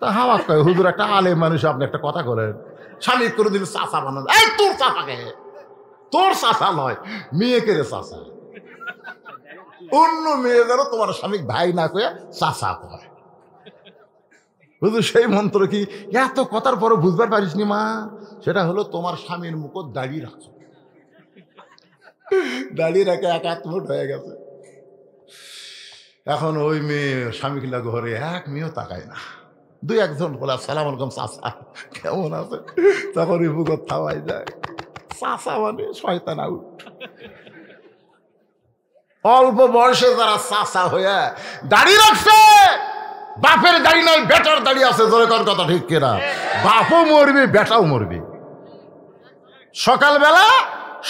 তা হাওয়া কয়, হুজুর একটা আলেম মানুষ, আপনি একটা কথা করেন, স্বামী করে দিলে চাচা বানানো। এই তোর চাচাকে, তোর চাচা নয়, মেয়েকে রে চাচা। অন্য মেয়ে যেন তোমার স্বামী ভাই না কয়ে চাচা কয়। হুজুর সেই মন্ত্র কি? এত কথার পরে বুঝবার পারিস নি মা? সেটা হলো তোমার স্বামীর মুখ দাড়ি রাখো। দাড়ি রাখে 1 হাত মুঠ হয়ে গেছে। এখন ওই মেয়ে স্বামীকে ঘরে এক মেয়েও তাকায় না। 2-1 বলে, আসসালামু আলাইকুম চাচা, কেমন আছে? তখন ওই বুক থামাই যায়। চাচা মানে শয়তান আউট। অল্প বয়সে যারা চাচা হয়ে দাড়ি রাখছে, বাপের দাড়ি নাই, বেটার দাড়ি আছে, জোরে কর কথা ঠিক কিনা? বাপও মরবে, বেটাও মরবে।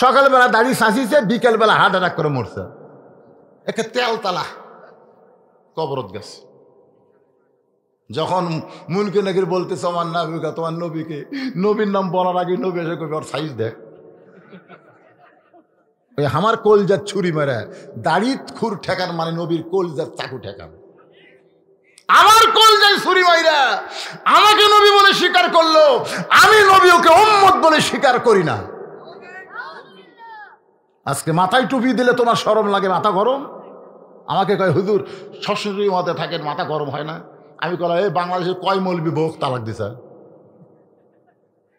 সকালবেলা দাড়ি সাঁচিছে, বিকেলবেলা হার্ট অ্যাটাক করে মরছে। একে তেলতলা কবরত গেছে। যখন মুনকির নাকির বলতেছে, আমার নাবিকা, তোমার নবীকে, নবীর নাম বলার আগে নবী এসে কবি ওর সাইজ দেখ। ওই আমার কলজার ছুরি মেরে দাড়ি খুর ঠেকান মানে নবীর কলজার চাকু ঠেকান। আমার কলজায় ছুরি মাইরা আমাকে নবী বলে স্বীকার করলো, আমি নবী ওকে উম্মত বলে স্বীকার করি না। আজকে মাথায় টুপি দিলে তোমার শরম লাগে, মাথা গরম। আমাকে কয়, হুজুর শ্বশুরের মধ্যে থাকেন, মাথা গরম হয় না? আমি কলাম, এই বাংলাদেশের কয় মৌলবি বউক তালাক দিছে?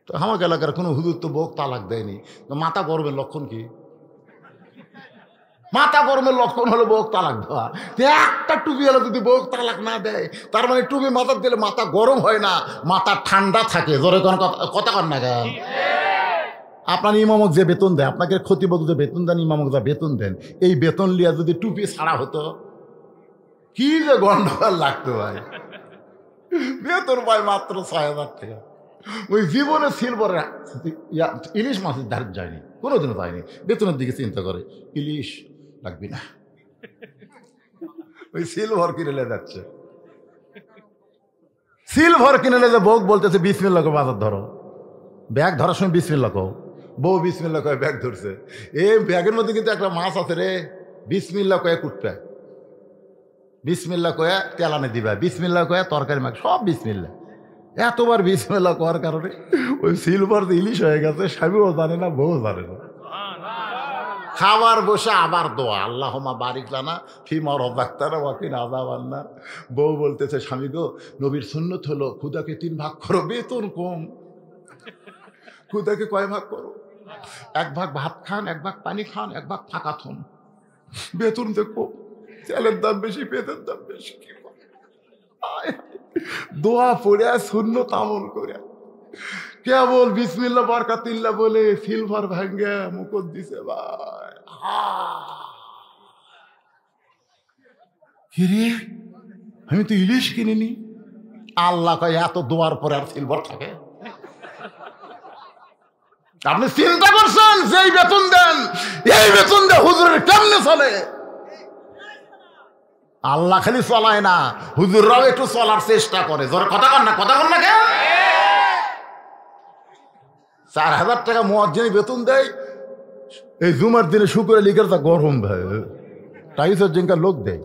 তো আমার এলাকার কোনো হুজুর তো বউক তালাক দেয়নি। মাথা গরমের লক্ষণ কি? মাথা গরমের লক্ষণ হলো বউক তালাক দেওয়া। একটা টুপি হলো যদি বউক তালাক না দেয়, তার মানে টুপি মাথা দিলে মাথা গরম হয় না, মাথা ঠান্ডা থাকে। জোরে কোন কথা কন না কেন? আপনার ইমামক যে বেতন দেয়, আপনাকে ক্ষতিবোধ যে বেতন দেন, ইমামক যা বেতন দেন, এই বেতন লিয়া যদি টুপি ছাড়া হতো, কি যে গন্ডগোল লাগতো ভাই। বেতন পায় মাত্র 6,000 টাকা। ওই জীবনে সিলভারে ইলিশ মাছের ধার যায়নি, কোনোদিনও পায়নি। বেতনের দিকে চিন্তা করে, ইলিশ লাগবি না, ওই সিলভার কিনে যাচ্ছে। সিলভার কিনে যে বউ বলতেছে, বিসমিল্লাহ কো বাজার ধরো। ব্যাগ ধরার সময় বিসমিল্লাহ কো, বউ বিসমিল্লাহ কয়ে ব্যাগ ধরছে। এই ব্যাগের মধ্যে কিন্তু একটা মাছ আছে রে, বিসমিল্লাহ কয়ে কুটবে, বিসমিল্লাহ কয়ে তেলানে দিবা, বিসমিল্লাহ কয়ে তরকারি মাখ, সব বিসমিল্লাহ। এতবার বিসমিল্লাহ করার কারণে ওই সিলভার ইলিশ হয়ে গেছে, স্বামীও জানে না, বউ জানে না। খাবার বসে আবার দোয়া, আল্লাহুম্মা বারিক লানা ফিমা রাযাকতানা ওয়া কিনা আযাবান্নার। বউ বলতেছে, স্বামী গো, নবীর সুন্নত হলো খুদাকে 3 ভাগ করো, বেতন কম। খুদাকে কয় ভাগ করো? 1 ভাগ ভাত খান, 1 ভাগ পানি খান, 1 ভাগ ফাঁকা থন। বেতন দেখো, চালের দাম বেশি, পেটের দাম বেশি। দোয়া পড়ে সুন্নত আমল করে কেবল বিসমিল্লাহ বরকাতিল্লাহ বলে সিলভার ভাঙ্গে মুকুট দিছে ভাই। কিরে, আমি তো ইলিশ কিনিনি। আল্লাহ কয় এত দোয়ার পরে আর সিলভার থাকে? আপনি চিন্তা করছেন যেই বেতন দেন, এই বেতন দেয় হুজুরের কেমনে চলে? আল্লাহ খালি চলায় না, হুজুররাও একটু চলার চেষ্টা করে। জোরে কথা কন না, কথা কন না কেন? 4000 টাকা মুয়াজ্জিন বেতন দেয়, এই জুমার দিনে শুক্রে লিখের তা গরম ভাই, টাইসের জিঙ্কা লোক দেয়।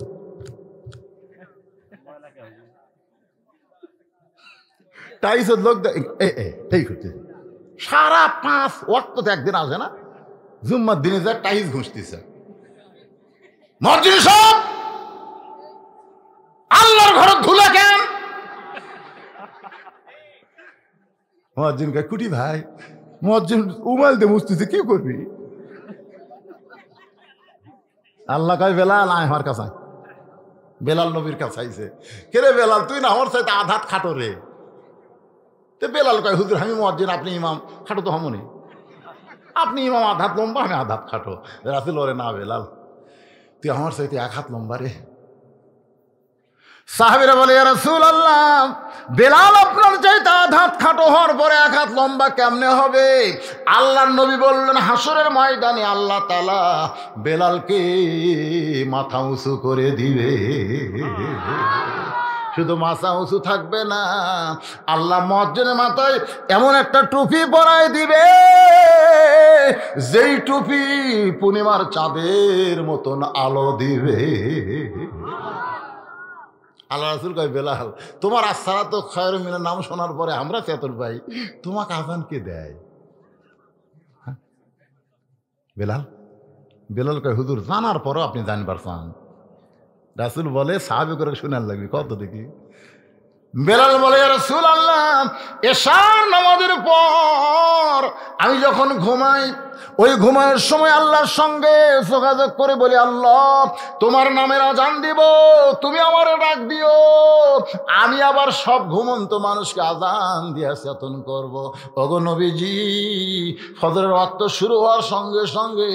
টাইসের লোক দেয়, এই করতে সারা 5 ওয়াক্ত তো একদিন আসে না, জুম্মার দিনে যা টাইস ঘুষতেছে। মুয়াজ্জিন সব আল্লাহর ঘর ধুলা কেন? মুয়াজ্জিন কে কুটি ভাই, মুয়াজ্জিন উমাল দে মুছতেছে, কি করবি? আল্লাহ কয় বেলাল আয় আমার কাছে। বেলাল নবীর কাছে আইছে। কে রে বেলাল, তুই না আমার সাথে আধাত খাটো রে। তো বেলাল কয়, হুজুর আমি মুয়াজ্জিন, আপনি ইমাম, খাটো তো হমনি। আপনি ইমাম আধাত লম্বা, আমি আধাত খাটো। রাসূল ওরে না বেলাল, তুই আমার সাথে 1 হাত লম্বা রে। সাহাবীরা বলে, ইয়া রাসূলুল্লাহ, বেলাল আপনার চাইতে 1 হাত খাটো হওয়ার পরে 1 হাত লম্বা কেমনে হবে? আল্লাহর নবী বললেন, হাসরের ময়দানে আল্লাহ তাআলা বেলালকে মাথা উঁচু করে দিবে। শুধু মাথা উঁচু থাকবে না, আল্লাহ মুয়াজ্জিনের মাথায় এমন একটা টুপি পরায় দিবে, যেই টুপি পূর্ণিমার চাঁদের মতন আলো দিবে। আল্লাহ রাসূল কয়, বেলাল তোমার আসসালাতু খায়রুম মিনান নাম শোনার পরে আমরা চেতন পাই, তোমাকে আযান কে দেয়? বেলাল বেলাল কয়, হুজুর জানার পরও আপনি জানবার চান? রাসূল বলে, সাহাবী করে শোনার লাগবে কত দেখি। বেলাল বলে, ইয়া রাসূলুল্লাহ, এশার নামাজের পর আমি যখন ঘুমাই, ওই ঘুমানোর সময় আল্লাহর সঙ্গে যোগাযোগ করে বলি, আল্লাহ তোমার নামের আজান দিব, তুমি আমার ডাক দিও, আমি আবার সব ঘুমন্ত মানুষকে আজান দিয়ে চেতন করব। ওগো নবীজি, ফজরের ওয়াক্ত শুরু হওয়ার সঙ্গে সঙ্গে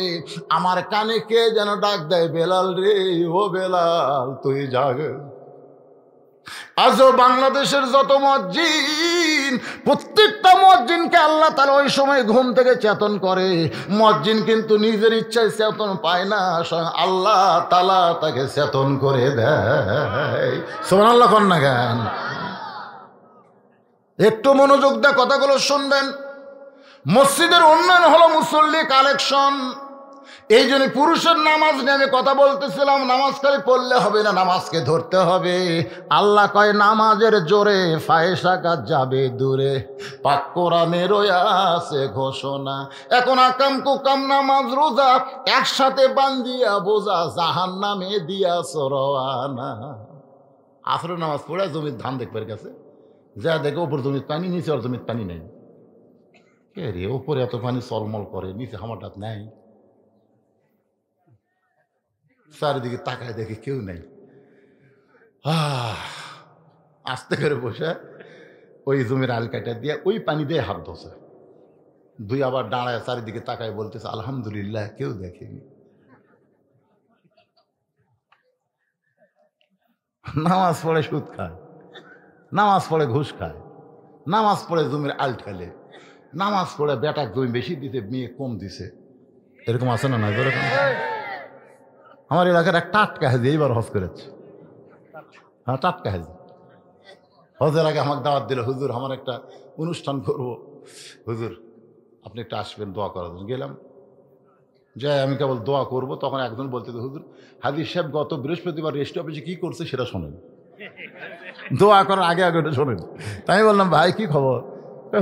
আমার কানে কে যেন ডাক দেয়, বেলাল রে, ও বেলাল তুই জাগ। আজও বাংলাদেশের যত মুয়াজ্জিন, প্রত্যেকটা মুয়াজ্জিনকে আল্লাহ তাআলা ওই সময় ঘুম থেকে চেতন করে। মুয়াজ্জিন কিন্তু নিজের ইচ্ছায় চেতন পায় না, স্বয়ং আল্লাহ তাআলা তাকে চেতন করে দেয়। সুবহানাল্লাহ কোন না গান? একটু মনোযোগ দিয়ে কথাগুলো শুনবেন। মসজিদের উন্নয়ন হলো মুসল্লি কালেকশন। এই জন্য পুরুষের নামাজ নিয়ে আমি কথা বলতেছিলাম, নামাজ খালি পড়লে হবে না, নামাজকে ধরতে হবে। আল্লাহ কয়, নামাজের জোরে ফায়সা কাজ যাবে দূরে, পাক কোরআনের আছে ঘোষণা। এখন আকাম কুকাম নামাজ রোজা একসাথে বান্ধিয়া বোঝা, জাহান্নামে দিয়া সরওয়ানা। আসরের নামাজ পড়ে জমির ধান দেখবার গেছে, যা দেখে ওপর জমির পানি, নিচে আর জমির পানি নেই। কে রে, ওপরে এত পানি চলমল করে, নিচে হামাটাত নাই। চারিদিকে তাকায় দেখে কেউ নেই। আস্তে করে বসে ওই জমির আল কাটা দিয়ে ওই পানি দিয়ে হাত ধোছে, দুই আবার দাঁড়ায় চারিদিকে তাকায় বলতেছে, আলহামদুলিল্লাহ কেউ দেখেনি। নামাজ পড়ে সুদ খায়, নামাজ পড়ে ঘুষ খায়, নামাজ পড়ে জমির আল ঠেলে, নামাজ পড়ে বেটা জমি বেশি দিতে মেয়ে কম দিছে। এরকম আছে না? নয় এরকম। আমার এলাকার এক টাটকা হাজি এইবার হজ করেছে। হ্যাঁ, টাটকা হাজি হজের আগে আমাকে দাওয়াত দিল, হুজুর আমার একটা অনুষ্ঠান করবো, হুজুর আপনি একটা আসবেন দোয়া করার জন্য। গেলাম, যাই আমি কেবল দোয়া করব, তখন একজন বলতে, হুজুর হাজির সাহেব গত বৃহস্পতিবার রেস্ট অফিসে কী করছে সেটা শোনেন, দোয়া করার আগে আগে ওটা শোনেন। তাই আমি বললাম, ভাই কী খবর?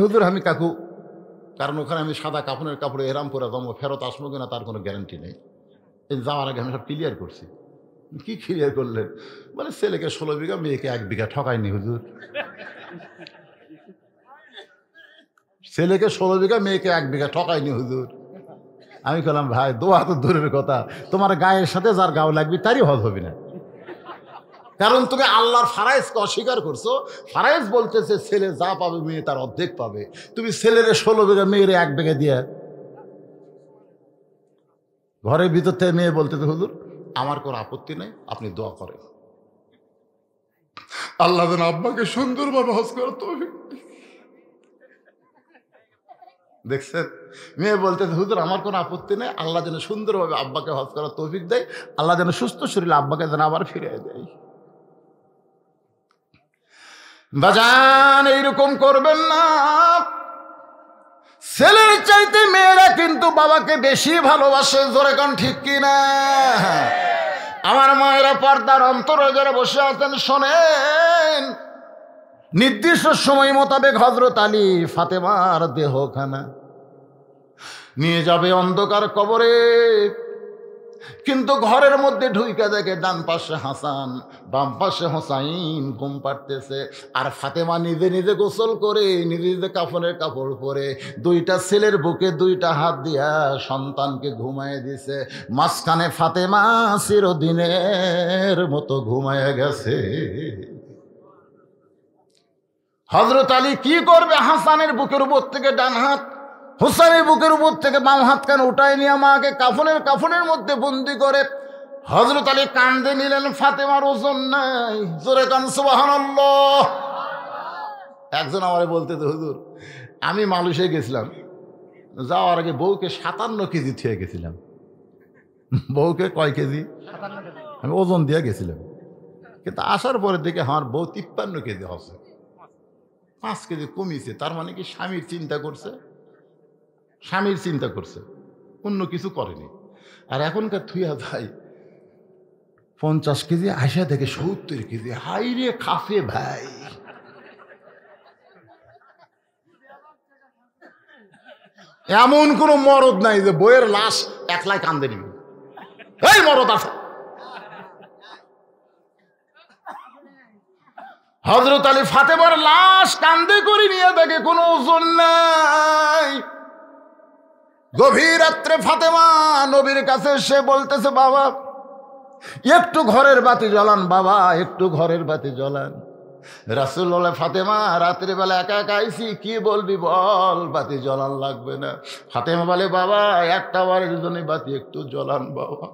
হুজুর আমি কাকু কারণ ওখানে আমি সাদা কাপড়ের কাপড়ে এরাম করে জমো, ফেরত আসবো কিনা তার কোনো গ্যারান্টি নেই। এই যাওয়ার আগে আমি সব ক্লিয়ার করছি। কি ক্লিয়ার করলেন? মানে ছেলেকে 16 বিঘা, মেয়েকে 1 বিঘা ঠকায়নি হুজুর। ছেলেকে 16 বিঘা, মেয়েকে 1 বিঘা ঠকায়নি হুজুর। আমি বললাম ভাই দোয়া তো দূরের কথা, তোমার গায়ের সাথে যার গাও লাগবে তারই হজ হবে না। কারণ তুমি আল্লাহর ফারাইজকে অস্বীকার করছো। ফারাইজ বলতেছে ছেলে যা পাবে মেয়ে তার অর্ধেক পাবে। তুমি ছেলের 16 বিঘা, মেয়ের 1 বিঘা দিয়ে ঘরের ভিতর থেকে মেয়ে বলতেছে হুজুর আমার কোনো আপত্তি নেই, আপনি দোয়া করেন আল্লাহ যেন আব্বাকে সুন্দরভাবে হজ করার তৌফিক দেয়। দেখছেন, মেয়ে বলতেছে হুজুর আমার কোনো আপত্তি নেই, আল্লাহ যেন সুন্দরভাবে আব্বাকে হজ করার তৌফিক দেয়, আল্লাহ যেন সুস্থ শরীরে আব্বাকে যেন আবার ফিরিয়ে দেয়। বাজান এইরকম করবেন না। ছেলের চাইতে মেয়েরা কিন্তু বাবাকে বেশি ভালোবাসে, জোরে কোন ঠিক কিনা? আমার মায়েরা পর্দার অন্তরে যারা বসে আছেন শোনেন, নির্দিষ্ট সময় মোতাবেক হযরত আলী ফাতেমার দেহখানা নিয়ে যাবে অন্ধকার কবরে, কিন্তু ঘরের মধ্যে ঢুইকা দেখে ডান পাশে হাসান, বাম পাশে হোসাইন ঘুম পাড়তেছে, আর ফাতেমা নিজে নিজে গোসল করে নিজে নিজে কাফনের কাপড় পরে দুইটা ছেলের বুকে দুইটা হাত দিয়া সন্তানকে ঘুমায় দিছে। মাঝখানে ফাতেমা চিরদিনের মতো ঘুমায় গেছে। হযরত আলী কি করবে? হাসানের বুকের উপর থেকে ডান হাত, হুসাইনের বুকের উপর থেকে বাম হাত কান উঠায় নিয়ে মাকে কাফনের মধ্যে বন্দি করে হযরত আলী কান্দে নিলেন। ফাতেমার ওজন নাই, জোরে কান সুবহানাল্লাহ। একজন আমারে বলতে তো হুজুর আমি মালয়েশিয়া গেছিলাম, যাওয়ার আগে বউকে 57 কেজি থুয়ে গেছিলাম। বউকে কয় কেজি? আমি ওজন দিয়ে গেছিলাম, কিন্তু আসার পরে দেখে আমার বউ 53 কেজি হচ্ছে, 5 কেজি কমিয়েছে। তার মানে কি স্বামীর চিন্তা করছে, স্বামীর চিন্তা করছে, অন্য কিছু করেনি। আর এখনকার থুয়া ভাই 50 কেজি আসা থেকে 70 কেজি, হাই রে খাফে ভাই। এমন কোন মরদ নাই যে বইয়ের লাশ একলাই কান্দে নিবে, এই মরদ আছে। হযরত আলী ফাতেমার লাশ কান্দে করে নিয়ে দেখে কোনো ওজন নাই। গভীর রাত্রে ফাতেমা নবীর কাছে সে বলতেছে বাবা একটু ঘরের বাতি জ্বালান, বাবা একটু ঘরের বাতি জ্বালান। রাসূল বলে ফাতেমা রাত্রিবেলা একা একা আইছি, কি বলবি বল, বাতি জ্বালান লাগবে না। ফাতেমা বলে বাবা একটা বারের জন্য বাতি একটু জ্বালান বাবা।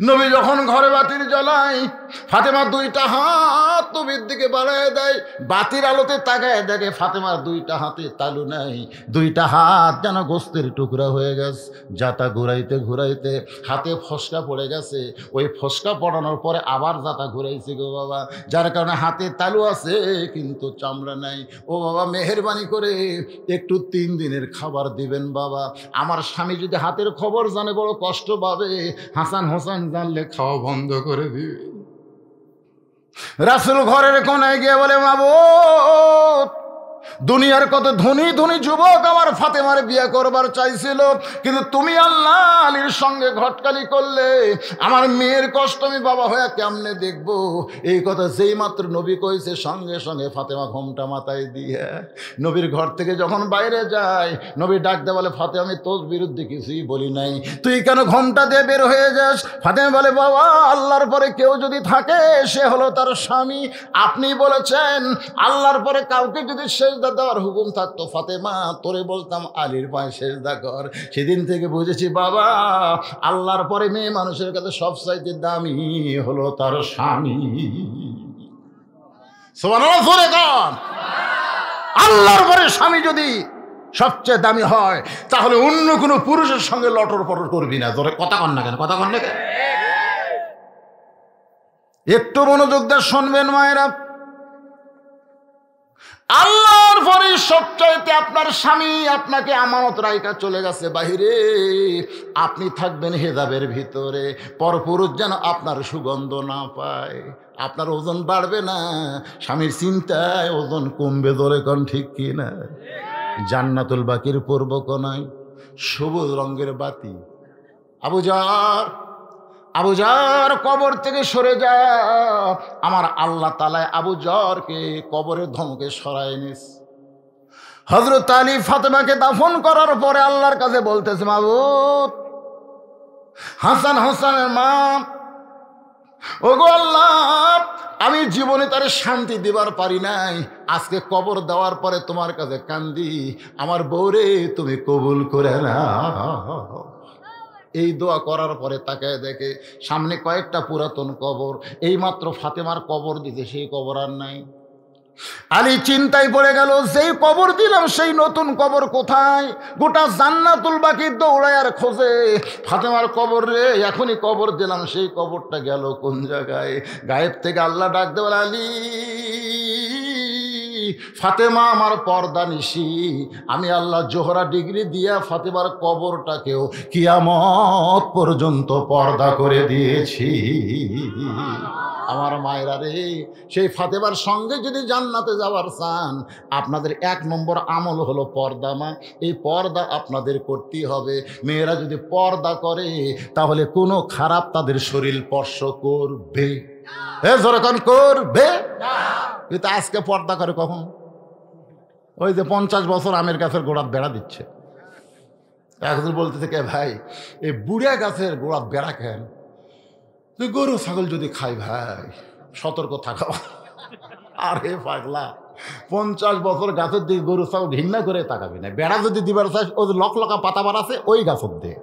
নবী যখন ঘরে বাতির জ্বালাই, ফাতেমা দুইটা হাত নবীর দিকে বাড়ায় দেয়, বাতির আলোতে তাকায় দেখে ফাতেমার দুইটা হাতে তালু নাই, দুইটা হাত যেন গোস্তের টুকরা হয়ে গেছে। জাতা ঘুরাইতে ঘুরাইতে হাতে ফসকা পড়ে গেছে, ওই ফসকা পড়ানোর পরে আবার জাতা ঘুরাইছে গো বাবা, যার কারণে হাতে তালু আছে কিন্তু চামড়া নাই। ও বাবা মেহেরবানি করে একটু 3 দিনের খাবার দিবেন বাবা, আমার স্বামী যদি হাতের খবর জানে বড় কষ্ট পাবে। হাসান হোসেন জানলে খাওয়া বন্ধ করে দিবে। রাসূল ঘরের কোনায় গিয়ে বলে মাবুদ দুনিয়ার কত ধনী ধনী যুবক আমার ফাতেমার বিয়ে করবার চাইছিল, কিন্তু তুমি আল্লাহ আলীর সঙ্গে ঘটকালি করলে, আমার মেয়ের কষ্ট আমি বাবা হয়ে কেমনে দেখবো। এই কথা যেই মাত্র নবী কইছে সঙ্গে সঙ্গে ফাতেমা ঘোমটা মাথায় দিয়ে নবীর ঘর থেকে যখন বাইরে যায়, নবী ডাকতে বলে ফাতেমা আমি তোর বিরুদ্ধে কিছুই বলি নাই, তুই কেন ঘোমটা দিয়ে বের হয়ে যাস? ফাতেমা বলে বাবা আল্লাহর পরে কেউ যদি থাকে সে হলো তার স্বামী, আপনি বলেছেন আল্লাহর পরে কাউকে যদি সেজদা দেওয়ার হুকুম থাকতো ফাতেমা তোরে বলতাম আলীর পায়ে সেজদা কর। সেদিন থেকে বুঝেছি বাবা আল্লাহর পরে মেয়ে মানুষের কাছে সবচাইতে দামি হলো তার স্বামী। সুবহানাল্লাহ বলে কর, আল্লাহর পরে স্বামী যদি সবচেয়ে দামি হয় তাহলে অন্য কোনো পুরুষের সঙ্গে লটর পটর করবি না। তোরে কথা কন না কেন, কথা কন না কেন? একটু মনোযোগ দিয়ে শুনবেন মায়েরা, আল্লাহর পরে সবচাইতে আপনার স্বামী আপনাকে আমানত রাইকা চলে গেছে বাহিরে, আপনি থাকবেন হেজাবের ভিতরে, পরপুরুষ যেন আপনার সুগন্ধ না পায়, আপনার ওজন বাড়বে না, স্বামীর চিন্তায় ওজন কমবে। ধরে কোন ঠিক কিনা? জান্নাতুল বাকির পূর্ব কোনায় সবুজ রঙের বাতি। আবু জার কবর থেকে সরে যা। আমার আল্লাহ তাআলা আবু জারকে কবরের ধমকে সরায় নিস। হযরত আলী ফাতেমাকে দাফন করার পরে আল্লাহর কাছে বলতেছে, মাবুদ, হাসান হোসেনের মা, ওগো আল্লাহ, আমি জীবনে তার শান্তি দিবার পারি নাই, আজকে কবর দেওয়ার পরে তোমার কাছে কান্দি, আমার বউরে তুমি কবুল করে নাও। এই দোয়া করার পরে তাকায় দেখে সামনে কয়েকটা পুরাতন কবর, এইমাত্র ফাতেমার কবর দিতে সেই কবর আর নাই। আলী চিন্তায় পড়ে গেল, যেই কবর দিলাম সেই নতুন কবর কোথায়? গোটা জান্নাতুল বাকি দৌড়ায় আর খোঁজে, ফাতেমার কবর রে, এখনই কবর দিলাম, সেই কবরটা গেল কোন জায়গায়? গায়েব থেকে আল্লাহ ডাক দেওয়ার, আলী, ফাতেমা আমার পর্দা নিশি, আমি আল্লাহ জোহরা ডিগ্রি দিয়া ফাতেমার কবরটাকেও কিয়ামত পর্যন্ত পর্দা করে দিয়েছি। আমার মায়েরা রে, সেই ফাতেমার সঙ্গে যদি জান্নাতে যাওয়ার চান, আপনাদের 1 নম্বর আমল হলো পর্দা। মা, এই পর্দা আপনাদের করতেই হবে। মেয়েরা যদি পর্দা করে তাহলে কোনো খারাপ তাদের শরীর স্পর্শ করবে, যখন করবে। কিন্তু আজকে পর্দা করে কখন? ওই যে 50 বছর আমের গাছের গোড়াত বেড়া দিচ্ছে। একজন বলতেছে, কে ভাই, এই বুড়া গাছের গোড়াত বেড়া কেন? তুই গরু ছাগল যদি খাই ভাই, সতর্ক থাকা। আরে পাগলা, 50 বছর গাছের দিকে গরু ছাগল ঘৃণা করে তাকাবি না। বেড়া যদি দিবার চাস, ওই লকা পাতা বার আছে, ওই গাছের দিয়ে।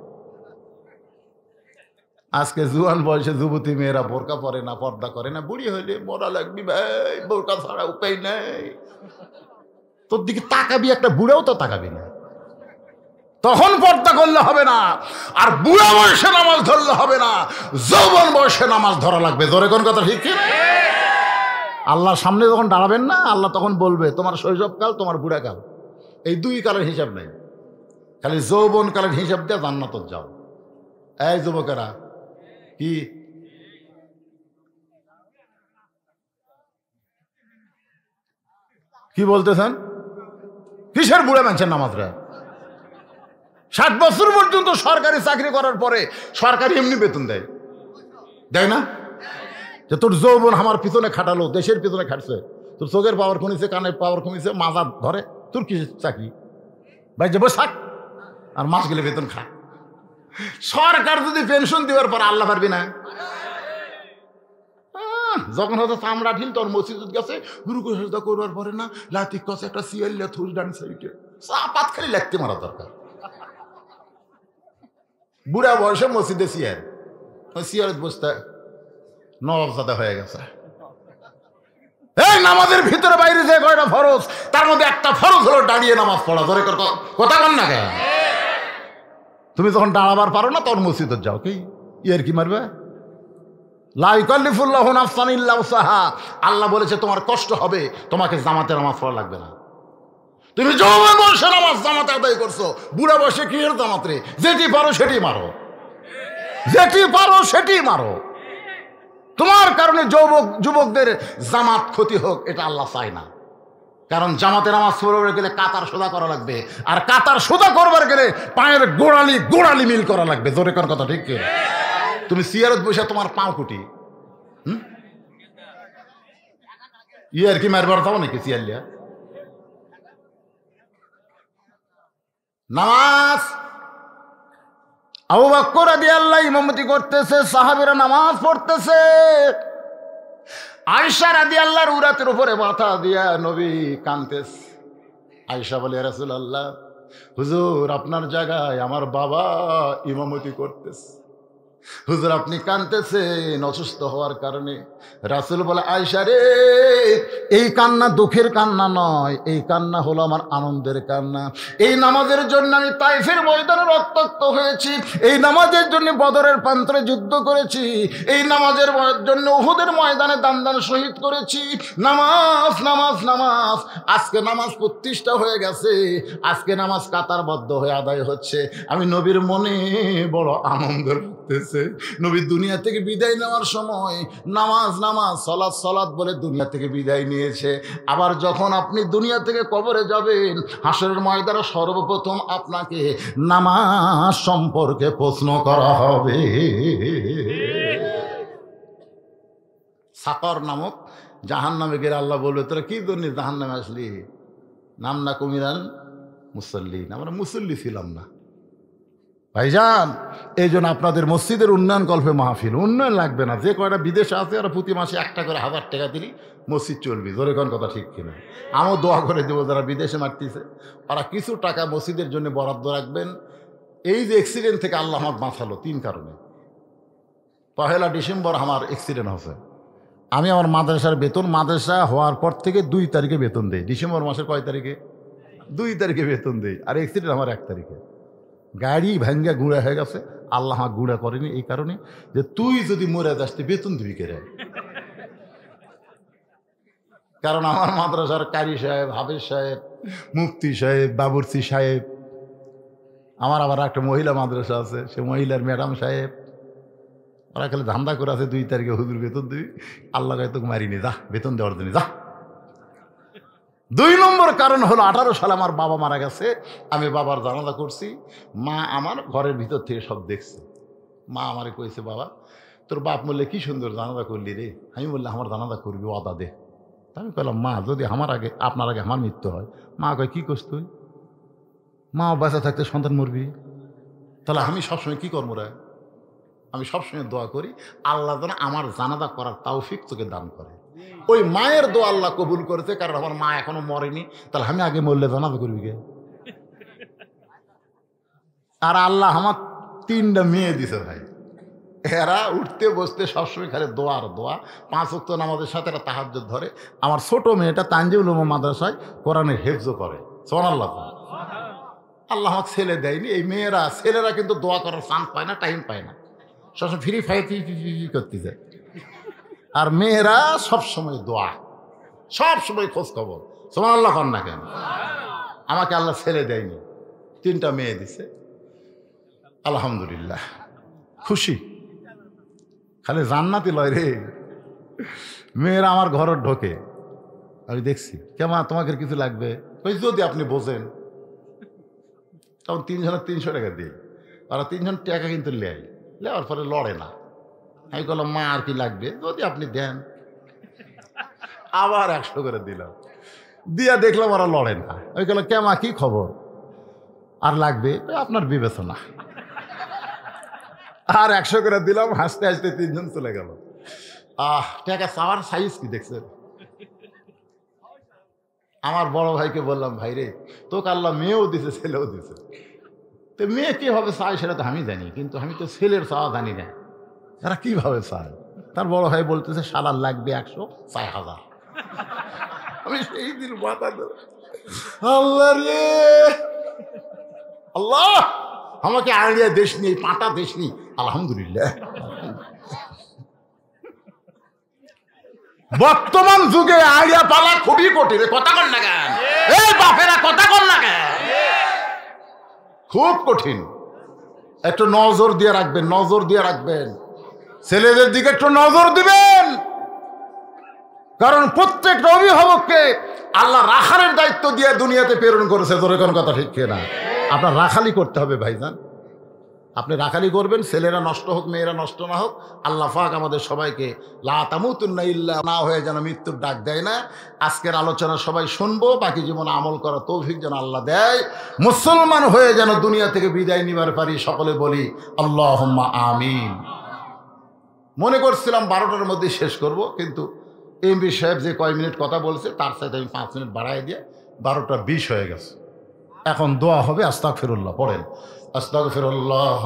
আজকে জুয়ান বয়সে যুবতী মেয়েরা বোরকা পরে না, পর্দা করে না। বুড়ি হইলে মরা লাগবি ভাই, বোরকা ছাড়া উপায় নেই। তোর দিকে তাকাবি, একটা বুড়াও তো তাকাবি না, তখন পর্দা করলে হবে না। আর বুড়া বয়সে নামাজ ধরলে হবে না, যৌবন বয়সে নামাজ ধরা লাগবে। জোরে কোন কথা ঠিক কি? আল্লাহর সামনে যখন দাঁড়াবেন না, আল্লাহ তখন বলবে, তোমার শৈশবকাল, তোমার বুড়াকাল, এই 2 কালের হিসাব নেই, খালি যৌবন কালের হিসাব দিয়ে জান্নাতে যাও। এই যুবকেরা, কি বলতেছেন? কিসের বুড়া মানছেন নামাজরা? 60 বছর পর্যন্ত সরকারি চাকরি করার পরে সরকারি এমনি বেতন দেয়, দেয় না? যে তোর যৌবন আমার পিছনে খাটালো, দেশের পিছনে খাটছে, তোর চোখের পাওয়ার কমিছে, কানের পাওয়ার কমিছে, মাজা ধরে, তোর কিসের চাকরি? ভাই যে বস থাক, আর মাস গেলে বেতন খা। সরকার যদি পেনশন দেওয়ার পর আল্লাহ পারবি না? যখন হয়তো চামড়া ঢিল, তোর মসজিদ গেছে, গুরু গোসা করবার পরে না, লাতি কছে একটা সিয়াল্লা থুস ডান সাইডে, চাপাত খালি লাগতে মারা দরকার। বুড়া বয়সে মসজিদে সিয়ার, ওই সিয়ারত বসতে নবাবজাদা হয়ে গেছে। এই নামাজের ভিতরে বাইরে যে কয়টা ফরজ, তার মধ্যে একটা ফরজ হলো দাঁড়িয়ে নামাজ পড়া। ধরে কথা কন না কেন? তুমি যখন দাঁড়াবার পারো না, তখন মসজিদে যাও। কি ইয়ার কি মারবে? লা ইউকাল্লিফুল্লাহু নাফসান ইল্লা উসাহা। আল্লাহ বলেছে তোমার কষ্ট হবে, তোমাকে জামাতে নামাজ পড়া লাগবে না। তুমি যৌবন বয়সে নামাজ জামাতে আদায় করছো, বুড়া বয়সে কি এর জামাত রে? যেটি পারো সেটি মারো, যেটি পারো সেটি মারো। তোমার কারণে যুবকদের জামাত ক্ষতি হোক, এটা আল্লাহ চায় না। কারণ জামাতে নামাজ পড়ে গেলে কাতার সোজা করা লাগবে, আর কাতার সোজা করবার গেলে পায়ের গোড়ালি মিল করা লাগবে। জোরে কর কথা ঠিক কি? তুমি সিয়ারত বসে তোমার পাও কুটি, ইয়ার কি মারবার যাও নাকি? সিয়ালিয়া নামাজ আবু বকর রাদিয়াল্লাহু ইমামতি করতেছে, সাহাবীরা নামাজ পড়তেছে। আয়েশা রাদিয়াল্লাহর উরাতের উপরে মাথা দিয়া নবী কাঁদতেছে। আয়েশা বলে, ইয়া রাসূলুল্লাহ, হুজুর আপনার জায়গায় আমার বাবা ইমামতি করতেছে, হুজুর আপনি কাঁদতেছেন অসুস্থ হওয়ার কারণে। রাসূল বলে, আয়েশা রে, এই কান্না দুঃখের কান্না নয়, এই কান্না হলো আমার আনন্দের কান্না। এই নামাজের জন্য আমি তাইফের ময়দানে রক্তাক্ত হয়েছি, এই নামাজের জন্য বদরের প্রান্তরে যুদ্ধ করেছি, এই নামাজের জন্য উহুদের ময়দানে দান শহীদ করেছি। নামাজ নামাজ নামাজ, আজকে নামাজ প্রতিষ্ঠা হয়ে গেছে, আজকে নামাজ কাতারবদ্ধ হয়ে আদায় হচ্ছে। আমি নবীর মনে বড় আনন্দের করতেছে। নবী দুনিয়া থেকে বিদায় নেওয়ার সময় নামাজ নামাজ সলাৎ সলাৎ বলে দুনিয়া থেকে বিদায় নিয়েছে। আবার যখন আপনি দুনিয়া থেকে কবরে যাবেন, হাসরের ময়দানে সর্বপ্রথম আপনাকে নামাজ সম্পর্কে প্রশ্ন করা হবে। সাকর নামক জাহান্নামে গেলে আল্লাহ বলবে, তোরা কি জন্য জাহান্নামে আসলি? নাম না কুমিরান মুসল্লিন, আমরা মুসল্লি ছিলাম না। ভাইজান, এই জন্য আপনাদের মসজিদের উন্নয়ন কল্পে মাহফিল, উন্নয়ন লাগবে না। যে কয়টা বিদেশে আছে ওরা প্রতি মাসে 1 টাকা করে 1000 টাকা দিলি মসজিদ চলবি। ধরে কোন কথা ঠিক কিনা? আমিও দোয়া করে দেবো যারা বিদেশে মারতেছে, ওরা কিছু টাকা মসজিদের জন্য বরাদ্দ রাখবেন। এই যে অ্যাক্সিডেন্ট থেকে আল্লাহ আমার বাঁচালো 3 কারণে। 1 ডিসেম্বর আমার অ্যাক্সিডেন্ট হয়েছে। আমি আমার মাদ্রাসার বেতন, মাদ্রাসা হওয়ার পর থেকে 2 তারিখে বেতন দেই। ডিসেম্বর মাসের কয় তারিখে? 2 তারিখে বেতন দেই। আর অ্যাক্সিডেন্ট আমার 1 তারিখে। গাড়ি ভাঙ্গা গুঁড়া হয়ে গেছে। আল্লাহ আমাকে গুঁড়া করেনি এই কারণে যে তুই যদি মরে যাস বেতন দিবি কে রে? কারণ আমার মাদ্রাসার কারি সাহেব, হাফেজ সাহেব, মুফতি সাহেব, বাবুরচি সাহেব, আমার আবার একটা মহিলা মাদ্রাসা আছে, সে মহিলার ম্যাডাম সাহেব, ওরা খালি ধান্দা করে আছে 2 তারিখে হুজুর বেতন দিবি। আল্লাহ গায়ে তোকে মারিনি, যা বেতন দেওয়ার জন্য যা। 2 নম্বর কারণ হলো 18 সালে আমার বাবা মারা গেছে। আমি বাবার জানাজা করছি, মা আমার ঘরের ভিতর থেকে সব দেখছে। মা আমারে কইছে, বাবা তোর বাপ বললে কি সুন্দর জানাজা করলি রে। আমি বললাম আমার জানাজা করবি, ওয়াদা দে। আমি বললাম, মা যদি আমার আগে আপনার আগে আমার মৃত্যু হয়। মা কয় কি করছ তুই? মা বাঁচা থাকতে সন্তান মরবি, তাহলে আমি সবসময় কি করবো রে? আমি সবসময় দোয়া করি আল্লাহ যেন আমার জানাজা করার তৌফিক তোকে দান করে। ওই মায়ের দোয়া আল্লাহ কবুল করেছে, কারণ আমার মা এখনো মরেনি। তাহলে আমি আগে মরলে জানাজা করবি কে? আর আল্লাহ আমার 3টা মেয়ে দিছে ভাই। এরা উঠতে বসতে সবসময় খালি দোয়া আর দোয়া। 5 ওয়াক্ত নামাজের সাথে এরা তাহাজ্জুদ ধরে। আমার ছোট মেয়েটা তানজিউল উলুম মাদ্রাসায় কোরআনের হিফজ করে। সুবহানাল্লাহ। আল্লাহ আমাকে ছেলে দেয়নি। এই মেয়েরা, ছেলেরা কিন্তু দোয়া করার চান্স পায় না, টাইম পায় না, সবসময় ফ্রি ফায়ার করতে যায়। আর মেয়েরা সবসময় দোয়া, সবসময় খোঁজ খবর। সুবহানাল্লাহ কর না কেন? আমাকে আল্লাহ ছেলে দেয়নি, 3টা মেয়ে দিছে। আলহামদুলিল্লাহ, খুশি। খালি জান্নাতি লয় রে, মেয়েরা আমার ঘরে ঢোকে। আমি দেখছি, কেমন তোমাকে কিছু লাগবে? ওই যদি আপনি বোঝেন। তখন 3 জনের 300 টাকা দিই। ওরা 3 জন টাকা কিন্তু লেওয়ার পরে লড়ে না। আমি বললাম, মা আর কি লাগবে? যদি আপনি দেন। আবার 100 করে দিলাম, দিয়া দেখলাম ওরা লড়ে না। আমি বললাম, কেমা কি খবর? আর লাগবে? আপনার বিবেচনা। আর 100 করে দিলাম। হাসতে হাসতে 3 জন চলে গেল। টাকা চাওয়ার সাইজ কি দেখছেন? আমার বড় ভাইকে বললাম, ভাই রে তোকে আল্লাহ মেয়েও দিছে, ছেলেও দিছে। তো মেয়ে কিভাবে চায় সেটা তো আমি জানি, কিন্তু আমি তো ছেলের চাওয়া জানি না, এরা কিভাবে চায়। তার বড় ভাই বলতেছে, সালার লাগবে 100, 4000। আমি সেই দিন মাথা দেব, আল্লাহ রে আল্লাহ, আমাকে আইডিয়া দেশ নেই, পাটা দেশ নেই। আলহামদুলিল্লাহ। বর্তমান যুগে আইডিয়া পালা খুবই কঠিন। কথা কর না কেন? এই বাপেরা কথা কর না কেন? খুব কঠিন। একটু নজর দিয়ে রাখবেন, নজর দিয়ে রাখবেন। ছেলেদের দিকে একটু নজর দিবেন, কারণ প্রত্যেকটা অভিভাবককে আল্লাহ রাখালের দায়িত্ব দিয়ে দুনিয়াতে প্রেরণ করেছে। তোর কোন কথা ঠিক না? আপনার রাখালি করতে হবে ভাইজান। আপনি রাখালি করবেন, ছেলেরা নষ্ট হোক, মেয়েরা নষ্ট না হোক। আল্লাহ পাক আমাদের সবাইকে লা তামুতুন্না ইল্লা না হয়ে যেন মৃত্যুর ডাক দেয় না। আজকের আলোচনা সবাই শুনবো, বাকি জীবনে আমল করা তৌফিক যেন আল্লাহ দেয়। মুসলমান হয়ে যেন দুনিয়া থেকে বিদায় নিবার পারি। সকলে বলি আল্লাহুম্মা আমিন। মনে করছিলাম 12টার মধ্যে শেষ করব, কিন্তু এমপি সাহেব যে কয় মিনিট কথা বলছে তার সাথে আমি 5 মিনিট বাড়াই দিয়ে 12:20 হয়ে গেছে। এখন দোয়া হবে। আস্তাগফিরুল্লাহ পড়েন। আস্তাগফিরুল্লাহ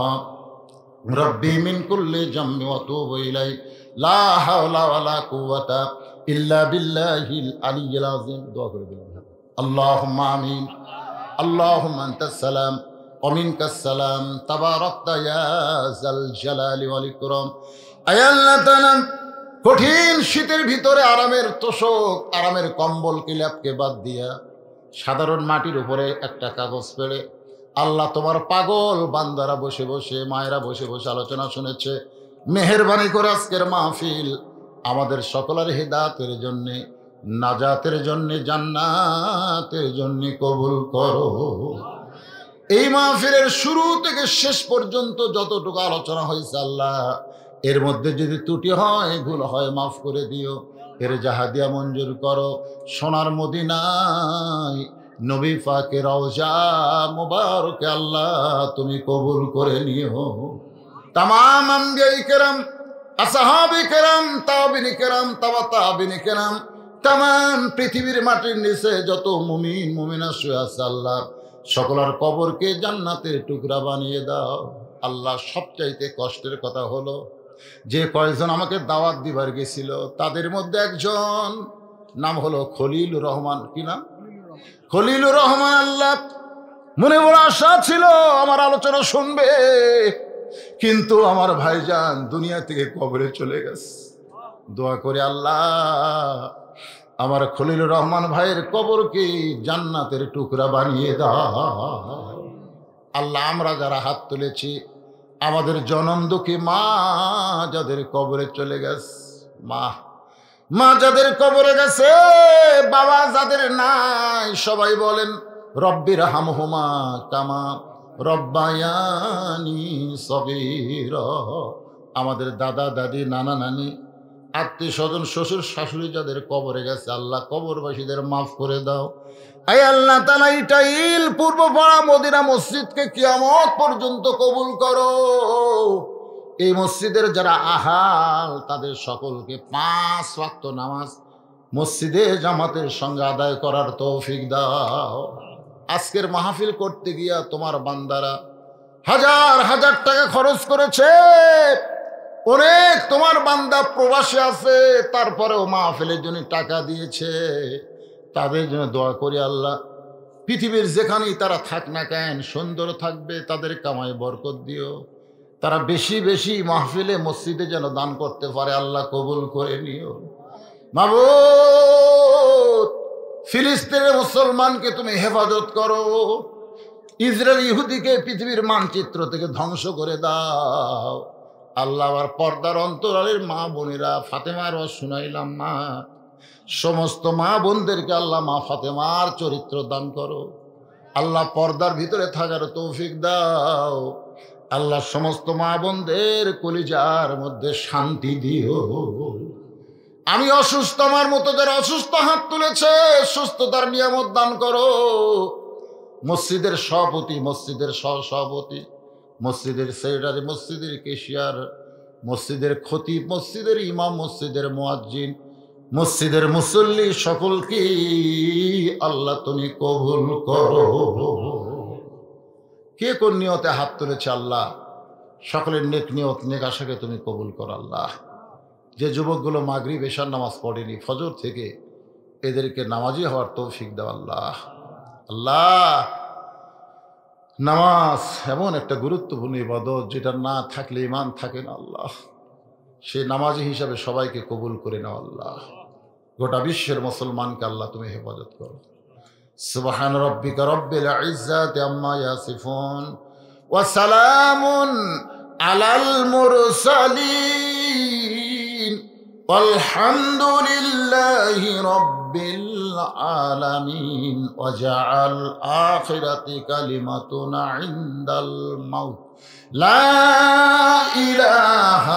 রাব্বি মিন কুল্লি জামবি ওয়া তুবু ইলাই লা হাওলা ওয়ালা কুওয়াতা ইল্লা বিল্লাহিল আলিয়্যিল আযীম। দোয়া করে দিলাম। আল্লাহুম্মা আমিন। আল্লাহুম্মা আনতাস সালাম ওয়া মিনকাস সালাম তাবারাকতা ইয়া যাল জালালি ওয়াল ইকরাম। আয় আল্লাহ তাআলা, কঠিন শীতের ভিতরে আরামের তোষক, আরামের কম্বল কিলাপকে বাদ দিয়া সাধারণ মাটির উপরে একটা কাগজ পেড়ে আল্লাহ তোমার পাগল বান্দারা বসে বসে, মায়েরা বসে বসে আলোচনা শুনেছে। মেহেরবানি করে আজকের মাহফিল আমাদের সকলের হিদায়াতের জন্যে, নাজাতের জন্যে, জান্নাতের জন্যে কবুল করো। এই মাহফিলের শুরু থেকে শেষ পর্যন্ত যতটুকু আলোচনা হয়েছে আল্লাহ, এর মধ্যে যদি ত্রুটি হয়, ভুল হয়, মাফ করে দিও। এর জাহাদিয়া মঞ্জুর করো। সোনার মদিনায় নবী পাকের রওজা মুবারকে আল্লাহ তুমি কবুল করে নিও। তামাম আম্বিয়ায়ে কেরাম, আসহাবে কেরাম, তাবিঈনে কেরাম, তাবিঈনে কেরাম, তামাম পৃথিবীর মাটির নিচে যত মুমিন মুমিনা শুয়ে আছে আল্লাহ, সকলের কবরকে জান্নাতের টুকরা বানিয়ে দাও আল্লাহ। সবচাইতে কষ্টের কথা হলো, যে কয়েকজন আমাকে দাওয়াত দিবার গেছিল তাদের মধ্যে একজন নাম হলো খলিলুর রহমান। কি নাম? খলিলুর রহমান। আল্লাহ, মনে বড় আশা ছিল আমার আলোচনা শুনবে, কিন্তু আমার ভাইজান দুনিয়া থেকে কবরে চলে গেছে। দোয়া করে আল্লাহ আমার খলিলুর রহমান ভাইয়ের কবরকে জান্নাতের টুকরা বানিয়ে দাও আল্লাহ। আমরা যারা হাত তুলেছি, আমাদের জনম দুঃখী মা যাদের কবরে চলে গেছে, মা যাদের কবরে গেছে, বাবা যাদের নাই, সবাই বলেন রব্বির হামহুমা কামা রব্বায়ানি সগীরা। আমাদের দাদা দাদি, নানা নানি, আত্মীয় স্বজন, শ্বশুর শাশুড়ি যাদের কবরে গেছে আল্লাহ কবরবাসীদের মাফ করে দাও। আয় আল্লাহ তাআলা ইটাইল পূর্বপাড়া মদিনা মসজিদকে কিয়ামত পর্যন্ত কবুল করো। এই মসজিদের যারা আহাল তাদের সকলকে 5 ওয়াক্ত নামাজ মসজিদে জামাতের সঙ্গে আদায় করার তৌফিক দাও। আজকের মাহফিল করতে গিয়া তোমার বান্দারা হাজার হাজার টাকা খরচ করেছে। অনেক তোমার বান্দা প্রবাসে আছে, তারপরেও মাহফিলের জন্য টাকা দিয়েছে। তাদের জন্য দোয়া করি আল্লাহ, পৃথিবীর যেখানেই তারা থাক না কেন সুন্দর থাকবে, তাদের কামাই বরকত দিও। তারা বেশি বেশি মাহফিলে মসজিদে যেন দান করতে পারে আল্লাহ কবুল করে নিও। মাবুদ, ফিলিস্তিনের মুসলমানকে তুমি হেফাজত করো। ইসরায়েল ইহুদিকে পৃথিবীর মানচিত্র থেকে ধ্বংস করে দাও আল্লাহ। আর পর্দার অন্তরালের মা বোনেরা, ফাতেমার শুনাইলাম মা, সমস্ত মা বোনদেরকে আল্লাহ মা ফাতেমার চরিত্র দান করো আল্লাহ। পর্দার ভিতরে থাকার তৌফিক দাও আল্লাহ। সমস্ত মা বোনদের কলিজার মধ্যে শান্তি দিও। আমি অসুস্থ, আমার মতো যারা অসুস্থ হাত তুলেছে সুস্থতার নিয়ামত দান করো। মসজিদের সভাপতি, মসজিদের সহসভাপতি, মসজিদের সেক্রেটারি, মসজিদের কেশিয়ার, মসজিদের খতিব, মসজিদের ইমাম, মসজিদের মুয়াজ্জিন, মসজিদের মুসল্লি সকলকে আল্লাহ তুমি কবুল করো। কে কোন নিয়তে হাত তুলেছে আল্লাহ সকলের নেক নিয়ত, নেক আশাকে তুমি কবুল করো আল্লাহ। যে যুবকগুলো মাগরিব এশার নামাজ পড়েনি ফজর থেকে, এদেরকে নামাজি হওয়ার তৌফিক দাও আল্লাহ। আল্লাহ, নামাজ এমন একটা গুরুত্বপূর্ণ ইবাদত যেটা না থাকলে ঈমান থাকে না আল্লাহ। সে নামাজি হিসাবে সবাইকে কবুল করে নাও আল্লাহ। গোটা বিশ্বের মুসলমানকে আল্লাহ তুমি হেফাজত করো। সুবহান রাব্বিকা রব্বিল ইজ্জাতি আম্মা ইয়াসিফুন ওয়া সালামুন আলাল মুরসালিন والحمد لله رب العالمين وجعل آخرة كلمتنا عند الموت لا إله